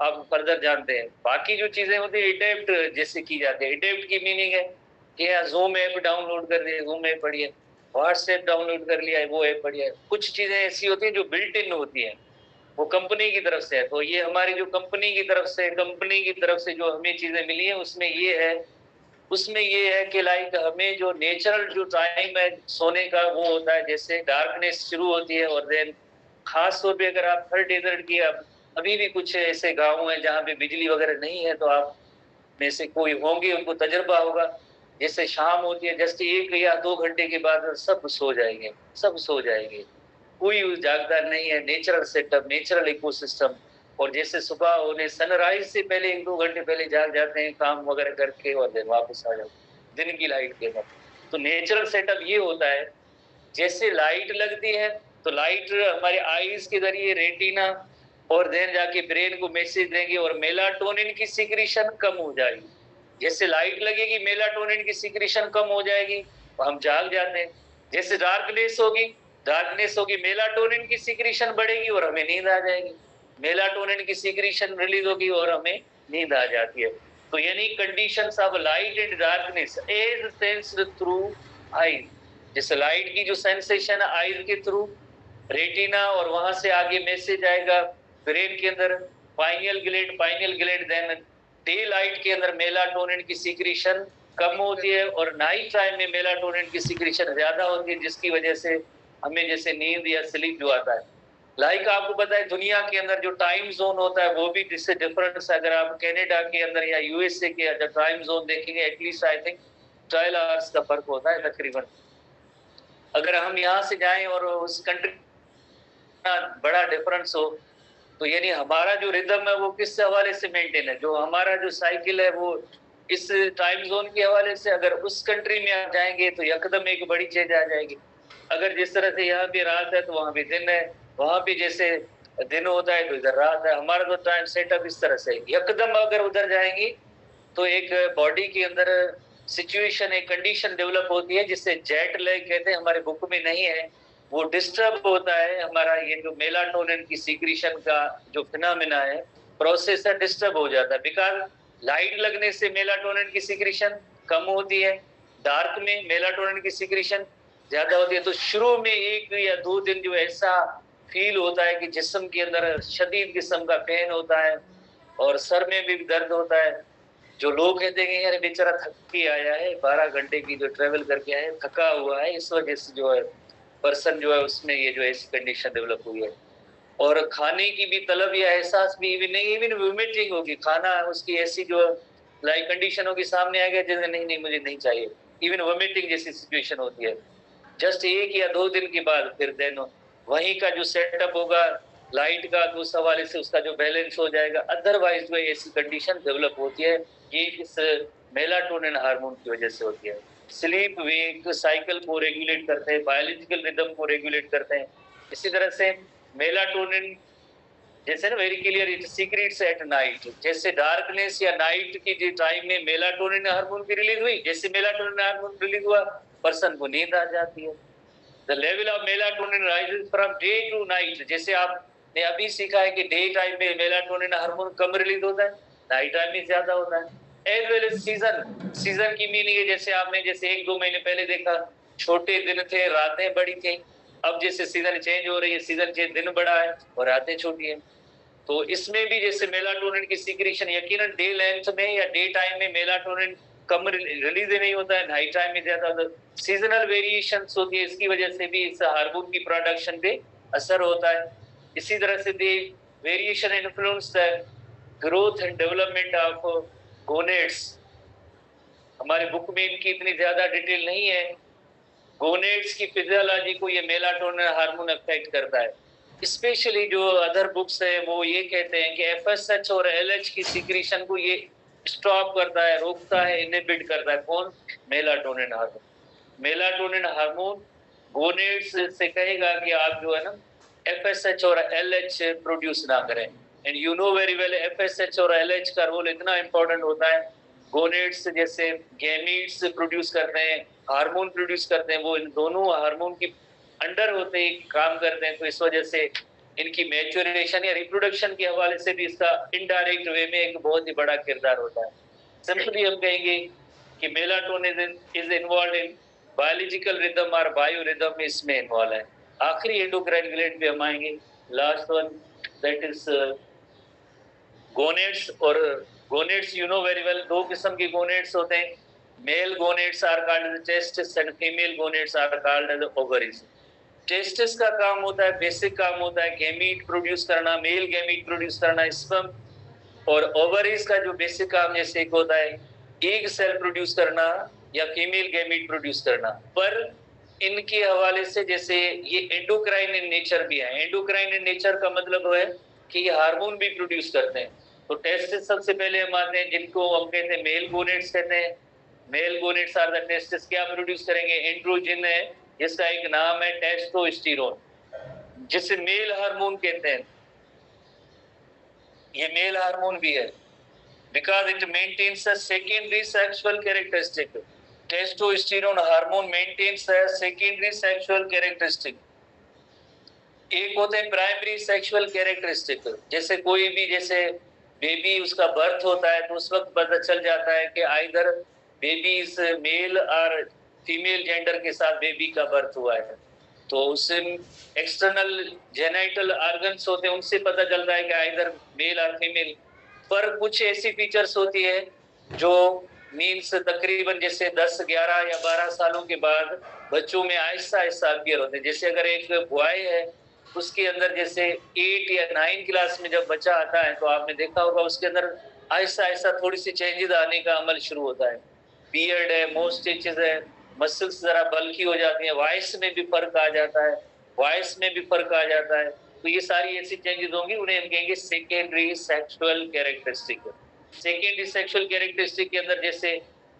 आप फर्दर जानते हैं। बाकी जो चीजें होती है अडेप्ट जैसे की जाती है, अडेप्ट की मीनिंग है कि जूम ऐप डाउनलोड कर दिए, जूम ऐप पढ़िए, व्हाट्सएप डाउनलोड कर लिया है, वो ऐप पढ़िए। कुछ चीजें ऐसी होती है जो बिल्ट इन होती है, वो कंपनी की तरफ से है। तो ये हमारी जो कंपनी की तरफ से जो हमें चीजें मिली है उसमें ये है कि लाइक हमें जो नेचुरल जो टाइम है सोने का वो होता है, जैसे डार्कनेस शुरू होती है और देन खास तौर पे अगर आप थर्ड डेजर्ट की अभी भी कुछ ऐसे गाँव हैं जहाँ पे बिजली वगैरह नहीं है, तो आप में से कोई होंगे उनको तजर्बा होगा, जैसे शाम होती है जस्ट 1 या 2 घंटे के बाद सब सो जाएंगे, कोई जागता नहीं है, नेचुरल सेटअप, नेचुरल इकोसिस्टम। और जैसे सुबह होने सनराइज से पहले 1-2 घंटे पहले जाग जाते हैं काम वगैरह करके और दिन वापस आ जाते दिन की लाइट के बाद। तो नेचुरल सेटअप ये होता है, जैसे लाइट लगती है तो लाइट हमारे आईज के जरिए रेटिना और देन जाके ब्रेन को मैसेज देंगे और मेलाटोनिन की सिक्रीशन कम हो जाएगी। जैसे लाइट लगेगी मेलाटोनिन की सिक्रीशन कम हो जाएगी, हम जाग जाते हैं। जैसे डार्कनेस होगी मेलाटोनिन की सिक्रीशन बढ़ेगी और हमें नींद आ जाएगी, मेलाटोनिन की सिक्रीशन रिलीज होगी और हमें नींद आ जाती है। तो यानी conditions of light and darkness as sensed through eyes, जैसे लाइट की जो सेंसेशन है आईज के थ्रू रेटिना और वहां से आगे मैसेज आएगा ब्रेन के अंदर pineal gland, then day light के अंदर मेलाटोनिन की सिक्रीशन कम होती है और नाइट टाइम में मेलाटोनिन की सिक्रीशन ज्यादा होती है, जिसकी वजह से हमें जैसे नींद या स्लीप जो आता है। लाइक आपको पता है दुनिया के अंदर जो टाइम जोन होता है वो भी जिससे डिफरेंस है। अगर आप कनाडा के अंदर या यूएसए के अंदर टाइम जोन देखेंगे, एटलीस्ट आई थिंक 12 आवर्स का फर्क होता है तकरीबन। अगर हम यहाँ से जाएं और उस कंट्री बड़ा डिफरेंस हो, तो यानी हमारा जो रिदम है वो किस हवाले से मेंटेन है, जो हमारा जो साइकिल है वो इस टाइम जोन के हवाले से। अगर उस कंट्री में आप जाएंगे तो यकदम एक बड़ी चीज आ जाएगी। अगर जिस तरह से यहाँ पे रात है तो वहां पे दिन है, वहां पे जैसे दिन होता है तो इधर रात है। हमारा तो टाइम सेटअप इस तरह से यकदम अगर उधर जाएंगी तो एक बॉडी के अंदर सिचुएशन, एक कंडीशन डेवलप होती है जिससे जेट लैग कहते हैं, हमारे बुक में नहीं है, वो डिस्टर्ब होता है। हमारा ये जो मेलाटोनिन की सिक्रीशन का जो फिनोमेना है, प्रोसेस है, डिस्टर्ब हो जाता है। बिकॉज लाइट लगने से मेलाटोनिन की सिक्रीशन कम होती है, डार्क में मेलाटोनिन की सिक्रीशन ज्यादा होती है। तो शुरू में 1 या 2 दिन जो ऐसा फील होता है कि जिस्म के अंदर शदीद किस्म का पेन होता है और सर में भी दर्द होता है। जो लोग कहते हैं यार बेचारा थक के आया है, 12 घंटे की जो ट्रेवल करके आया है, थका हुआ है, इस वजह से जो है पर्सन जो है उसमें ये जो ऐसी कंडीशन डेवलप हुई है। और खाने की भी तलब या एहसास भी इवन वोमिटिंग होगी, खाना उसकी ऐसी जो लाइक कंडीशन होगी, सामने आ गया जैसे नहीं मुझे नहीं चाहिए, इवन वोमिटिंग जैसी सिचुएशन होती है। जस्ट 1 या 2 दिन के बाद फिर देन वहीं का जो सेटअप होगा लाइट का, तो उस हवाले से उसका जो बैलेंस हो जाएगा। अदरवाइज जो ऐसी कंडीशन डेवलप होती है ये इस मेलाटोनिन हार्मोन की वजह से होती है। स्लीप वेक साइकिल को रेगुलेट करते हैं, बायोलॉजिकल रिदम को रेगुलेट करते हैं। इसी तरह से मेलाटोनिन जैसे ना very clear it secrets at night, जैसे डार्कनेस या नाइट की जो टाइम में मेलाटोनिन हार्मोन की रिलीज हुई, जैसे मेलाटोनिन हार्मोन रिलीज हुआ पर्सन को नींद आ जाती है। The level of melatonin rises from day to night. जैसे आपने अभी सीखा है कि डे टाइम में मेलाटोनिन हार्मोन कम रिलीज होता है, नाइट टाइम में ज्यादा होता है। एज वेल एज सीजन की मीनिंग है, जैसे आपने जैसे 1-2 महीने पहले देखा छोटे दिन थे, रातें बड़ी थी। अब जैसे सीजन चेंज हो रही है, सीजन चेंज, दिन बड़ा है और रातें छोटी है। तो इसमें भी जैसे मेलाटोनिन की सिक्रीशन यकीनन डे लेंथ में या डे टाइम में मेलाटोनिन कम रिलीज ही नहीं होता है, नाइट टाइम में ज्यादा होता है। सीजनल वेरिएशंस होती है, इसकी वजह से भी इस हार्मोन की प्रोडक्शन पे असर होता है। इसी तरह से they variation influence the growth and development of gonads. हमारे बुक में इनकी इतनी ज्यादा डिटेल नहीं है। गोनेट्स की फिजियोलॉजी को ये मेलाटोनिन हार्मोन अफेक्ट करता है। स्पेशली जो अदर बुक्स है वो ये कहते हैं कि एफएसएच और एलएच की सिक्रीशन को ये स्टॉप करता है, रोकता है, इनहिबिट करता है। कौन? Melatonin hormone. Melatonin hormone gonads से कहेगा कि आप जो है ना एफएसएच और एलएच प्रोड्यूस ना करें। And you know very well FSH और एलएच का रोल इतना इंपॉर्टेंट होता है। गोनेट्स जैसे गैमीट्स प्रोड्यूस करते हैं, हार्मोन प्रोड्यूस करते हैं, वो इन दोनों हार्मोन की अंडर होते ही काम करते हैं। तो इस वजह से इनकी मैच्योरेशन या रिप्रोडक्शन के हवाले से भी इसका इनडायरेक्ट वे में एक बहुत ही बड़ा किरदार होता है। सिंपली हम कहेंगे कि melatonin is involved in biological rhythm और बायो रिदम इसमें इन्वॉल्व है। आखिरी एंडोक्राइन ग्लैंड पे हम आएंगे, last one, that is gonads. और gonads you know very well, दो किस्म के गोनेट्स होते हैं। Male gonads are called as testis and female gonads are called as ovaries. Testis का काम होता है, बेसिक काम होता है गैमीट प्रोड्यूस करना, मेल गैमीट प्रोड्यूस करना, स्पर्म। और ओवरीज का जो बेसिक काम जैसे एक होता है एग सेल प्रोड्यूस करना या फीमेल गैमीट प्रोड्यूस करना। पर इनके हवाले से जैसे ये एंडोक्राइन इन नेचर भी है। एंडोक्राइन इन नेचर का मतलब है कि ये हार्मोन भी प्रोड्यूस करते हैं। तो टेस्टिस सबसे पहले हम आते हैं, जिनको हम कहते हैं मेल गोनेट्स कहते हैं। Male gonads are the testis. क्या प्रोड्यूस करेंगे? एंड्रोजन है, जिसका एक नाम है टेस्टोस्टेरोन, जिसे मेल हार्मोन कहते हैं। ये मेल हार्मोन भी है because it maintains a secondary sexual characteristic. Testosterone hormone maintains a secondary sexual characteristic. एक होते हैं प्राइमरी सेक्सुअल कैरेक्टरिस्टिक। जैसे कोई भी, जैसे बेबी उसका बर्थ होता है तो उस वक्त पता चल जाता है कि आइदर बेबी इज मेल और फीमेल जेंडर के साथ बेबी का बर्थ हुआ है। तो उससे एक्सटर्नल जेनाइटल ऑर्गन्स होते हैं, उनसे पता चलता है कि आइदर मेल और फीमेल। पर कुछ ऐसी फीचर्स होती है जो मीन्स तकरीबन जैसे 10, 11 या 12 सालों के बाद बच्चों में आहिस्ता आहिस्ता अपीयर होते हैं। जैसे अगर एक बॉय है उसके अंदर जैसे 8 या 9 क्लास में जब बच्चा आता है तो आपने देखा होगा उसके अंदर आहिस्ता आहिस्ता थोड़ी सी चेंजेस आने का अमल शुरू होता है। बियर्ड है, मोस्टेचेस है, मसल्स जरा बल्की हो जाती हैं, वॉइस में भी फर्क आ जाता है, वॉइस में भी फर्क आ जाता है। तो ये सारी ऐसी चेंजेस होंगी, उन्हें हम कहेंगे secondary sexual characteristic. Secondary sexual characteristic के अंदर जैसे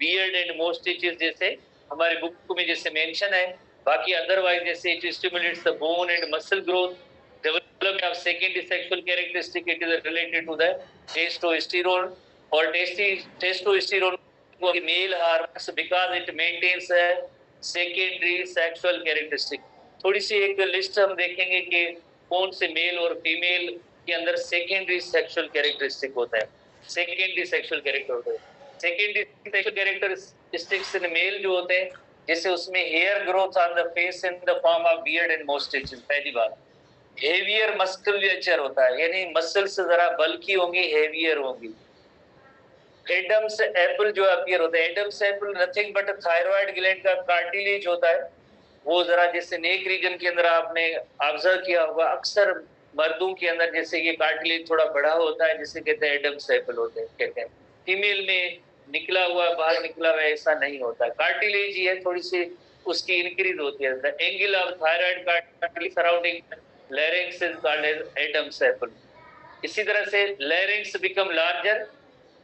बियर्ड एंड मोस्टेचेस जैसे हमारे बुक में जैसे मेंशन है। बाकी अदरवाइज जैसे it stimulates the bone and muscle growth, development of secondary sexual characteristic, it is related to the testosterone or testosterone male hormones because it maintains a secondary sexual characteristic। थोड़ी सी एक लिस्ट हम देखेंगे कि कौन से मेल और फीमेल के अंदर सेकेंडरी सेक्सुअल कैरेक्टरिस्टिक होता है। सेकेंडरी सेक्सुअल कैरेक्टर होता है। Secondary sexual characteristics in male जो होते हैं, जैसे उसमें hair growth on the face in the form of beard and moustaches. पहली बात, हेवियर मस्कुलेचर होता है, यानी मसल्स जरा बल्की होंगी, हेवियर होंगी। एडम्स एप्पल जो अपीयर होता है, Adam's apple nothing but thyroid gland का कार्टिलेज होता है, वो जरा जैसे नेक रीजन के अंदर आपने ऑब्जर्व किया होगा, अक्सर मर्दों के अंदर जैसे ये कार्टिलेज थोड़ा बड़ा होता है, जिसे कहते हैं एडम्स एप्पल होते हैं, कहते हैं। फीमेल में निकला हुआ, बाहर निकला हुआ ऐसा नहीं होता, कार्टिलेज ही है, थोड़ी सी उसकी इंक्रीज होती है। The angle of thyroid cartilage surrounding larynx is called as Adam's apple। इसी तरह से larynx become larger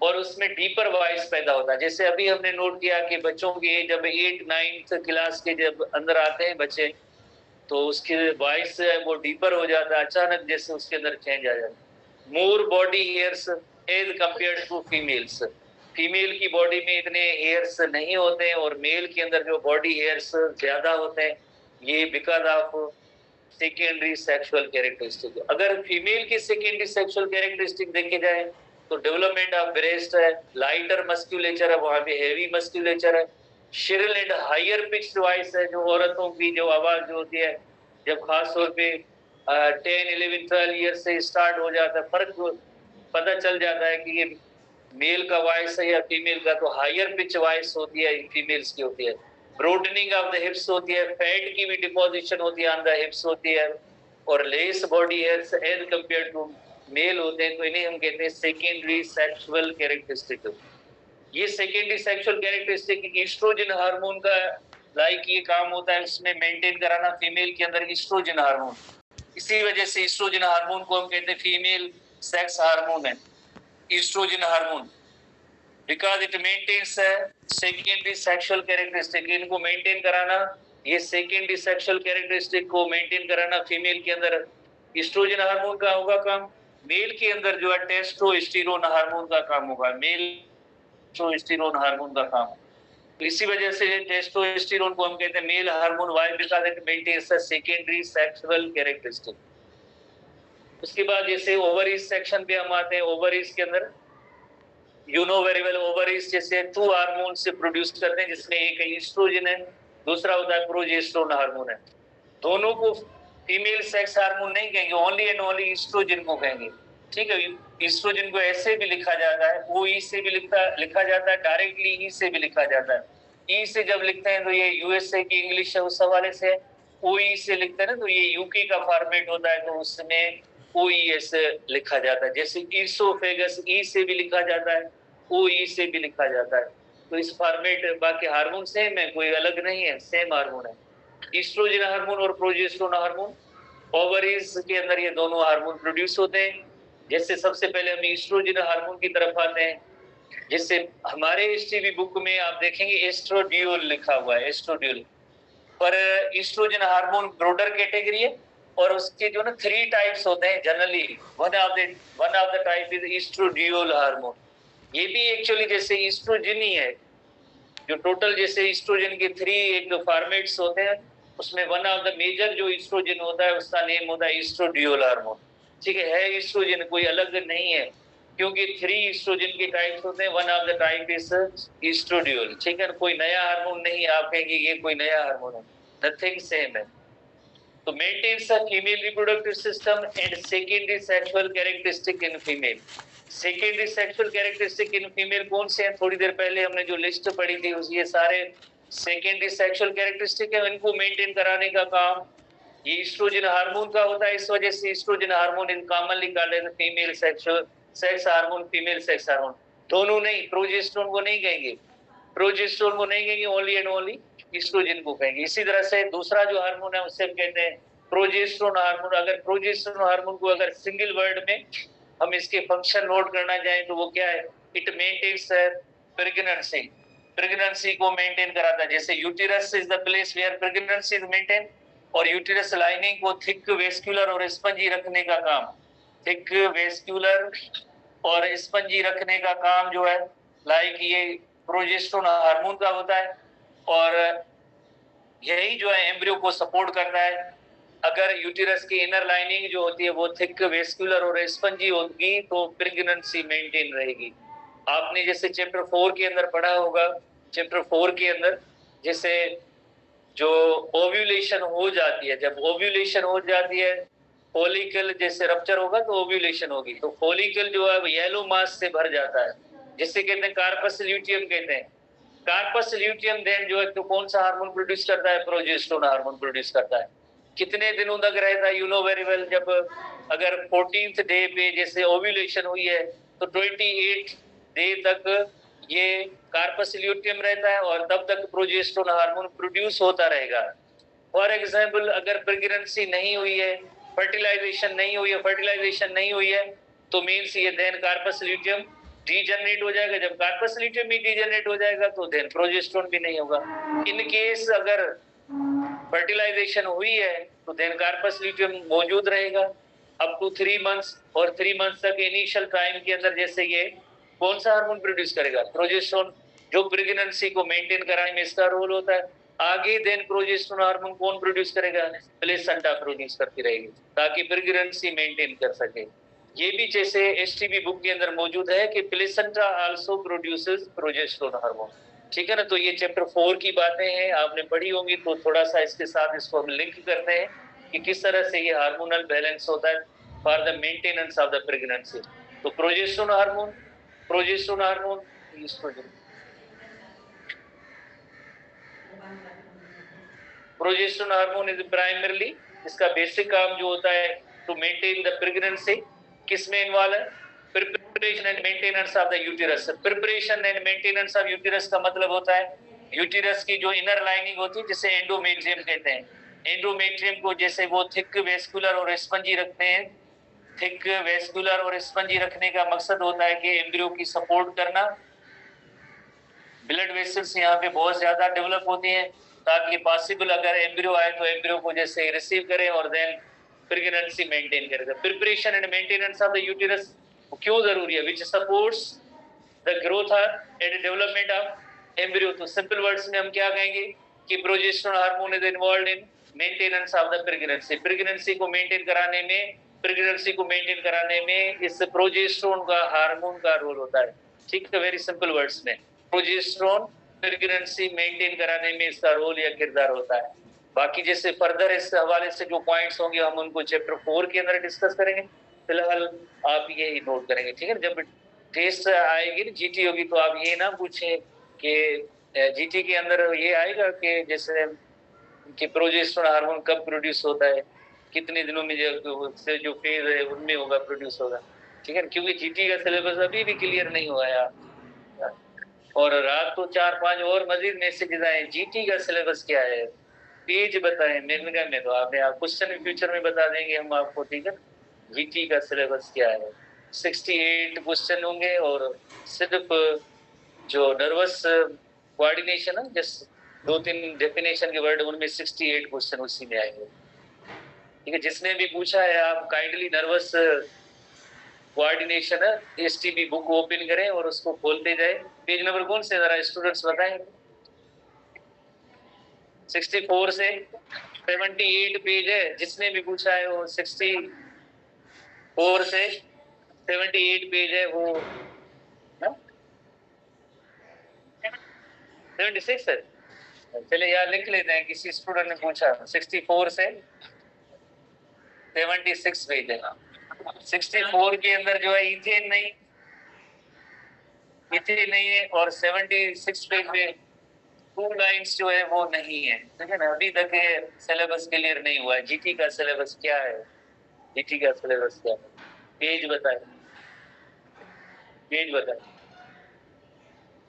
और उसमें डीपर वॉइस पैदा होता है। जैसे अभी हमने नोट किया कि बच्चों की जब 8-9 क्लास के जब अंदर आते हैं बच्चे, तो उसकी वॉइस वो डीपर हो जाता है, अचानक जैसे उसके अंदर चेंज आ जाता है। More body hairs as compared to females. Female की बॉडी में इतने हेयर्स नहीं होते हैं और मेल के अंदर जो बॉडी हेयर्स ज्यादा होते हैं, ये because of secondary sexual characteristic. अगर फीमेल की सेकेंडरी सेक्सुअल कैरेक्टरिस्टिक देखे जाए तो डेवलपमेंट ऑफ ब्रेस्ट है, लाइटर मस्कुलेचर है, वहां पे हेवी मस्कुलेचर है, शिरिल एंड हायर पिच्ड वॉइस है, जो औरतों की जो आवाज जो होती है जब खास तौर पे 10, 11, 12 ईयर से स्टार्ट हो जाता है, फर्क पता चल जाता है कि ये मेल का वॉइस है या फीमेल का, तो हायर पिच वॉइस होती है फीमेल्स की होती है, ब्रोडनिंग ऑफ द हिप्स होती है, फैट की भी डिपोजिशन होती है ऑन द हिप्स होती है, और less body hairs as compare to male होते हैं, तो इन्हें हम कहते हैं सेकेंडरी सेक्सुअल कैरेक्टरिस्टिक। ये secondary sexual characteristic oestrogen hormone का लाइक ये काम होता है, उसमें मेंटेन कराना फीमेल के अंदर ईस्ट्रोजन हार्मोन। इसी वजह से ईस्ट्रोजन हार्मोन को हम कहते हैं फीमेल सेक्स हार्मोन है, oestrogen hormone, because it maintains secondary sexual characteristic. इनको मेंटेन कराना, ये सेकेंडरी सेक्सुअल कैरेक्टरिस्टिक को मेंटेन कराना फीमेल के अंदर ईस्ट्रोजन हार्मोन का होगा काम। मेल के अंदर जो है टेस्टोस्टेरोन हार्मोन का काम होगा, मेल टेस्टोस्टेरोन हार्मोन का काम। तो इसी वजह से टेस्टोस्टेरोन को हम कहते हैं male hormone, why because it maintains the secondary sexual characteristic. उसके बाद जैसे ओवरीज सेक्शन पे हम आते हैं, ओवरीज के अंदर you know very well, ovaries जैसे 2 हार्मोन से प्रोड्यूस करते हैं, जिसमें एक ईस्ट्रोजन है, दूसरा होता है प्रोजेस्टेरोन हार्मोन है। दोनों को फीमेल सेक्स हार्मोन नहीं कहेंगे, ओनली एंड ओनली ईस्ट्रोजन को कहेंगे। ठीक है, ईस्ट्रोजन को ऐसे भी लिखा जाता है, ओ ई से भी लिखा जाता है, डायरेक्टली ई से भी लिखा जाता है। ई से जब लिखते हैं तो ये यूएसए की इंग्लिश है उस हवाले से, ओ ई से लिखते हैं ना तो ये यूके का फॉर्मेट होता है, तो उसमें OES लिखा जाता है। जैसे ईसोफेगस ई से भी लिखा जाता है, OE से भी लिखा जाता है। तो इस फॉर्मेट, बाकी हार्मोन सेम है, कोई अलग नहीं है, सेम हार्मोन है। ईस्ट्रोजन हार्मोन और प्रोजेस्टेरोन हार्मोन, ओवरीज के अंदर ये दोनों हार्मोन प्रोड्यूस होते हैं। जैसे सबसे पहले हम ईस्ट्रोजन हार्मोन की तरफ आते हैं, जैसे हमारे एसटीबी बुक में आप देखेंगे एस्ट्रोड्यूल लिखा हुआ है, एस्ट्रोड्यूल पर ईस्ट्रोजन हार्मोन ब्रॉडर कैटेगरी है, और उसके जो ना 3 टाइप्स होते हैं generally, one of the type is estradiol hormone. ये भी एक्चुअली जैसे ईस्ट्रोजन ही है, जो टोटल जैसे ईस्ट्रोजन के 3 एक फॉर्मेट्स होते हैं, उसमें वन ऑफ द मेजर जो ईस्ट्रोजन होता है उसका नेम होता है ईस्ट्रोड्यूल हार्मोन। ठीक है ईस्ट्रोजन, कोई अलग नहीं है, क्योंकि 3 ईस्ट्रोजन के टाइप्स होते हैं, one of the type is estradiol. ठीक है, कोई नया हार्मोन नहीं, आप कहेंगे ये कोई नया हार्मोन है, नथिंग सेम है। तो maintains a female reproductive system and secondary sexual characteristic in female. Secondary sexual characteristic in female कौन से हैं? थोड़ी देर पहले हमने जो लिस्ट पढ़ी थी ये सारे सेकेंडरी सेक्सुअल कैरेक्टरिस्टिक है, इनको मेंटेन कराने का काम ये ईस्ट्रोजन हार्मोन का होता है। इस वजह से oestrogen hormone in commonly called as female sex hormone, female sex hormone. दोनों नहीं, प्रोजेस्टेरोन को नहीं कहेंगे, प्रोजेस्टेरोन को नहीं कहेंगे, ओनली एंड ओनली ईस्ट्रोजन को कहेंगे। इसी तरह से दूसरा जो हार्मोन है उससे हम कहते हैं प्रोजेस्टेरोन हार्मोन। अगर प्रोजेस्टेरोन हार्मोन को अगर सिंगल वर्ड में हम इसके फंक्शन नोट करना चाहें तो वो क्या है? इट मेंटेन्स प्रेगनेंसी, प्रेगनेंसी को मेंटेन कराता है। जैसे uterus is the place where pregnancy is maintain, और यूटेरस लाइनिंग को थिक वेस्कुलर और स्पंजी रखने का काम, थिक वेस्कुलर और स्पंजी रखने का काम जो है लाइक ये प्रोजेस्टेरोन हार्मोन का होता है, और यही जो है एम्ब्रियो को सपोर्ट करता है। अगर यूटेरस की इनर लाइनिंग जो होती है वो थिक वेस्कुलर और स्पंजी होगी तो प्रेगनेंसी मेंटेन रहेगी। आपने जैसे चैप्टर 4 के अंदर पढ़ा होगा, चैप्टर 4 के अंदर जैसे जो ओव्यूलेशन हो जाती है, जब ओव्यूलेशन हो जाती है फॉलिकल जैसे रप्चर होगा तो ओव्यूलेशन होगी, तो फॉलिकल जो है येलो मास से भर जाता है, जिससे कहते हैं कार्पस ल्यूटियम कहते हैं। कार्पस ल्यूटियम देन जो है तो कौन सा हार्मोन प्रोड्यूस करता है? प्रोजेस्टेरोन हार्मोन प्रोड्यूस करता है। कितने दिनों तक रहता है? यू नो वेरी वेल, जब अगर 14th डे पे जैसे ओव्यूलेशन हुई है तो 28 डे तक ये कार्पस ल्यूटियम रहता है और तब तक प्रोजेस्टेरोन हार्मोन प्रोड्यूस होता रहेगा। फॉर एग्जाम्पल अगर प्रेगनेंसी नहीं हुई है, फर्टिलाइजेशन नहीं हुई है तो मीन्स ये देन कार्पस ल्यूटियम डीजनरेट हो जाएगा। जब कार्पस ल्यूटियम भी डीजनरेट हो जाएगा तो देन प्रोजेस्टेरोन भी नहीं होगा। इन केस अगर फर्टिलाइजेशन हुई है तो देन कार्पस ल्यूटियम मौजूद रहेगा अप टू 3 मंथ्स, और 3 मंथ्स तक इनिशियल टाइम के अंदर जैसे ये कौन सा हार्मोन प्रोड्यूस करेगा? प्रोजेस्टेरोन, जो प्रेगनेंसी को मेंटेन कराने में इसका रोल होता है। आगे देन प्रोजेस्टेरोन हार्मोन कौन प्रोड्यूस करेगा? प्लेसेंटा प्रोड्यूस करती रहेगी ताकि प्रेगनेंसी मेंटेन कर सके। ये भी जैसे एसटीबी बुक के अंदर मौजूद है कि placenta also produces progesterone hormone. ठीक है ना, तो ये चैप्टर 4 की बातें हैं, आपने पढ़ी होंगी, तो थोड़ा सा इसके साथ इसको हम लिंक करते हैं कि किस तरह से ये हार्मोनल बैलेंस होता है for the maintenance of the pregnancy. तो progesterone hormone progesterone hormone, progesterone hormone is primarily, इसका बेसिक काम जो होता है टू मेंटेन द प्रेगनेंसी, किसमें इन्वॉल्व है? Preparation and maintenance of the uterus. Preparation and maintenance of uterus का मतलब होता है यूटेरस की जो इनर लाइनिंग होती है जिसे एंडोमेट्रियम कहते हैं, एंडोमेट्रियम को जैसे वो थिक वेस्कुलर और स्पंजी रखते हैं, थिक वेस्कुलर और स्पंजी रखने का मकसद होता है कि एम्ब्रियो की सपोर्ट करना। ब्लड वेसल्स यहाँ पे बहुत ज्यादा डेवलप होती हैं ताकि पॉसिबल अगर एम्ब्रियो आए तो एम्ब्रियो को जैसे रिसीव करें और देन प्रेगनेंसी मेंटेन करें। Preparation and maintenance of the uterus क्यों जरूरी है? Which supports the growth and development of embryo. तो सिंपल वर्ड्स में हम क्या कहेंगे कि progesterone hormone is involved in maintenance of the pregnancy. Pregnancy को मेंटेन कराने में इस प्रोजेस्टेरोन का हार्मोन का रोल होता है। ठीक है, वेरी सिंपल वर्ड्स में प्रोजेस्टेरोन प्रेगनेंसी मेंटेन कराने में इसका रोल या किरदार होता है। बाकी जैसे फर्दर इस हवाले से जो पॉइंट्स होंगे हम उनको चैप्टर 4 के अंदर डिस्कस करेंगे। फिलहाल आप ये नोट करेंगे, ठीक है। जब टेस्ट आएगी जीटी होगी तो आप ये ना पूछें कि जीटी के अंदर ये आएगा कि जैसे कि प्रोजेस्टेरोन हार्मोन कब प्रोड्यूस होता है, कितने दिनों में जो फेज है उनमें होगा प्रोड्यूस होगा, ठीक है। क्योंकि जीटी का सिलेबस अभी भी क्लियर नहीं हुआ है और रात को 4-5 और मजीद मैसेजेस आए जीटी का सिलेबस क्या है, पेज बताएं। मैंने में तो आपने क्वेश्चन फ्यूचर में बता देंगे हम आपको, ठीक है। जीटी का सिलेबस क्या है, 68 क्वेश्चन होंगे और सिर्फ जो नर्वस कोऑर्डिनेशन है जस्ट 2-3 डेफिनेशन के वर्ड उनमें 68 क्वेश्चन उसी में आएंगे, ठीक है। जिसने भी पूछा है आप काइंडली नर्वस कोऑर्डिनेशन है एसटीबी बुक ओपन करें और उसको खोलते जाए। पेज नंबर कौन से जरा स्टूडेंट्स बताएं? 64 से 78 पेज है। जिसने भी पूछा है वो 64 से 78 पेज है वो 76 है। चलिए यार लिख लेते हैं, किसी स्टूडेंट ने पूछा 64 से 76 पेज है। 64 के अंदर जो है इथेन नहीं है और 76 पेज में 2 लाइन्स जो है वो नहीं है, ठीक है ना। अभी तक सिलेबस क्लियर नहीं हुआ है। जीटी का सिलेबस क्या है, जीटी का सिलेबस क्या है? पेज बताए, पेज बताए।